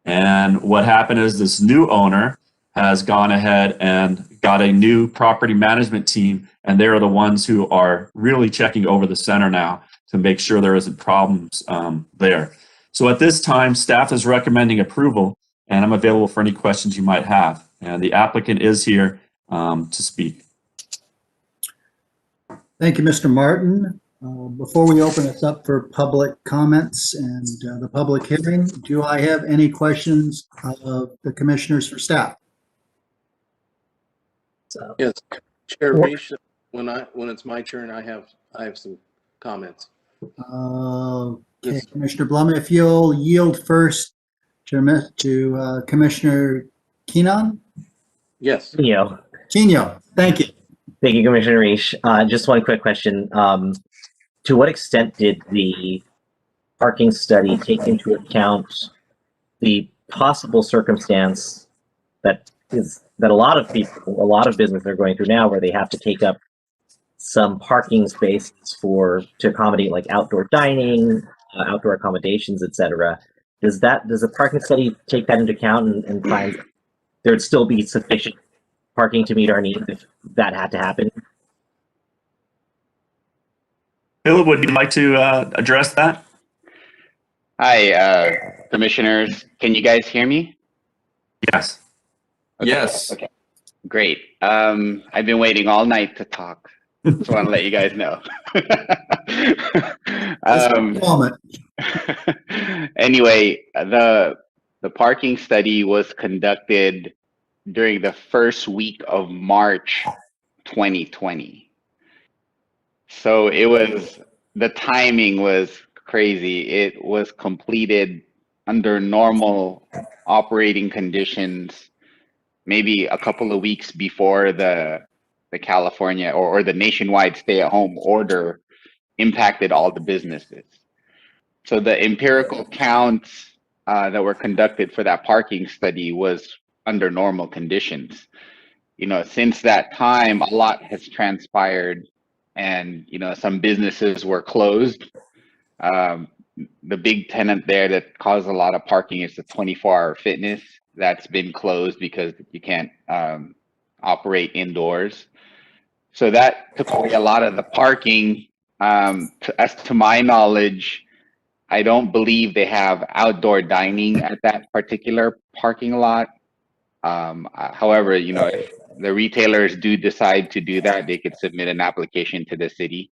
And what happened is this new owner has gone ahead and got a new property management team, and they're the ones who are really checking over the center now to make sure there isn't problems there. So at this time, staff is recommending approval, and I'm available for any questions you might have. And the applicant is here to speak. Thank you, Mr. Martin. Before we open this up for public comments and the public hearing, do I have any questions of the commissioners for staff? Yes, Chair Reach, when it's my turn, I have some comments. Okay, Commissioner Blum, if you'll yield first to Commissioner Keenan? Yes. Chino, thank you. Thank you, Commissioner Reish. Just one quick question. To what extent did the parking study take into account the possible circumstance that a lot of people, a lot of businesses are going through now where they have to take up some parking spaces to accommodate like outdoor dining, outdoor accommodations, etc. Does the parking study take that into account and find there would still be sufficient parking to meet our needs if that had to happen? Philip, would you like to address that? Hi, commissioners. Can you guys hear me? Yes. Okay. Yes. Okay. Great. I've been waiting all night to talk. Just want to let you guys know. Anyway, the parking study was conducted during the first week of March 2020. So the timing was crazy. It was completed under normal operating conditions, maybe a couple of weeks before the California or the nationwide stay-at-home order impacted all the businesses. So the empirical counts that were conducted for that parking study was under normal conditions. Since that time, a lot has transpired, and some businesses were closed. The big tenant there that caused a lot of parking is the 24-hour fitness. That's been closed because you can't operate indoors. So that took away a lot of the parking. As to my knowledge, I don't believe they have outdoor dining at that particular parking lot. However, if the retailers do decide to do that, they could submit an application to the city.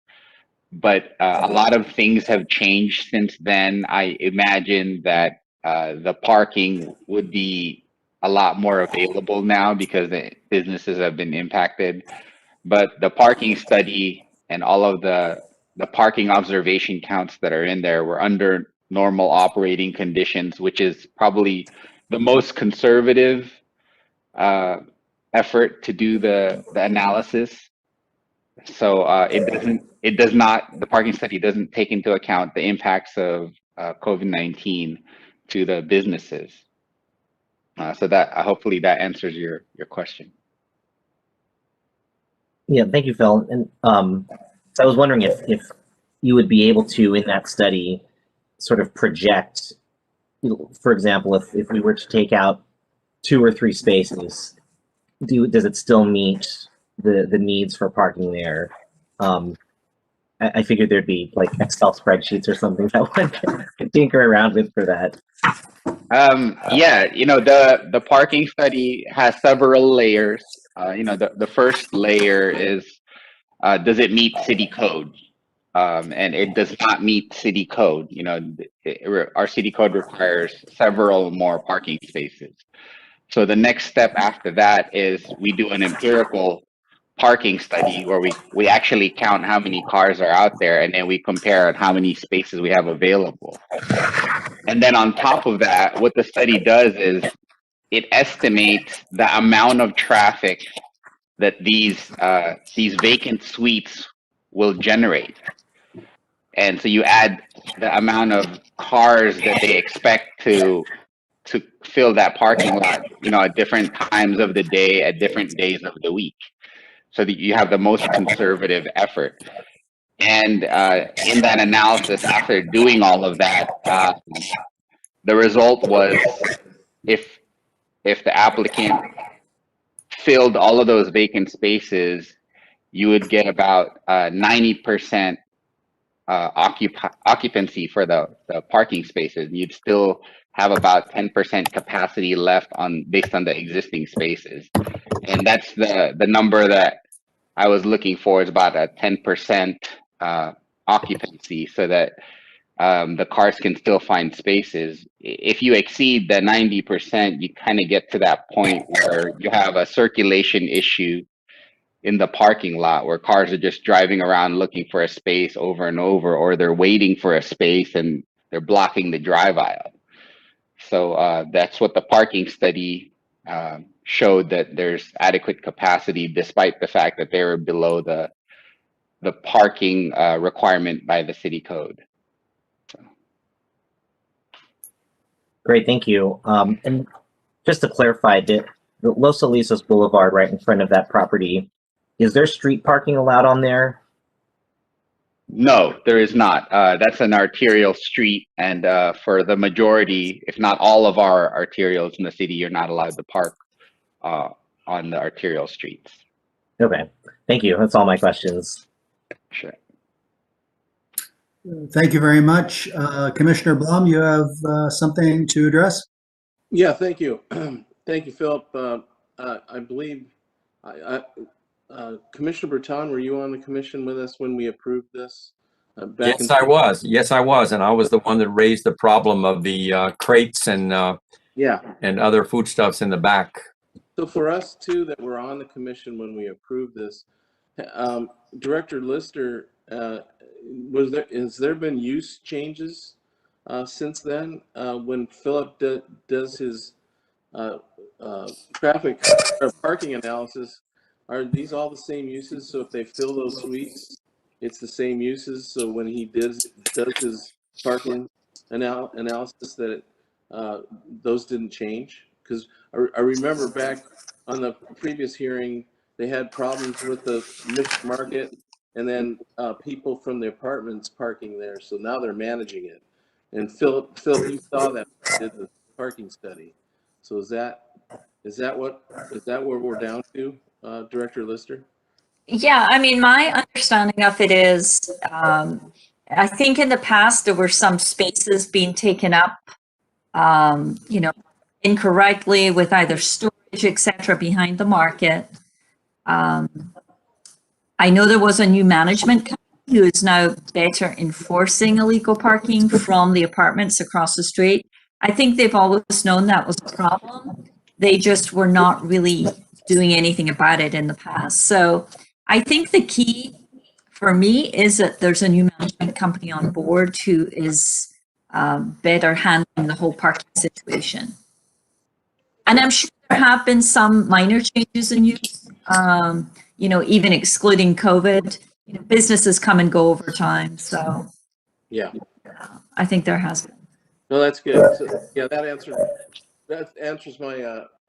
But a lot of things have changed since then. I imagine that the parking would be a lot more available now because the businesses have been impacted. But the parking study and all of the parking observation counts that are in there were under normal operating conditions, which is probably the most conservative effort to do the analysis. So the parking study doesn't take into account the impacts of COVID-19 to the businesses. So that hopefully that answers your question. Yeah, thank you, Phil. And so I was wondering if you would be able to, in that study, sort of project, for example, if we were to take out 2 or 3 spaces, does it still meet the needs for parking there? I figured there'd be like Excel spreadsheets or something that one could tinker around with for that. Yeah, the parking study has several layers. The first layer is, does it meet city code? And it does not meet city code. Our city code requires several more parking spaces. So the next step after that is we do an empirical parking study where we actually count how many cars are out there, and then we compare on how many spaces we have available. And then on top of that, what the study does is it estimates the amount of traffic that these vacant suites will generate. And so you add the amount of cars that they expect to fill that parking lot, at different times of the day, at different days of the week, so that you have the most conservative effort. And in that analysis, after doing all of that, the result was if the applicant filled all of those vacant spaces, you would get about 90% occupancy for the parking spaces. You'd still have about 10% capacity left based on the existing spaces. And that's the number that I was looking for, is about a 10% occupancy, so that the cars can still find spaces. If you exceed the 90%, you kind of get to that point where you have a circulation issue in the parking lot, where cars are just driving around looking for a space over and over, or they're waiting for a space and they're blocking the drive aisle. So that's what the parking study showed, that there's adequate capacity despite the fact that they were below the parking requirement by the city code. Great, thank you. And just to clarify, the Los Alisos Boulevard right in front of that property, is there street parking allowed on there? No, there is not. That's an arterial street, and for the majority, if not all of our arterials in the city, you're not allowed to park on the arterial streets. Okay, thank you. That's all my questions. Sure. Thank you very much. Commissioner Blum, you have something to address? Yeah, thank you. Thank you, Philip. I believe Commissioner Breton, were you on the commission with us when we approved this? Yes, I was. Yes, I was. And I was the one that raised the problem of the crates and other foodstuffs in the back. So for us too, that were on the commission when we approved this, Director Lister, has there been use changes since then? When Philip does his traffic or parking analysis, are these all the same uses? So if they fill those suites, it's the same uses. So when he does his parking analysis, that those didn't change? Because I remember back on the previous hearing, they had problems with the Mission Market, and then people from the apartments parking there. So now they're managing it. And Philip, you saw that when you did the parking study. So is that what we're down to, Director Lister? Yeah, I mean, my understanding of it is, I think in the past there were some spaces being taken up, incorrectly with either storage, etc., behind the market. I know there was a new management company who is now better enforcing illegal parking from the apartments across the street. I think they've always known that was a problem. They just were not really doing anything about it in the past. So I think the key for me is that there's a new management company on board who is better handling the whole parking situation. And I'm sure there have been some minor changes in use, even excluding COVID. Businesses come and go over time. So yeah, I think there has been. No, that's good. So, yeah, that answers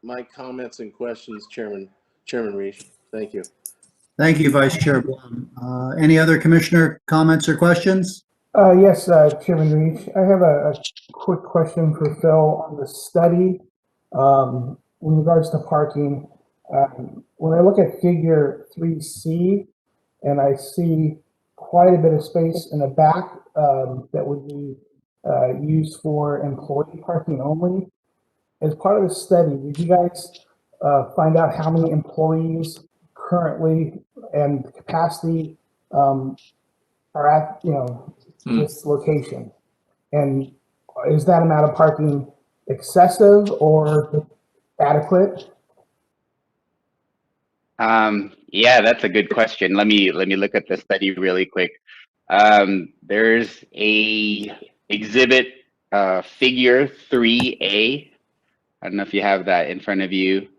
my comments and questions, Chairman Reich. Thank you. Thank you, Vice Chair Blum. Any other commissioner comments or questions? Yes, Chairman Reach. I have a quick question for Phil on the study in regards to parking. When I look at figure 3C, and I see quite a bit of space in the back that would be used for employee parking only. As part of the study, did you guys find out how many employees currently and capacity are at, this location? And is that amount of parking excessive or adequate? Yeah, that's a good question. Let me look at the study really quick. There's a exhibit figure 3A. I don't know if you have that in front of you.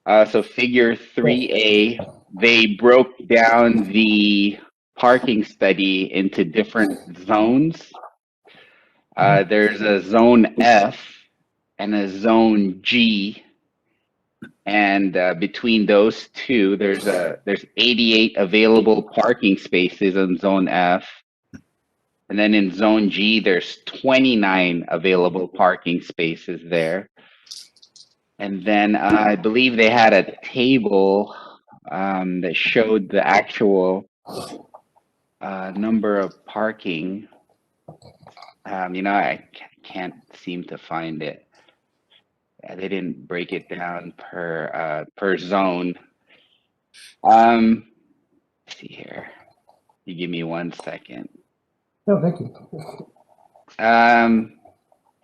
So figure 3A, they broke down the parking study into different zones. There's a zone F and a zone G. And between those two, there's 88 available parking spaces in zone F. And then in zone G, there's 29 available parking spaces there. And then I believe they had a table that showed the actual number of parking. I can't seem to find it. They didn't break it down per zone. Let's see here. You give me 1 second. No, thank you.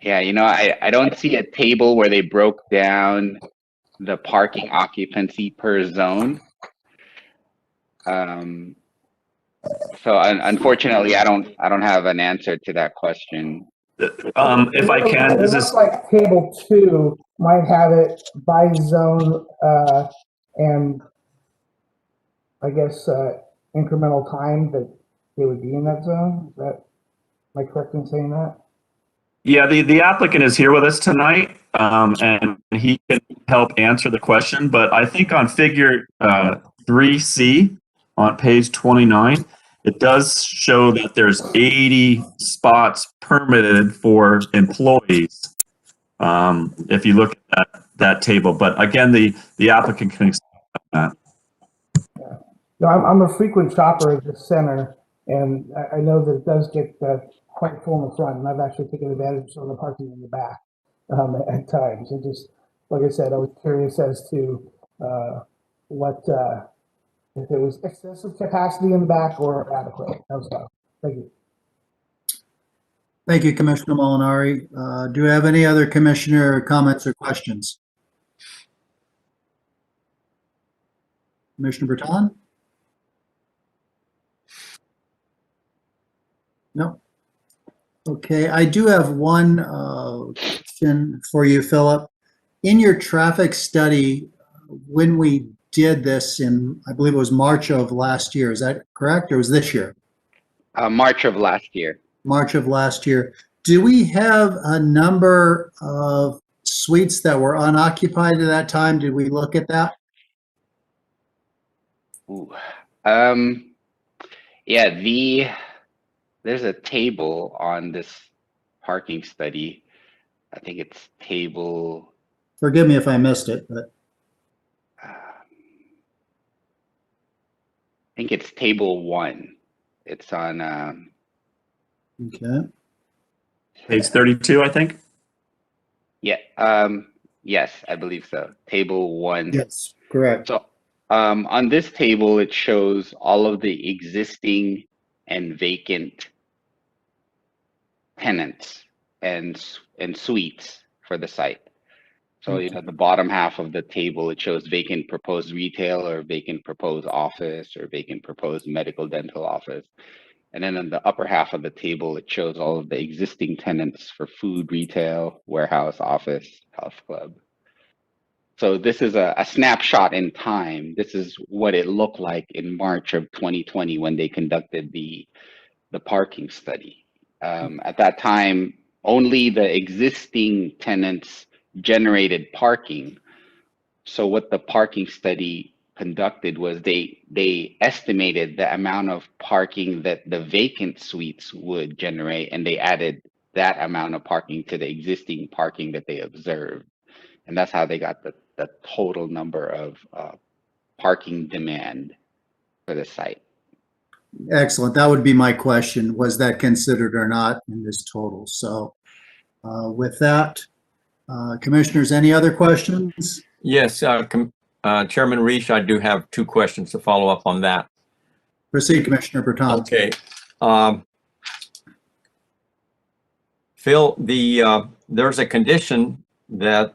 Yeah, I don't see a table where they broke down the parking occupancy per zone. So unfortunately, I don't have an answer to that question. If I can, It this looks is like table 2 might have it by zone and I guess incremental time that they would be in that zone. Am I correct in saying that? yeah. The applicant is here with us tonight, and he can help answer the question. But I think on figure 3C on page 29, it does show that there's 80 spots permitted for employees. If you look at that table, but again, the applicant can explain that. Yeah. No, I'm a frequent shopper at this center, and I know that it does get quite full in the front, and I've actually taken advantage of some of the parking in the back at times. And just like I said, I was curious as to what if it was excessive capacity in the back or adequate. That was all. Thank you. Thank you, Commissioner Molinari. Do we have any other commissioner comments or questions? Commissioner Breton? No. Okay, I do have one question for you, Philip. In your traffic study, when we did this in, I believe it was March of last year, is that correct, or was this year? March of last year. March of last year. Do we have a number of suites that were unoccupied at that time? Did we look at that? Ooh. Yeah, there's a table on this parking study. I think it's table. Forgive me if I missed it, but. I think it's table 1. It's on. Okay. Page 32, I think. Yeah. Yes, I believe so. Table 1. Yes, correct. So, on this table, it shows all of the existing and vacant tenants and suites for the site. So, the bottom half of the table, it shows vacant proposed retail or vacant proposed office or vacant proposed medical dental office. And then in the upper half of the table, it shows all of the existing tenants for food, retail, warehouse, office, health club. So this is a snapshot in time. This is what it looked like in March of 2020 when they conducted the parking study. At that time, only the existing tenants generated parking. So what the parking study conducted was they estimated the amount of parking that the vacant suites would generate, and they added that amount of parking to the existing parking that they observed. And that's how they got the total number of parking demand for the site. Excellent. That would be my question. Was that considered or not in this total? So with that, commissioners, any other questions? Yes, Chairman Reich, I do have two questions to follow up on that. Proceed, Commissioner Berton. Okay. Phil, there's a condition that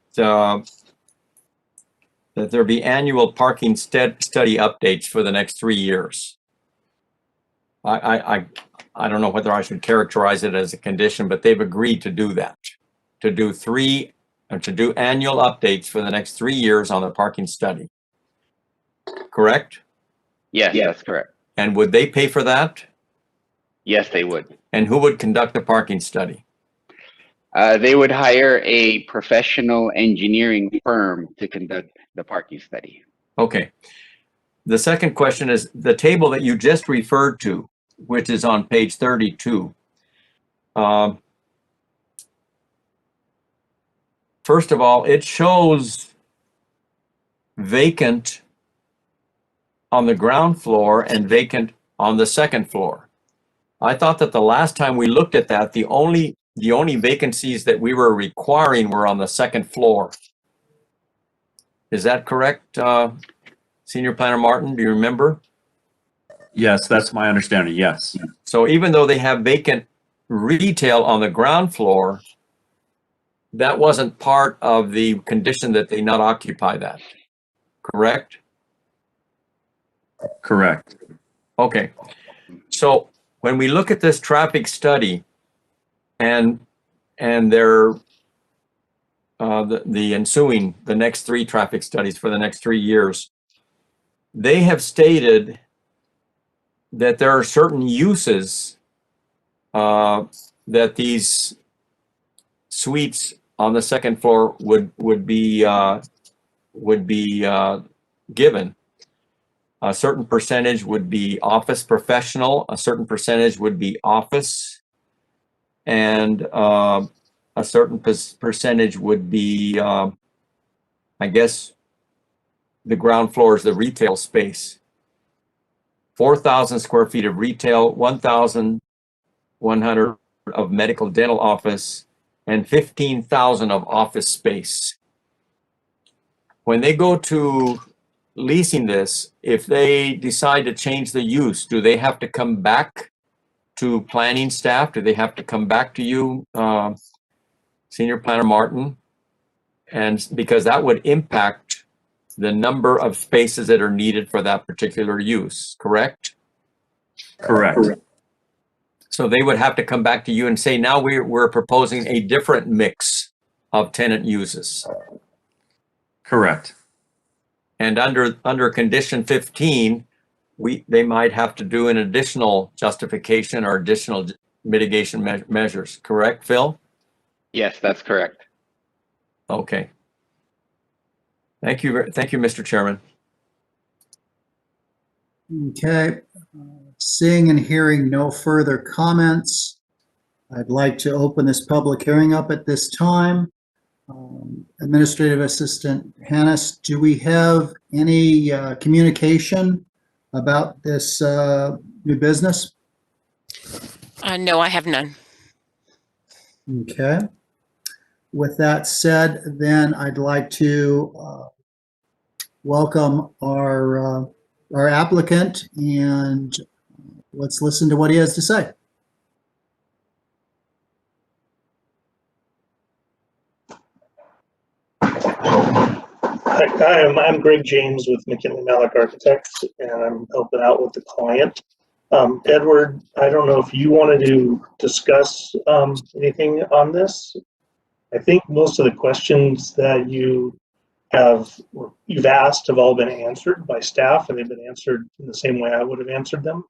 that there be annual parking study updates for the next 3 years. I don't know whether I should characterize it as a condition, but they've agreed to do that, to do annual updates for the next 3 years on the parking study. Correct? Yes, that's correct. And would they pay for that? Yes, they would. And who would conduct the parking study? They would hire a professional engineering firm to conduct the parking study. Okay. The second question is the table that you just referred to, which is on page 32. First of all, it shows vacant on the ground floor and vacant on the second floor. I thought that the last time we looked at that, the only vacancies that we were requiring were on the second floor. Is that correct, Senior Planner Martin? Do you remember? Yes, that's my understanding. Yes. So even though they have vacant retail on the ground floor, that wasn't part of the condition that they not occupy that, correct? Correct. Okay. So when we look at this traffic study and their the ensuing, the next 3 traffic studies for the next 3 years, they have stated that there are certain uses that these suites on the second floor would be given. A certain percentage would be office professional, a certain percentage would be office, and a certain percentage would be, I guess, the ground floor is the retail space. 4,000 square feet of retail, 1,100 of medical dental office, and 15,000 of office space. When they go to leasing this, if they decide to change the use, do they have to come back to planning staff? Do they have to come back to you, Senior Planner Martin? And because that would impact the number of spaces that are needed for that particular use, correct? Correct. So they would have to come back to you and say, now we're proposing a different mix of tenant uses. Correct. And under condition 15, they might have to do an additional justification or additional mitigation measures, correct, Phil? Yes, that's correct. Okay. Thank you, Mr. Chairman. Okay. Seeing and hearing no further comments, I'd like to open this public hearing up at this time. Administrative Assistant Hannes, do we have any communication about this new business? No, I have none. Okay. With that said, then I'd like to welcome our applicant, and let's listen to what he has to say. Hi, I'm Greg James with McKinley Malik Architects, and I'm helping out with the client. Edward, I don't know if you wanted to discuss anything on this. I think most of the questions that you've asked have all been answered by staff, and they've been answered in the same way I would have answered them.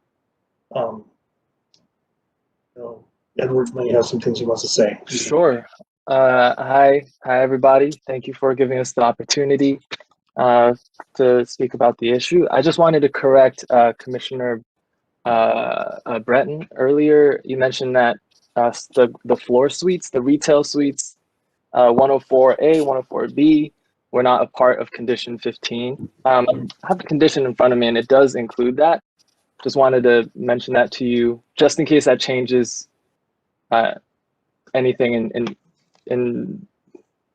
Edward may have some things he wants to say. Sure. Hi, everybody. Thank you for giving us the opportunity to speak about the issue. I just wanted to correct Commissioner Breton earlier. You mentioned that the floor suites, the retail suites, 104A, 104B, were not a part of condition 15. I have the condition in front of me, and it does include that. Just wanted to mention that to you, just in case that changes anything in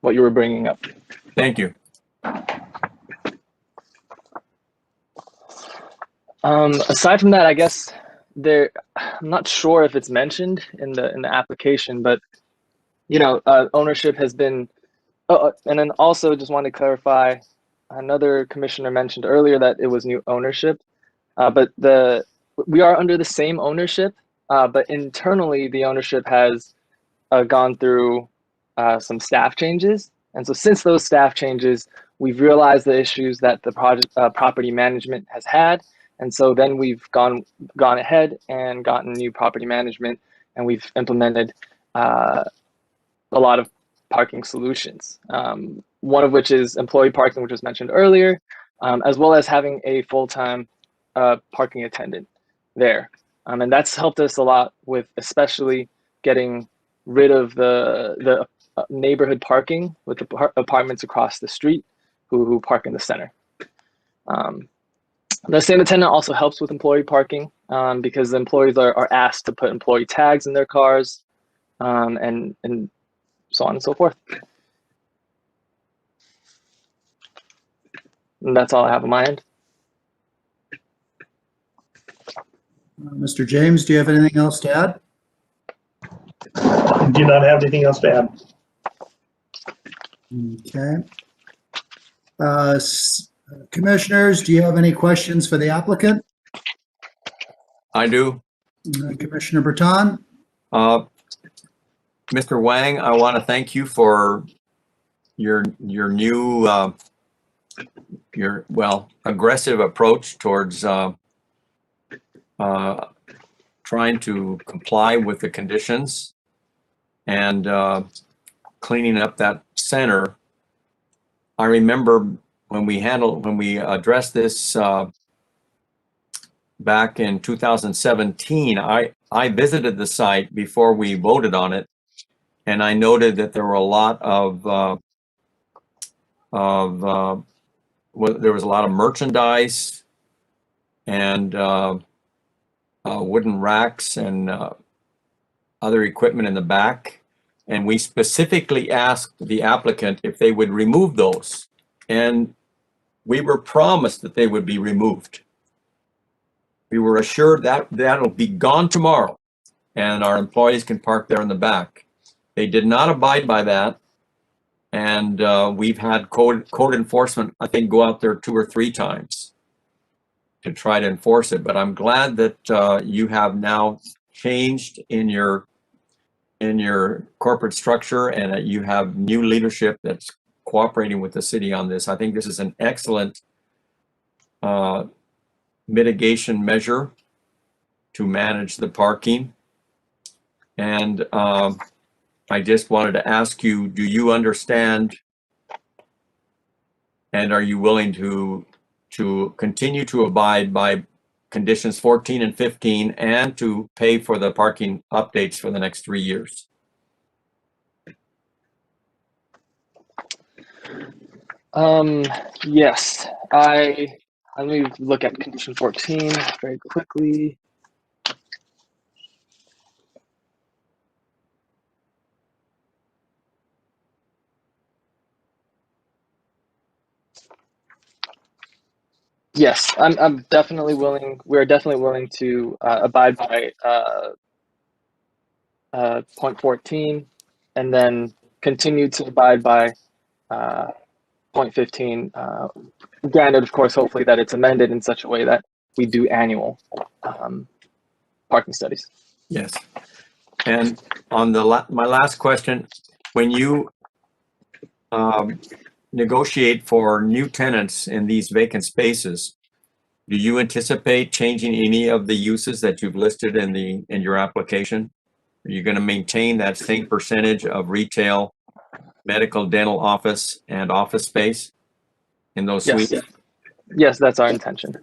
what you were bringing up. Thank you. Aside from that, I guess I'm not sure if it's mentioned in the application, but ownership has been. And then also just want to clarify, another commissioner mentioned earlier that it was new ownership, but we are under the same ownership, but internally the ownership has gone through some staff changes, and so since those staff changes, we've realized the issues that the property management has had, and so then we've gone ahead and gotten new property management, and we've implemented a lot of parking solutions. One of which is employee parking, which was mentioned earlier, as well as having a full-time parking attendant there. And that's helped us a lot with especially getting rid of the neighborhood parking with the apartments across the street who park in the center. The same attendant also helps with employee parking because the employees are asked to put employee tags in their cars and so on and so forth. And that's all I have on my end. Mr. James, do you have anything else to add? I do not have anything else to add. Okay. Commissioners, do you have any questions for the applicant? I do. Commissioner Breton? Mr. Wang, I want to thank you for your new aggressive approach towards trying to comply with the conditions and cleaning up that center. I remember when we addressed this back in 2017, I visited the site before we voted on it, and I noted that there were a lot of there was a lot of merchandise and wooden racks and other equipment in the back. And we specifically asked the applicant if they would remove those. And we were promised that they would be removed. We were assured that that'll be gone tomorrow and our employees can park there in the back. They did not abide by that. And we've had code enforcement, I think, go out there 2 or 3 times to try to enforce it. But I'm glad that you have now changed in your corporate structure and that you have new leadership that's cooperating with the city on this. I think this is an excellent mitigation measure to manage the parking. And I just wanted to ask you, do you understand and are you willing to continue to abide by conditions 14 and 15 and to pay for the parking updates for the next 3 years? Yes, let me look at condition 14 very quickly. Yes, I'm definitely willing. We're definitely willing to abide by point 14, and then continue to abide by point 15. Granted, of course, hopefully that it's amended in such a way that we do annual parking studies. Yes. And on my last question, when you negotiate for new tenants in these vacant spaces, do you anticipate changing any of the uses that you've listed in your application? Are you going to maintain that same percentage of retail, medical, dental, office, and office space in those suites? Yes, that's our intention.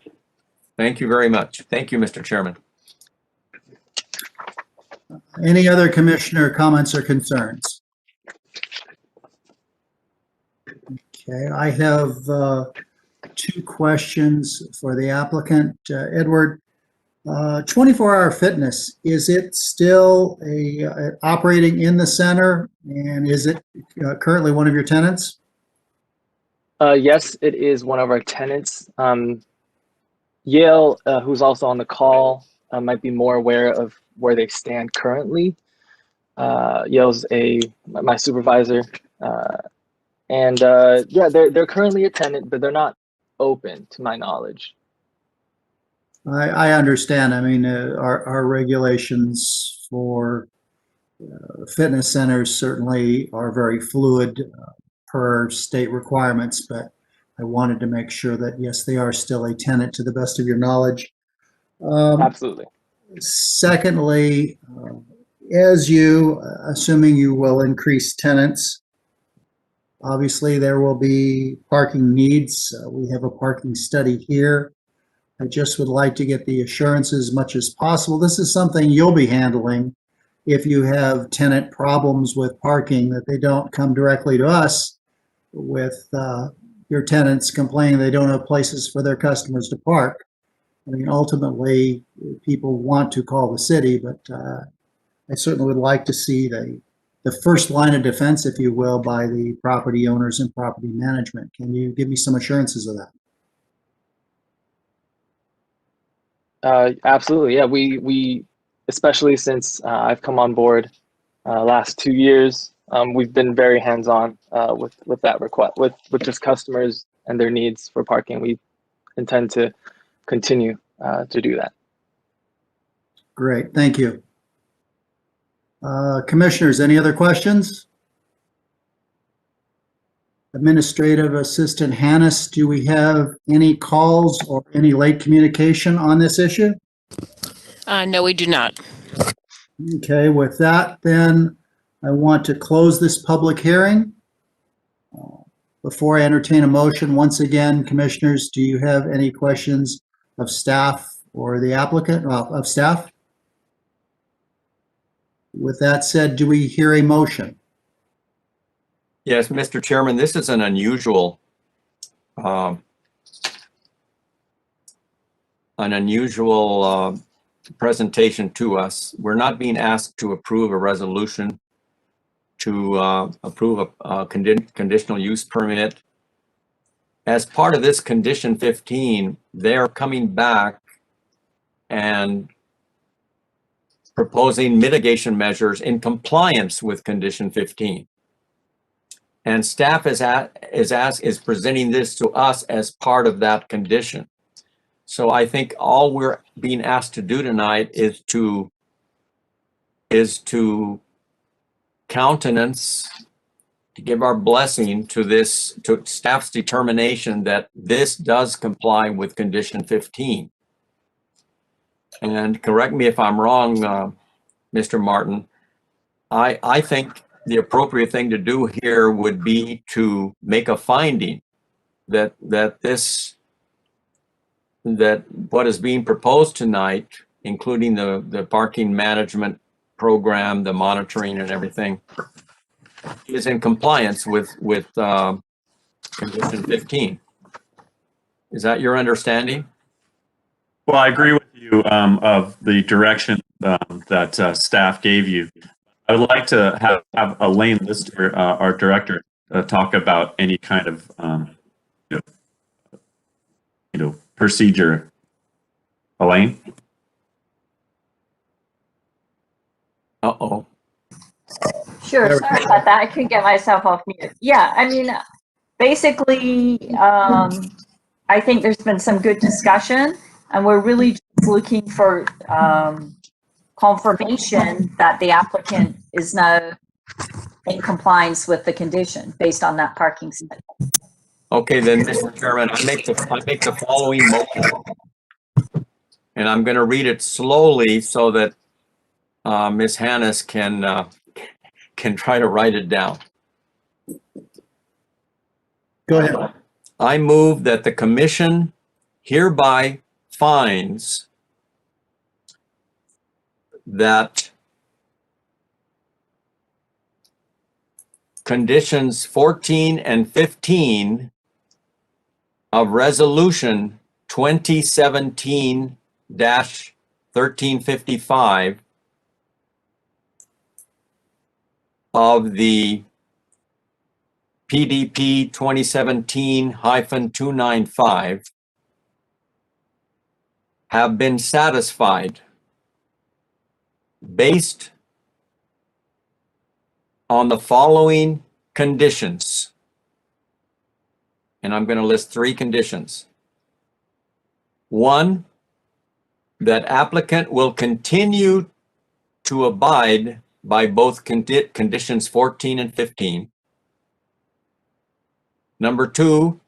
Thank you very much. Thank you, Mr. Chairman. Any other commissioner comments or concerns? Okay, I have 2 questions for the applicant. Edward, 24-hour fitness, is it still operating in the center, and is it currently one of your tenants? Yes, it is one of our tenants. Yale, who's also on the call, might be more aware of where they stand currently. Yale's my supervisor, and yeah, they're currently a tenant, but they're not open, to my knowledge. I understand. I mean, our regulations for fitness centers certainly are very fluid per state requirements, but I wanted to make sure that, yes, they are still a tenant to the best of your knowledge. Absolutely. Secondly, as you, assuming you will increase tenants, obviously there will be parking needs. We have a parking study here. I just would like to get the assurances as much as possible. This is something you'll be handling if you have tenant problems with parking, that they don't come directly to us with your tenants complaining they don't have places for their customers to park. I mean, ultimately, people want to call the city, but I certainly would like to see the first line of defense, if you will, by the property owners and property management. Can you give me some assurances of that? Absolutely, yeah. We especially since I've come on board last 2 years, we've been very hands-on with that request, with just customers and their needs for parking. We intend to continue to do that. Great, thank you. Commissioners, any other questions? Administrative Assistant Hannes, do we have any calls or any late communication on this issue? No, we do not. Okay, with that, then I want to close this public hearing. Before I entertain a motion, once again, Commissioners, do you have any questions of staff or the applicant, of staff? With that said, do we hear a motion? Yes, Mr. Chairman, this is an unusual presentation to us. We're not being asked to approve a resolution to approve a conditional use permit. As part of this condition 15, they're coming back and proposing mitigation measures in compliance with condition 15. And staff is presenting this to us as part of that condition. So I think all we're being asked to do tonight is to countenance, to give our blessing to this, to staff's determination that this does comply with condition 15. And correct me if I'm wrong, Mr. Martin, I think the appropriate thing to do here would be to make a finding that what is being proposed tonight, including the parking management program, the monitoring and everything, is in compliance with condition 15. Is that your understanding? Well, I agree with you of the direction that staff gave you. I would like to have Elaine Lister, our director, talk about any kind of procedure. Elaine? Uh-oh. Sure, sorry about that. I couldn't get myself off mute. Yeah, I mean, basically, I think there's been some good discussion, and we're really just looking for confirmation that the applicant is now in compliance with the condition based on that parking study. Okay, then, Mr. Chairman, I make the following motion, and I'm going to read it slowly so that Ms. Hannes can try to write it down. Go ahead. I move that the commission hereby finds that conditions 14 and 15 of resolution 2017-1355 of the PDP 2017-295 have been satisfied based on the following conditions. And I'm going to list 3 conditions. 1, that applicant will continue to abide by both conditions 14 and 15. Number 2,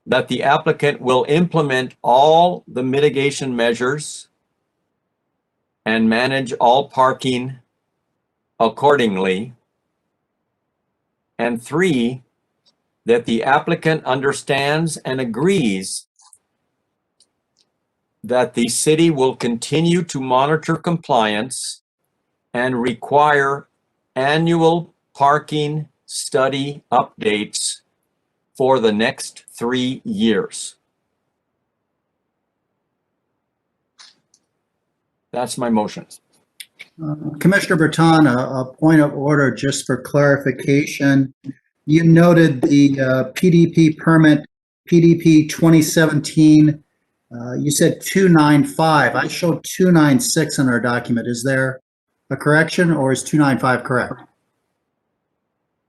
that the applicant will implement all the mitigation measures and manage all parking accordingly. And 3, that the applicant understands and agrees that the city will continue to monitor compliance and require annual parking study updates for the next 3 years. That's my motion. Commissioner Breton, a point of order just for clarification. You noted the PDP permit, PDP 2017, you said 295. I showed 296 in our document. Is there a correction, or is 295 correct?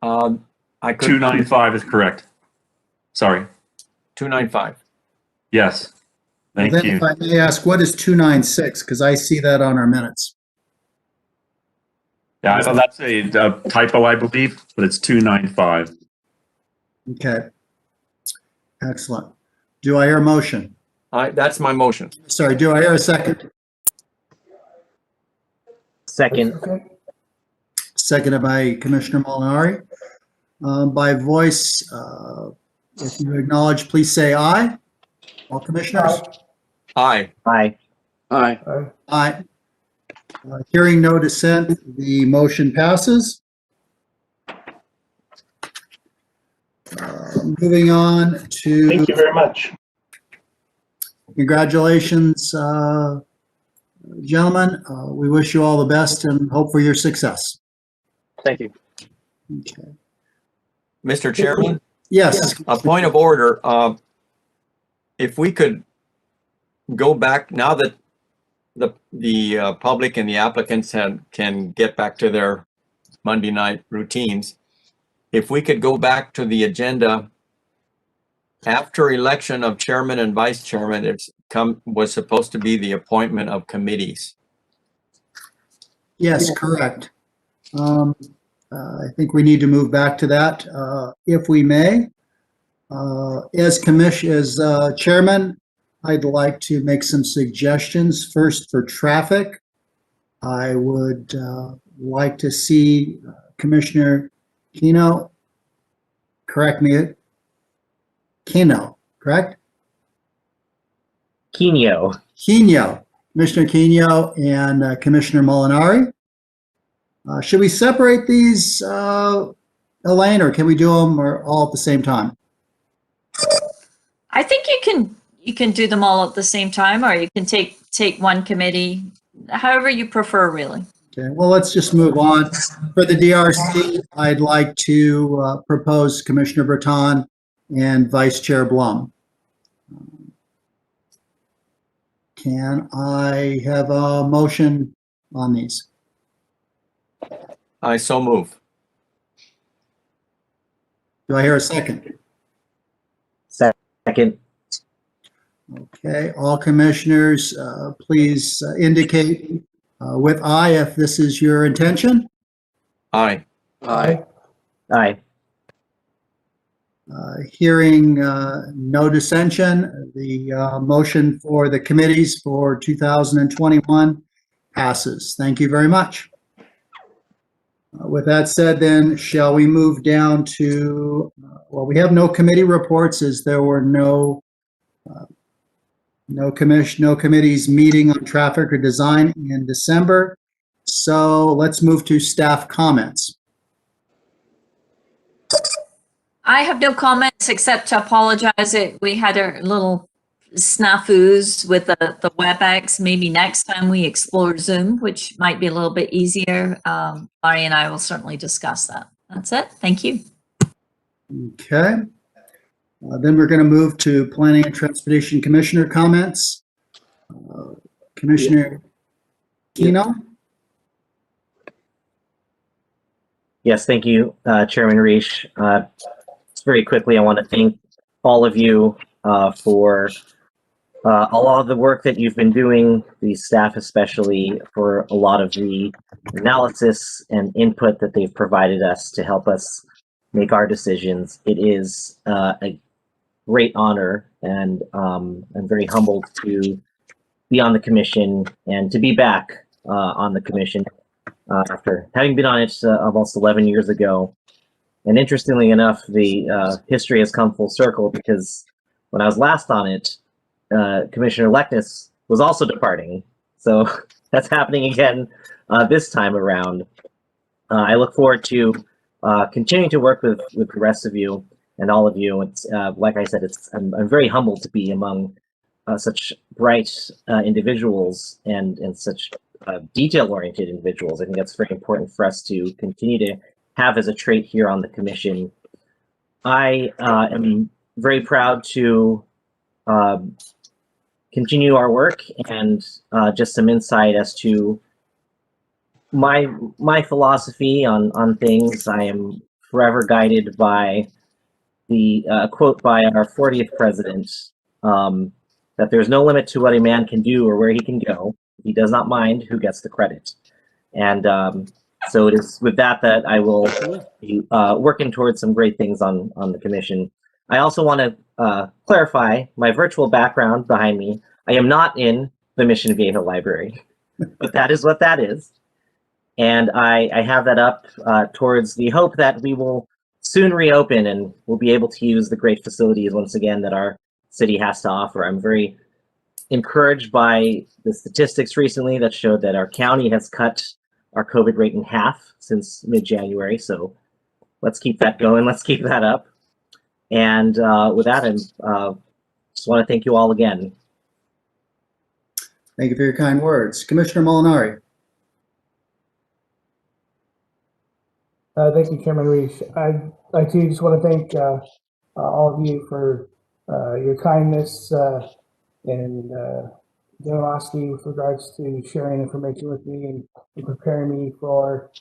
I could 295 is correct. Sorry. 295. Yes. Thank Then you. if I may ask, what is 296? Because I see that on our minutes. Yeah, so that's a typo, I believe, but it's 295. Okay. Excellent. Do I hear a motion? That's my motion. Sorry, do I hear a second? Second. Seconded by Commissioner Molinari. By voice, if you acknowledge, please say aye. All commissioners? Aye. Aye. Aye. Aye. Hearing no dissent, the motion passes. Moving on to. Thank you very much. Congratulations, gentlemen. We wish you all the best and hope for your success. Thank you. Okay. Mr. Chairman? Yes. A point of order. If we could go back, now that the public and the applicants can get back to their Monday night routines, if we could go back to the agenda after election of chairman and vice chairman, was supposed to be the appointment of committees. Yes, correct. I think we need to move back to that, if we may. As chairman, I'd like to make some suggestions. First, for traffic, I would like to see Commissioner Keno, correct me, Keno, correct? Keno. Commissioner Keno and Commissioner Molinari. Should we separate these, Elaine, or can we do them all at the same time? I think you can do them all at the same time, or you can take one committee, however you prefer, really. Okay, well, let's just move on. For the DRC, I'd like to propose Commissioner Breton and Vice Chair Blum. Can I have a motion on these? I so move. Do I hear a second? Second. Okay, all commissioners, please indicate with aye if this is your intention. Aye. Aye. Aye. Hearing no dissension, the motion for the committees for 2021 passes. Thank you very much. With that said, then, shall we move down to, well, we have no committee reports as there were no committees meeting on traffic or design in December. So let's move to staff comments. I have no comments except to apologize. We had a little snafus with the WebEx. Maybe next time we explore Zoom, which might be a little bit easier. Mari and I will certainly discuss that. That's it. Thank you. Okay. Then we're going to move to Planning and Transportation Commissioner comments. Commissioner Keno? Yes, thank you, Chairman Reish. Just very quickly, I want to thank all of you for a lot of the work that you've been doing, the staff especially, for a lot of the analysis and input that they've provided us to help us make our decisions. It is a great honor, and I'm very humbled to be on the commission and to be back on the commission after having been on it almost 11 years ago. And interestingly enough, the history has come full circle, because when I was last on it, Commissioner Leknes was also departing. So that's happening again this time around. I look forward to continuing to work with the rest of you and all of you. It's like I said, I'm very humbled to be among such bright individuals and such detail-oriented individuals. I think that's very important for us to continue to have as a trait here on the commission. I am very proud to continue our work, and just some insight as to my philosophy on things. I am forever guided by the quote by our 40th president, that there's no limit to what a man can do or where he can go. He does not mind who gets the credit. And so it is with that I will be working towards some great things on the commission. I also want to clarify my virtual background behind me. I am not in the Mission Viejo Library, but that is what that is. And I have that up towards the hope that we will soon reopen and we'll be able to use the great facilities once again that our city has to offer. I'm very encouraged by the statistics recently that showed that our county has cut our COVID rate in half since mid-January. So let's keep that going. Let's keep that up. And with that, I just want to thank you all again. Thank you for your kind words. Commissioner Molinari. Thank you, Chairman Reish. I too just want to thank all of you for your kindness and generosity with regards to sharing information with me and preparing me for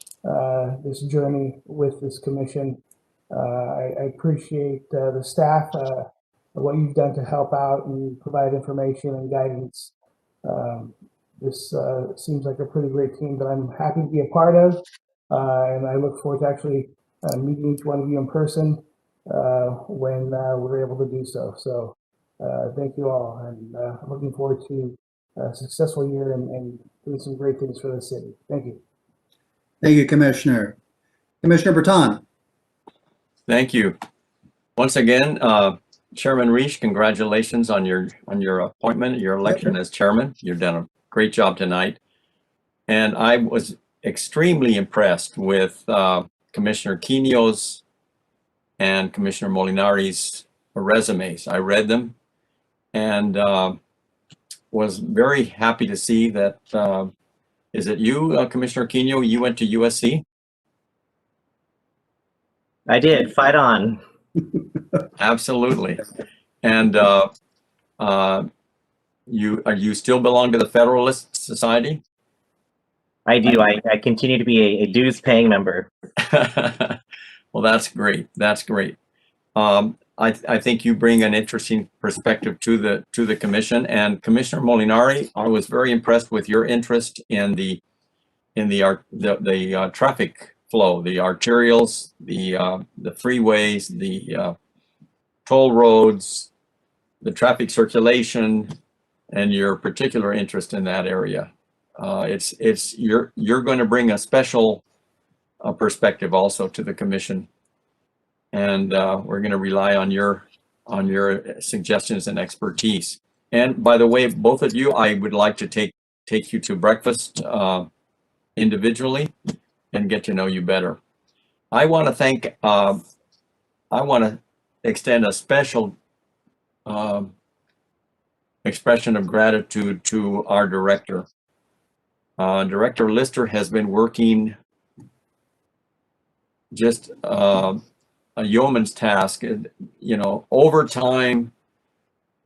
this journey with this commission. I appreciate the staff, what you've done to help out and provide information and guidance. This seems like a pretty great team that I'm happy to be a part of, and I look forward to actually meeting each one of you in person when we're able to do so. So thank you all, and I'm looking forward to a successful year and doing some great things for the city. Thank you. Thank you, Commissioner. Commissioner Breton. Thank you. Once again, Chairman Reish, congratulations on your appointment, your election as chairman. You've done a great job tonight. And I was extremely impressed with Commissioner Quino's and Commissioner Molinari's resumes. I read them and was very happy to see that, is it you, Commissioner Quino, you went to USC? I did. Fight on. Absolutely. And you still belong to the Federalist Society? I do. I continue to be a dues paying member. Well, that's great. That's great. I think you bring an interesting perspective to the commission. And Commissioner Molinari, I was very impressed with your interest in the traffic flow, the arterials, the freeways, the toll roads, the traffic circulation, and your particular interest in that area. You're going to bring a special perspective also to the commission, and we're going to rely on your suggestions and expertise. And by the way, both of you, I would like to take you to breakfast individually and get to know you better. I want to extend a special expression of gratitude to our director. Director Lister has been working just a yeoman's task, overtime,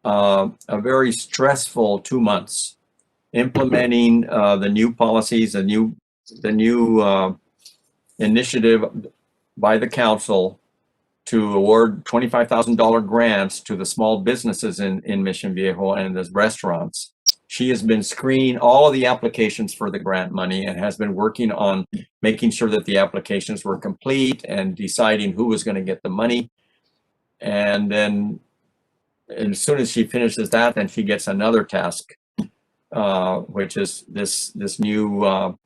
a very stressful 2 months implementing the new policies, the new initiative by the council to award $25,000 grants to the small businesses in Mission Viejo and the restaurants. She has been screening all of the applications for the grant money and has been working on making sure that the applications were complete and deciding who was going to get the money. And then as soon as she finishes that, then she gets another task, which is this new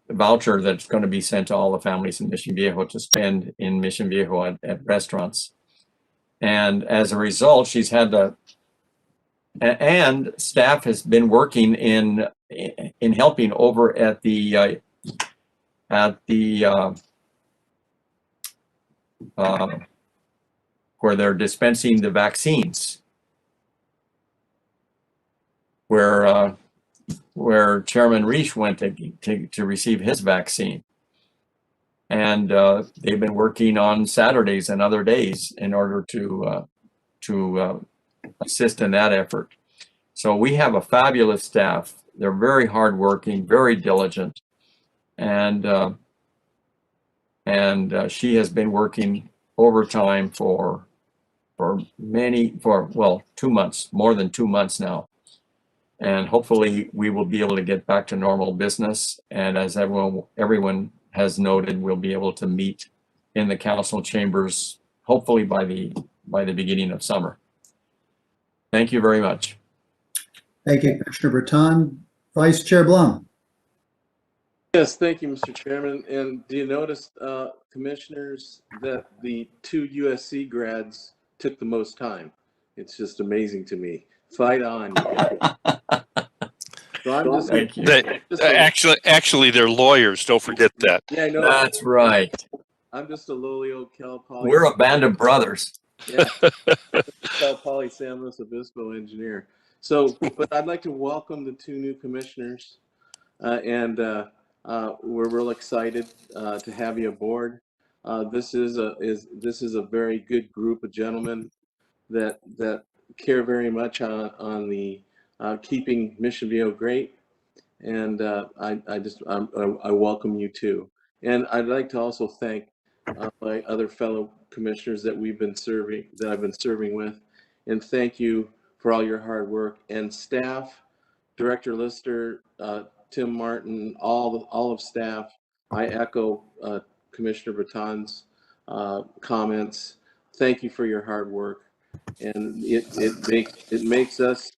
voucher that's going to be sent to all the families in Mission Viejo to spend in Mission Viejo at restaurants. And as a result, she's had to, and staff has been working in helping over at the where they're dispensing the vaccines, where Chairman Reich went to receive his vaccine. And they've been working on Saturdays and other days in order to assist in that effort. So we have a fabulous staff. They're very hardworking, very diligent, and she has been working overtime for 2 months, more than 2 months now. And hopefully we will be able to get back to normal business. And as everyone has noted, we'll be able to meet in the council chambers, hopefully by the beginning of summer. Thank you very much. Thank you, Commissioner Breton. Vice Chair Blum. Yes, thank you, Mr. Chairman. And do you notice, commissioners, that the 2 USC grads took the most time? It's just amazing to me. Fight on. So I'm just, Thank you. Actually, they're lawyers. Don't forget that. Yeah, I know. That's right. I'm just a lowly old Cal Poly. We're a band of brothers. Yeah, Cal Poly San Luis Obispo engineer. So, but I'd like to welcome the 2 new commissioners, and we're real excited to have you aboard. This is a very good group of gentlemen that care very much on the keeping Mission Viejo great, and I welcome you too. And I'd like to also thank my other fellow commissioners that I've been serving with, and thank you for all your hard work. And staff, Director Lister, Tim Martin, all of staff, I echo Commissioner Breton's comments. Thank you for your hard work, and it makes us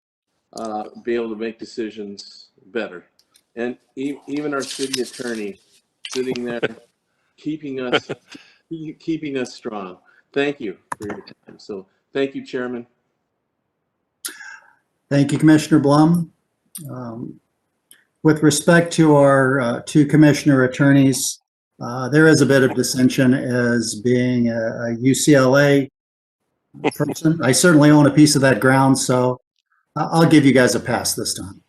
be able to make decisions better. And even our city attorney sitting there keeping us strong. Thank you for your time. So thank you, Chairman. Thank you, Commissioner Blum. With respect to our 2 commissioner attorneys, there is a bit of dissension as being a UCLA person. I certainly own a piece of that ground, so I'll give you guys a pass this time.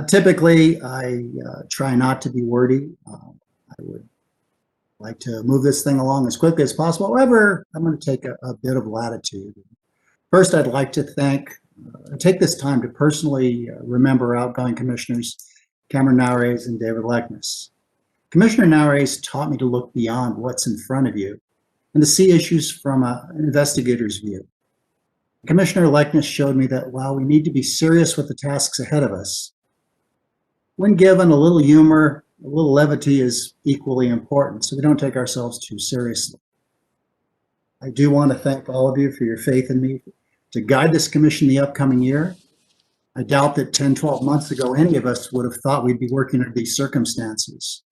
Typically, I try not to be wordy. I would like to move this thing along as quickly as possible. However, I'm going to take a bit of latitude. First, I'd like to take this time to personally remember outgoing commissioners Cameron Naures and David Leckness. Commissioner Naures taught me to look beyond what's in front of you and to see issues from an investigator's view. Commissioner Leckness showed me that while we need to be serious with the tasks ahead of us, when given a little humor, a little levity is equally important, so we don't take ourselves too seriously. I do want to thank all of you for your faith in me to guide this commission the upcoming year. I doubt that 10, 12 months ago, any of us would have thought we'd be working under these circumstances.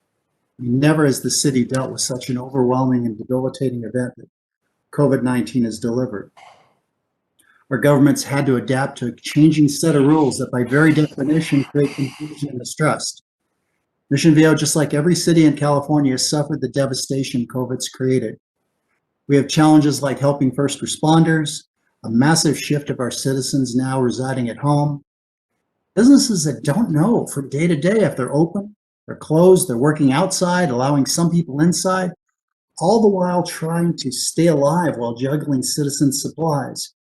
We never as the city dealt with such an overwhelming and debilitating event that COVID-19 has delivered. Our governments had to adapt to a changing set of rules that by very definition create confusion and mistrust. Mission Viejo, just like every city in California, has suffered the devastation COVID's created. We have challenges like helping first responders, a massive shift of our citizens now residing at home, businesses that don't know from day to day if they're open, they're closed, they're working outside, allowing some people inside, all the while trying to stay alive while juggling citizen supplies.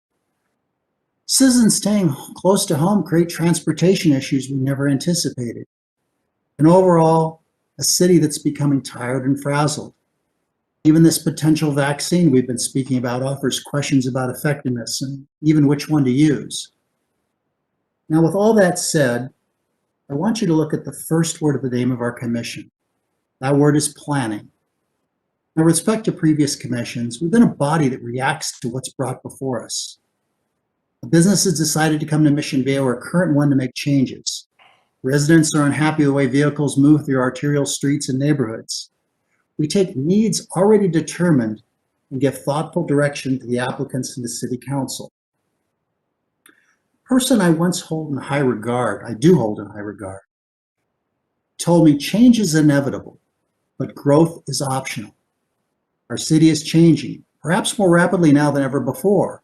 Citizens staying close to home create transportation issues we never anticipated. And overall, a city that's becoming tired and frazzled. Even this potential vaccine we've been speaking about offers questions about effectiveness and even which one to use. Now, with all that said, I want you to look at the first word of the name of our commission. That word is planning. Now, with respect to previous commissions, we've been a body that reacts to what's brought before us. A business has decided to come to Mission Viejo or a current one to make changes. Residents are unhappy with the way vehicles move through arterial streets and neighborhoods. We take needs already determined and give thoughtful direction to the applicants and the city council. A person I once hold in high regard, I do hold in high regard, told me change is inevitable, but growth is optional. Our city is changing, perhaps more rapidly now than ever before.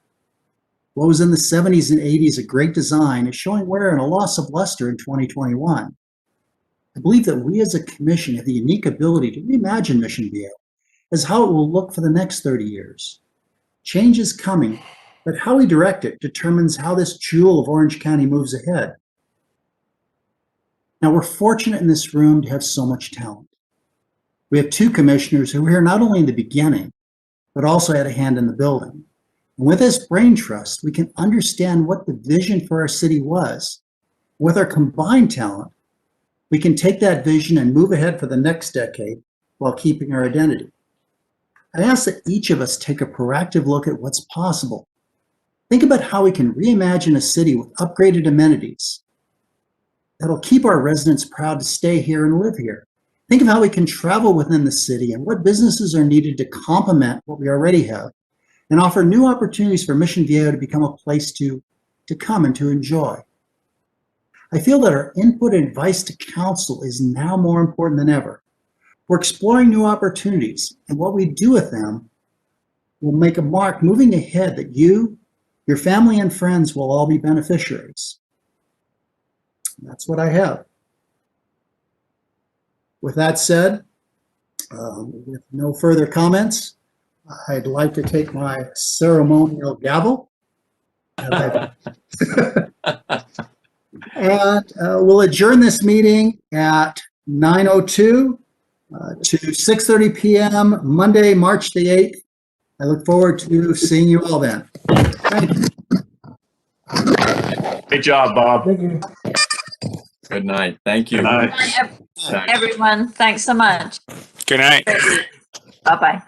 What was in the 70s and 80s a great design is showing wear and a loss of luster in 2021. I believe that we as a commission have the unique ability to reimagine Mission Viejo as how it will look for the next 30 years. Change is coming, but how we direct it determines how this jewel of Orange County moves ahead. Now, we're fortunate in this room to have so much talent. We have two commissioners who were here not only in the beginning, but also had a hand in the building. And with this brain trust, we can understand what the vision for our city was. With our combined talent, we can take that vision and move ahead for the next decade while keeping our identity. I ask that each of us take a proactive look at what's possible. Think about how we can reimagine a city with upgraded amenities that'll keep our residents proud to stay here and live here. Think of how we can travel within the city and what businesses are needed to complement what we already have and offer new opportunities for Mission Viejo to become a place to come and to enjoy. I feel that our input and advice to council is now more important than ever. We're exploring new opportunities, and what we do with them will make a mark moving ahead that you, your family, and friends will all be beneficiaries. That's what I have. With that said, with no further comments, I'd like to take my ceremonial gavel. And we'll adjourn this meeting at 9:02 to 6:30 p.m. Monday, March the 8th. I look forward to seeing you all then. Thank you. Great job, Bob. Thank you. Good night. Thank you. Good night. Everyone, thanks so much. Good night. Bye-bye.